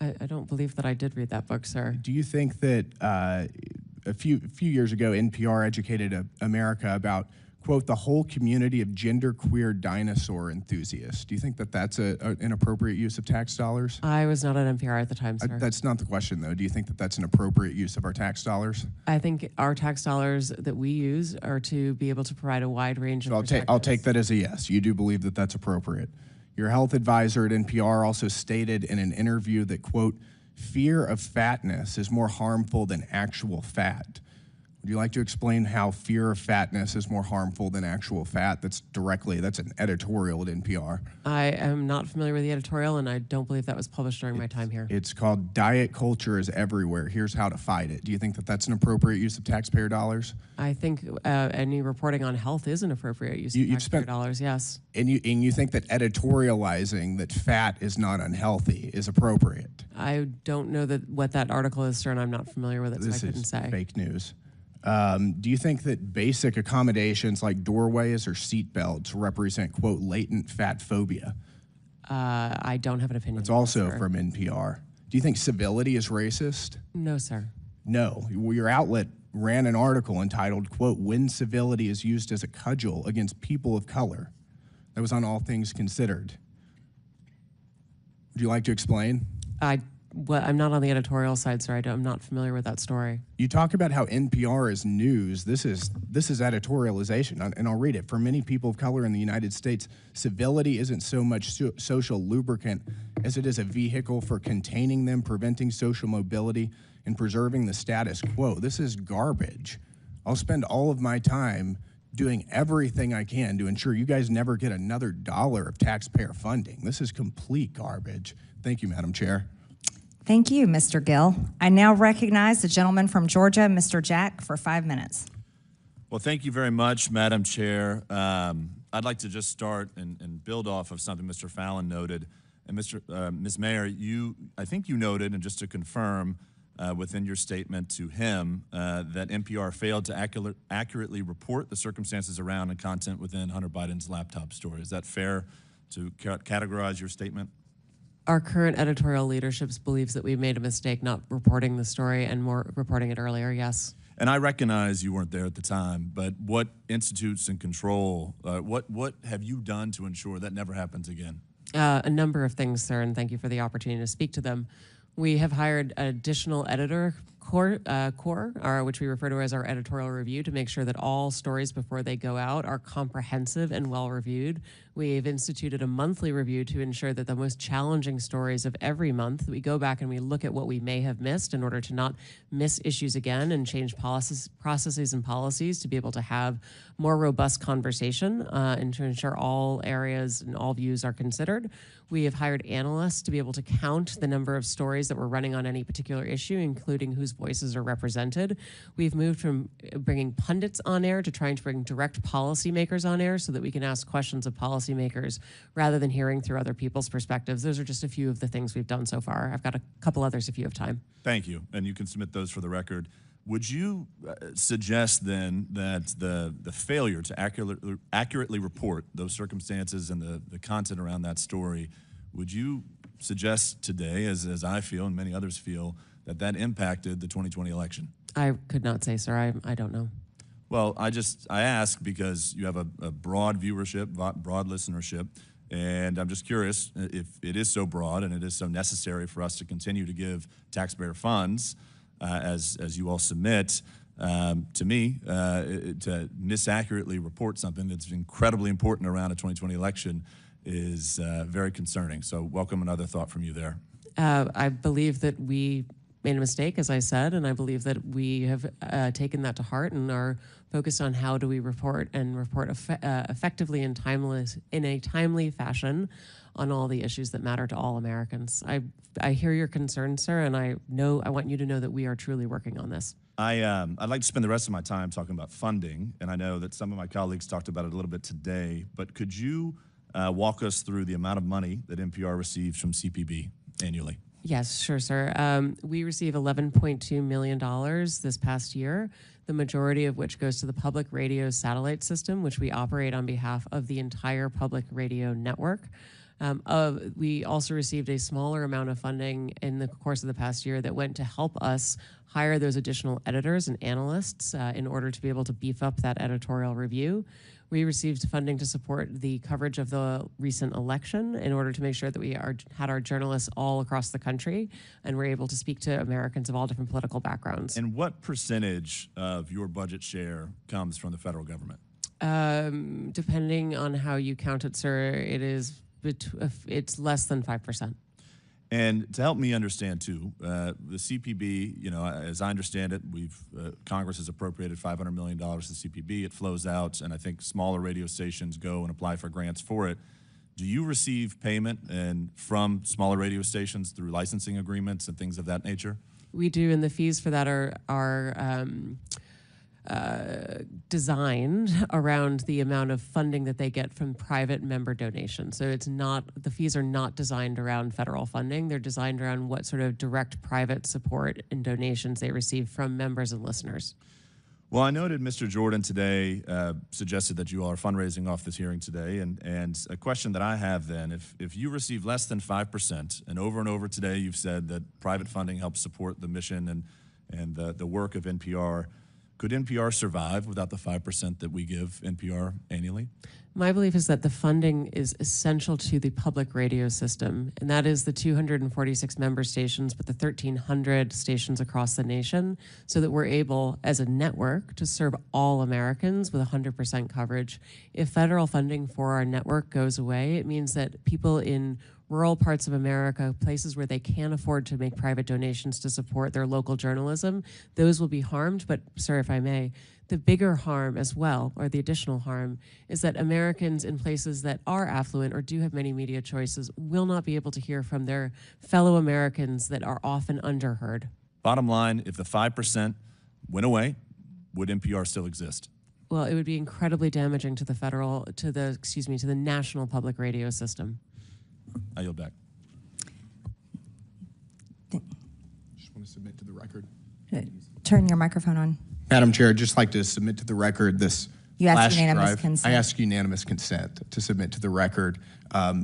I don't believe that I did read that book, sir. do you think that a few years ago, NPR educated America about, quote, the whole community of genderqueer dinosaur enthusiasts? Do you think that that's an appropriate use of tax dollars? I was not at NPR at the time, sir. That's not the question, though. Do you think that that's an appropriate use of our tax dollars? I think our tax dollars that we use are to be able to provide a wide range of I'll take that as a yes. You do believe that that's appropriate. Your health advisor at NPR also stated in an interview that, quote, fear of fatness is more harmful than actual fat. Would you like to explain how fear of fatness is more harmful than actual fat? That's an editorial at NPR. I am not familiar with the editorial, and I don't believe that was published during my time here. It's called Diet Culture is Everywhere. Here's how to fight it. Do you think that that's an appropriate use of taxpayer dollars? I think any reporting on health is an appropriate use of taxpayer dollars, yes. And you think that editorializing that fat is not unhealthy is appropriate? I don't know what that article is, sir, and I'm not familiar with it, so I couldn't say. Fake news. Do you think that basic accommodations like doorways or seat belts represent, quote, latent fat phobia? I don't have an opinion. It's also from NPR. Do you think civility is racist? No, sir. No. Your outlet ran an article entitled, quote, when civility is used as a cudgel against people of color. That was on All Things Considered. Would you like to explain? I'm not on the editorial side, sir. I'm not familiar with that story. You talk about how NPR is news. This is editorialization, and I'll read it. For many people of color in the United States, civility isn't so much social lubricant as it is a vehicle for containing them, preventing social mobility, and preserving the status quo. This is garbage. I'll spend all of my time doing everything I can to ensure you guys never get another dollar of taxpayer funding. This is complete garbage. Thank you, Madam Chair. Thank you, Mr. Gill. I now recognize the gentleman from Georgia, Mr. Jack, for 5 minutes. Well, thank you very much, Madam Chair. I'd like to just start and build off of something Mr. Fallon noted. And Ms. Mayor, I think you noted, and just to confirm within your statement to him, that NPR failed to accurately report the circumstances around and content within Hunter Biden's laptop story. Is that fair to categorize your statement? Our current editorial leadership believes that we made a mistake not reporting the story and more reporting it earlier, yes. And I recognize you weren't there at the time, but what institutes and control, what have you done to ensure that never happens again? A number of things, sir, and thank you for the opportunity to speak to them. We have hired an additional editor core, which we refer to as our editorial review, to make sure that all stories before they go out are comprehensive and well reviewed. We've instituted a monthly review to ensure that the most challenging stories of every month, we go back and we look at what we may have missed in order to not miss issues again and change processes and policies to be able to have more robust conversation and to ensure all areas and all views are considered. We have hired analysts to be able to count the number of stories that we're running on any particular issue, including whose voices are represented. We've moved from bringing pundits on air to trying to bring direct policymakers on air so that we can ask questions of policymakers rather than hearing through other people's perspectives. Those are just a few of the things we've done so far. I've got a couple others if you have time. Thank you, and you can submit those for the record. Would you suggest then that the failure to accurately report those circumstances and the content around that story, would you suggest today, as I feel and many others feel, that impacted the 2020 election? I could not say, sir. I don't know. Well, I ask because you have a broad viewership, broad listenership, and I'm just curious if it is so broad and it is so necessary for us to continue to give taxpayer funds as you all submit, to me, to misaccurately report something that's incredibly important around a 2020 election is very concerning. So welcome another thought from you there. I believe that we made a mistake, as I said, and I believe that we have taken that to heart and are focused on how do we report effectively and in a timely fashion on all the issues that matter to all Americans. I hear your concern, sir, and I want you to know that we are truly working on this. I'd like to spend the rest of my time talking about funding, and I know that some of my colleagues talked about it a little bit today, but could you walk us through the amount of money that NPR receives from CPB annually? Yes, sure, sir. We receive $11.2 million this past year, the majority of which goes to the public radio satellite system, which we operate on behalf of the entire public radio network. We also received a smaller amount of funding in the course of the past year that went to help us hire those additional editors and analysts in order to be able to beef up that editorial review. We received funding to support the coverage of the recent election in order to make sure that we had our journalists all across the country and were able to speak to Americans of all different political backgrounds. And what percentage of your budget share comes from the federal government? Depending on how you count it, sir, it's less than 5%. And to help me understand too, the CPB, as I understand it, Congress has appropriated $500 million to CPB. It flows out, and I think smaller radio stations go and apply for grants for it. Do you receive payment from smaller radio stations through licensing agreements and things of that nature? We do, and the fees for that are designed around the amount of funding that they get from private member donations. So the fees are not designed around federal funding. They're designed around what sort of direct private support and donations they receive from members and listeners. Well, I noted Mr. Jordan today suggested that you all are fundraising off this hearing today, and a question that I have then, if you receive less than 5%, and over today you've said that private funding helps support the mission and the work of NPR, could NPR survive without the 5% that we give NPR annually? My belief is that the funding is essential to the public radio system, and that is the 246 member stations, but the 1,300 stations across the nation, so that we're able, as a network, to serve all Americans with 100% coverage. If federal funding for our network goes away, it means that people in rural parts of America, places where they can't afford to make private donations to support their local journalism, those will be harmed. But, sir, if I may, the bigger harm as well, or the additional harm, is that Americans in places that are affluent or do have many media choices will not be able to hear from their fellow Americans that are often underheard. Bottom line, if the 5% went away, would NPR still exist? Well, it would be incredibly damaging to the national public radio system. I yield back. Just want to submit to the record. Turn your microphone on. Madam Chair, I'd just like to submit to the record this You asked flash unanimous drive. consent. I ask unanimous consent to submit to the record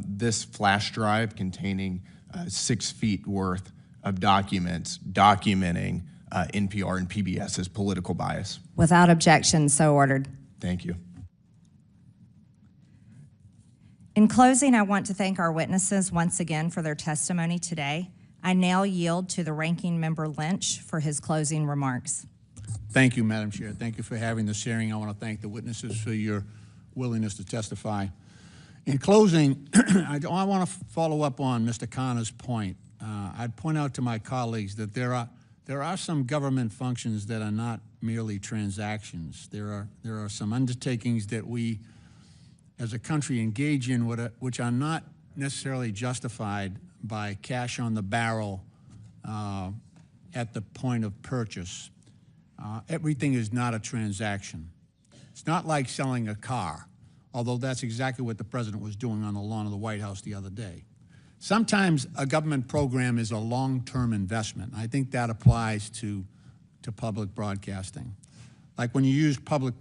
this flash drive containing 6 feet worth of documents documenting NPR and PBS's political bias. Without objection, so ordered. Thank you. In closing, I want to thank our witnesses once again for their testimony today. I now yield to the Ranking Member Lynch for his closing remarks. Thank you, Madam Chair. Thank you for having this hearing. I want to thank the witnesses for your willingness to testify. In closing, I want to follow up on Mr. Connor's point. I'd point out to my colleagues that there are some government functions that are not merely transactions. There are some undertakings that we, as a country, engage in which are not necessarily justified by cash on the barrel at the point of purchase. Everything is not a transaction. It's not like selling a car, although that's exactly what the president was doing on the lawn of the White House the other day. Sometimes a government program is a long-term investment. I think that applies to public broadcasting. Like when you use public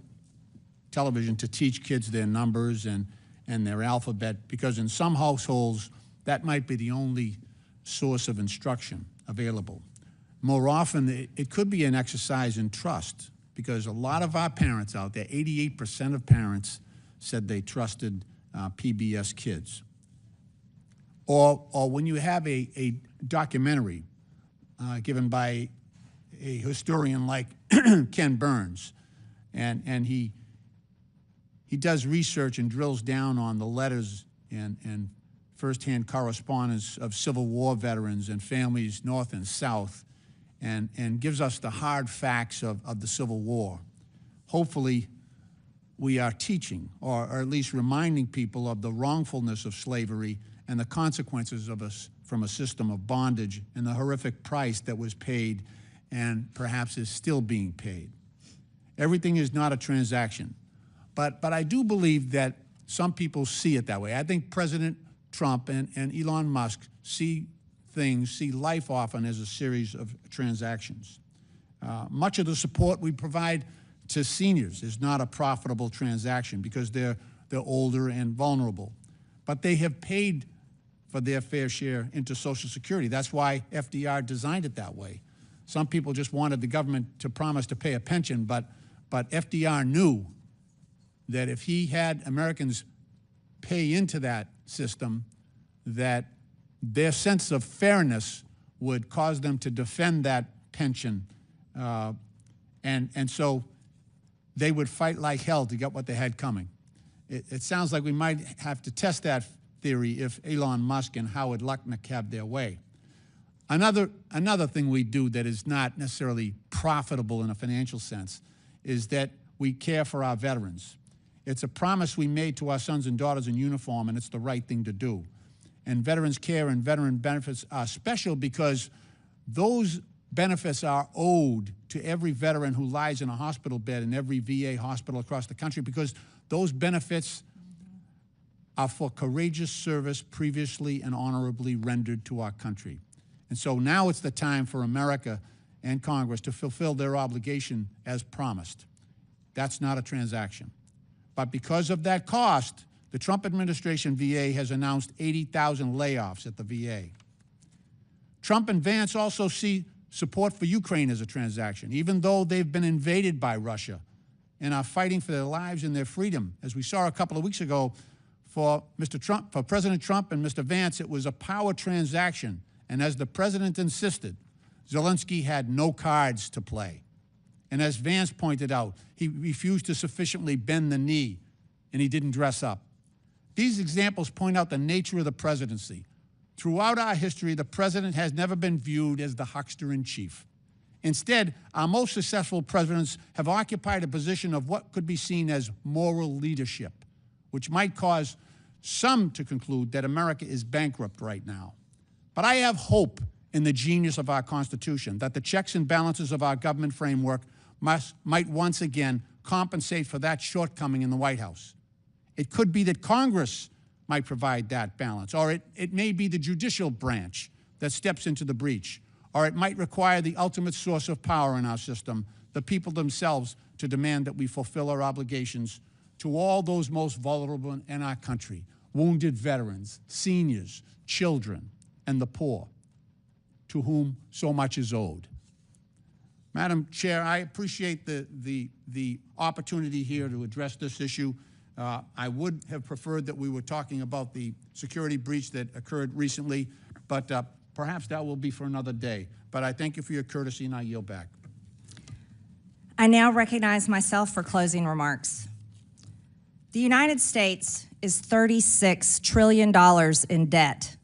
television to teach kids their numbers and their alphabet, because in some households, that might be the only source of instruction available. More often, it could be an exercise in trust, because a lot of our parents out there, 88% of parents said they trusted PBS Kids. Or when you have a documentary given by a historian like Ken Burns, and he does research and drills down on the letters and firsthand correspondence of Civil War veterans and families north and south, and gives us the hard facts of the Civil War. Hopefully, we are teaching, or at least reminding people of the wrongfulness of slavery and the consequences from a system of bondage and the horrific price that was paid and perhaps is still being paid. Everything is not a transaction. But I do believe that some people see it that way. I think President Trump and Elon Musk see life often as a series of transactions. Much of the support we provide to seniors is not a profitable transaction because they're older and vulnerable. But they have paid for their fair share into Social Security. That's why FDR designed it that way. Some people just wanted the government to promise to pay a pension, but FDR knew that if he had Americans pay into that system, that their sense of fairness would cause them to defend that pension. And so they would fight like hell to get what they had coming. It sounds like we might have to test that theory if Elon Musk and Howard Lutnick have their way. Another thing we do that is not necessarily profitable in a financial sense is that we care for our veterans. It's a promise we made to our sons and daughters in uniform, and it's the right thing to do. And veterans care and veteran benefits are special because those benefits are owed to every veteran who lies in a hospital bed in every VA hospital across the country, because those benefits are for courageous service previously and honorably rendered to our country. And so now it's the time for America and Congress to fulfill their obligation as promised. That's not a transaction. But because of that cost, the Trump administration VA has announced 80,000 layoffs at the VA. Trump and Vance also see support for Ukraine as a transaction, even though they've been invaded by Russia and are fighting for their lives and their freedom. As we saw a couple of weeks ago, for President Trump and Mr. Vance, it was a power transaction. And as the president insisted, Zelensky had no cards to play. And as Vance pointed out, he refused to sufficiently bend the knee, and he didn't dress up. These examples point out the nature of the presidency. Throughout our history, the president has never been viewed as the huckster in chief. Instead, our most successful presidents have occupied a position of what could be seen as moral leadership, which might cause some to conclude that America is bankrupt right now. But I have hope in the genius of our Constitution, that the checks and balances of our government framework might once again compensate for that shortcoming in the White House. It could be that Congress might provide that balance, or it may be the judicial branch that steps into the breach, or it might require the ultimate source of power in our system, the people themselves, to demand that we fulfill our obligations to all those most vulnerable in our country, wounded veterans, seniors, children, and the poor, to whom so much is owed. Madam Chair, I appreciate the opportunity here to address this issue. I would have preferred that we were talking about the security breach that occurred recently, but perhaps that will be for another day. But I thank you for your courtesy, and I yield back. I now recognize myself for closing remarks. The United States is $36 trillion in debt.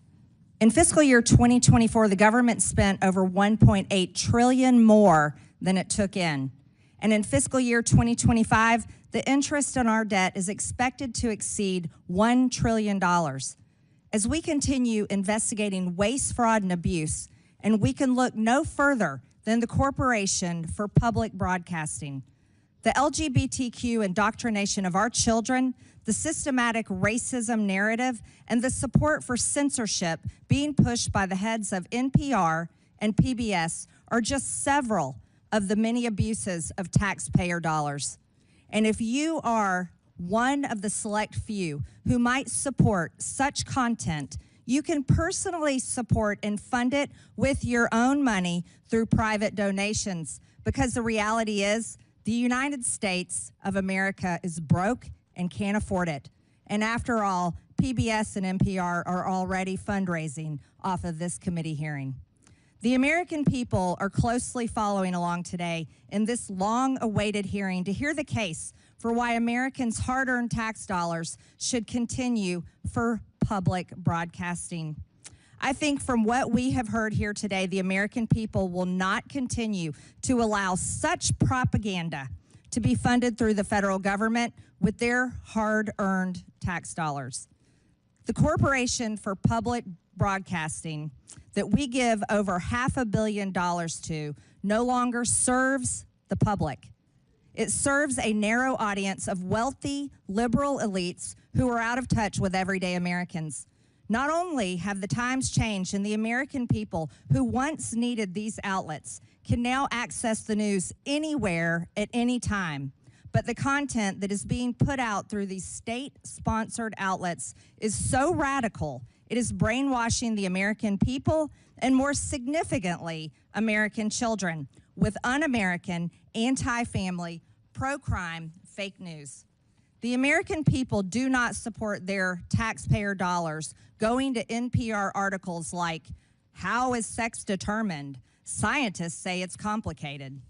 In fiscal year 2024, the government spent over $1.8 trillion more than it took in. And in fiscal year 2025, the interest on our debt is expected to exceed $1 trillion. As we continue investigating waste, fraud, and abuse, and we can look no further than the Corporation for Public Broadcasting, the LGBTQ indoctrination of our children, the systematic racism narrative, and the support for censorship being pushed by the heads of NPR and PBS are just several of the many abuses of taxpayer dollars. And if you are one of the select few who might support such content, you can personally support and fund it with your own money through private donations, because the reality is the United States of America is broke and can't afford it. And after all, PBS and NPR are already fundraising off of this committee hearing. The American people are closely following along today in this long-awaited hearing to hear the case for why Americans' hard-earned tax dollars should continue for public broadcasting. I think from what we have heard here today, the American people will not continue to allow such propaganda to be funded through the federal government with their hard-earned tax dollars. The Corporation for Public Broadcasting that we give over $500 million to no longer serves the public. It serves a narrow audience of wealthy, liberal elites who are out of touch with everyday Americans. Not only have the times changed and the American people who once needed these outlets can now access the news anywhere at any time, but the content that is being put out through these state-sponsored outlets is so radical, it is brainwashing the American people and, more significantly, American children with un-American, anti-family, pro-crime fake news. The American people do not support their taxpayer dollars going to NPR articles like, "How is sex determined? Scientists say it's complicated,"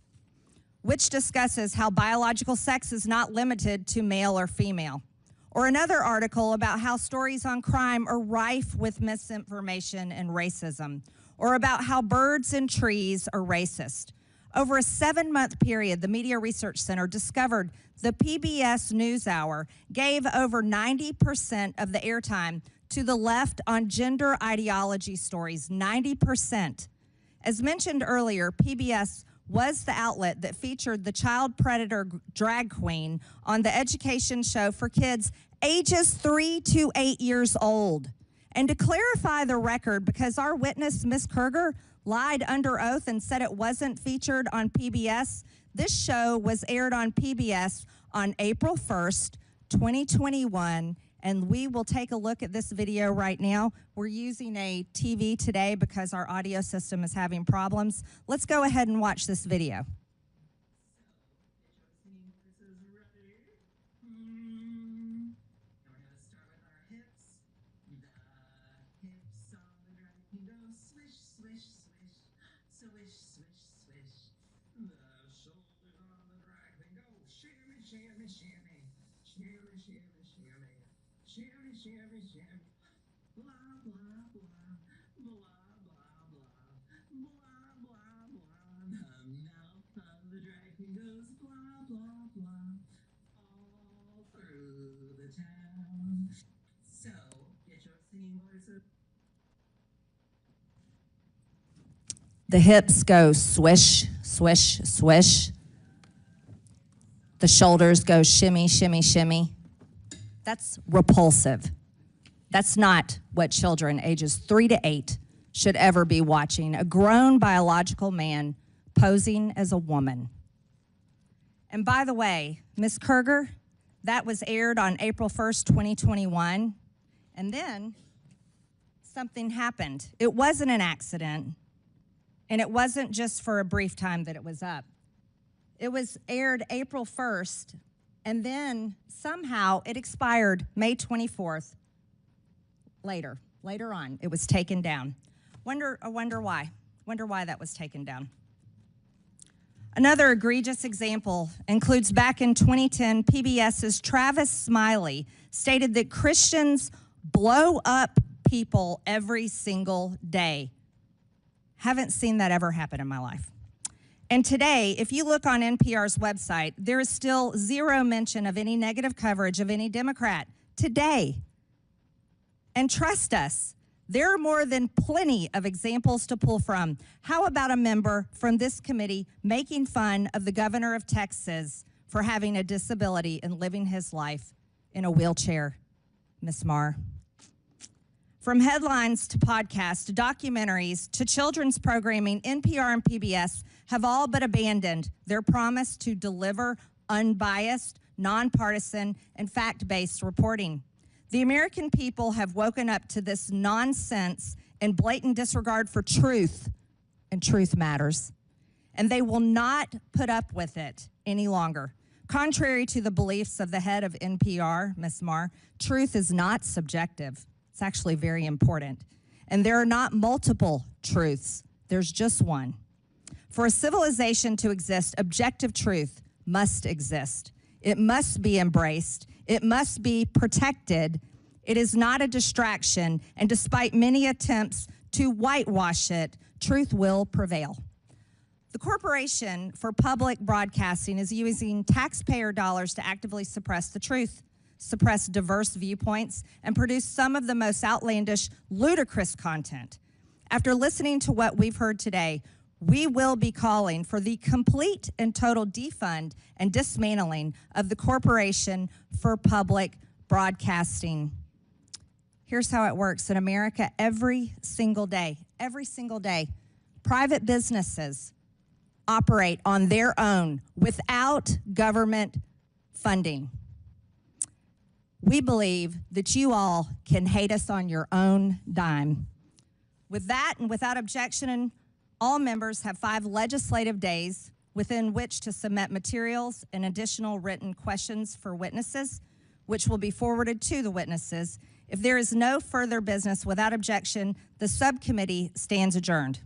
which discusses how biological sex is not limited to male or female. Or another article about how stories on crime are rife with misinformation and racism. Or about how birds and trees are racist. Over a 7-month period, the Media Research Center discovered the PBS NewsHour gave over 90% of the airtime to the left on gender ideology stories, 90%. As mentioned earlier, PBS was the outlet that featured the child predator drag queen on the education show for kids ages 3 to 8 years old. And to clarify the record, because our witness, Ms. Kerger, lied under oath and said it wasn't featured on PBS, this show was aired on PBS on April 1st, 2021, and we will take a look at this video right now. We're using a TV today because our audio system is having problems. Let's go ahead and watch this video. Shimmy, shimmy, shimmy, blah, blah, blah. The hips go swish, swish, swish. The shoulders go shimmy, shimmy, shimmy. That's repulsive. That's not what children ages 3 to 8 should ever be watching. A grown biological man posing as a woman. And by the way, Ms. Kerger, that was aired on April 1st, 2021. And then something happened. It wasn't an accident. And it wasn't just for a brief time that it was up. It was aired April 1st, and then somehow it expired May 24th. Later on, it was taken down. I wonder why. Wonder why that was taken down. Another egregious example includes back in 2010, PBS's Travis Smiley stated that Christians blow up people every single day. Haven't seen that ever happen in my life. And today, if you look on NPR's website, there is still zero mention of any negative coverage of any Democrat today. And trust us, there are more than plenty of examples to pull from. How about a member from this committee making fun of the governor of Texas for having a disability and living his life in a wheelchair? Ms. Marr. From headlines to podcasts to documentaries to children's programming, NPR and PBS have all but abandoned their promise to deliver unbiased, nonpartisan, and fact-based reporting. The American people have woken up to this nonsense and blatant disregard for truth, and truth matters. And they will not put up with it any longer. Contrary to the beliefs of the head of NPR, Ms. Marr, truth is not subjective. It's actually very important. And there are not multiple truths. There's just one. For a civilization to exist, objective truth must exist. It must be embraced. It must be protected. It is not a distraction. And despite many attempts to whitewash it, truth will prevail. The Corporation for Public Broadcasting is using taxpayer dollars to actively suppress the truth, suppress diverse viewpoints, and produce some of the most outlandish, ludicrous content. After listening to what we've heard today, we will be calling for the complete and total defund and dismantling of the Corporation for Public Broadcasting. Here's how it works in America every single day, private businesses operate on their own without government funding. We believe that you all can hate us on your own dime. With that and without objection, all members have 5 legislative days within which to submit materials and additional written questions for witnesses, which will be forwarded to the witnesses. If there is no further business without objection, the subcommittee stands adjourned.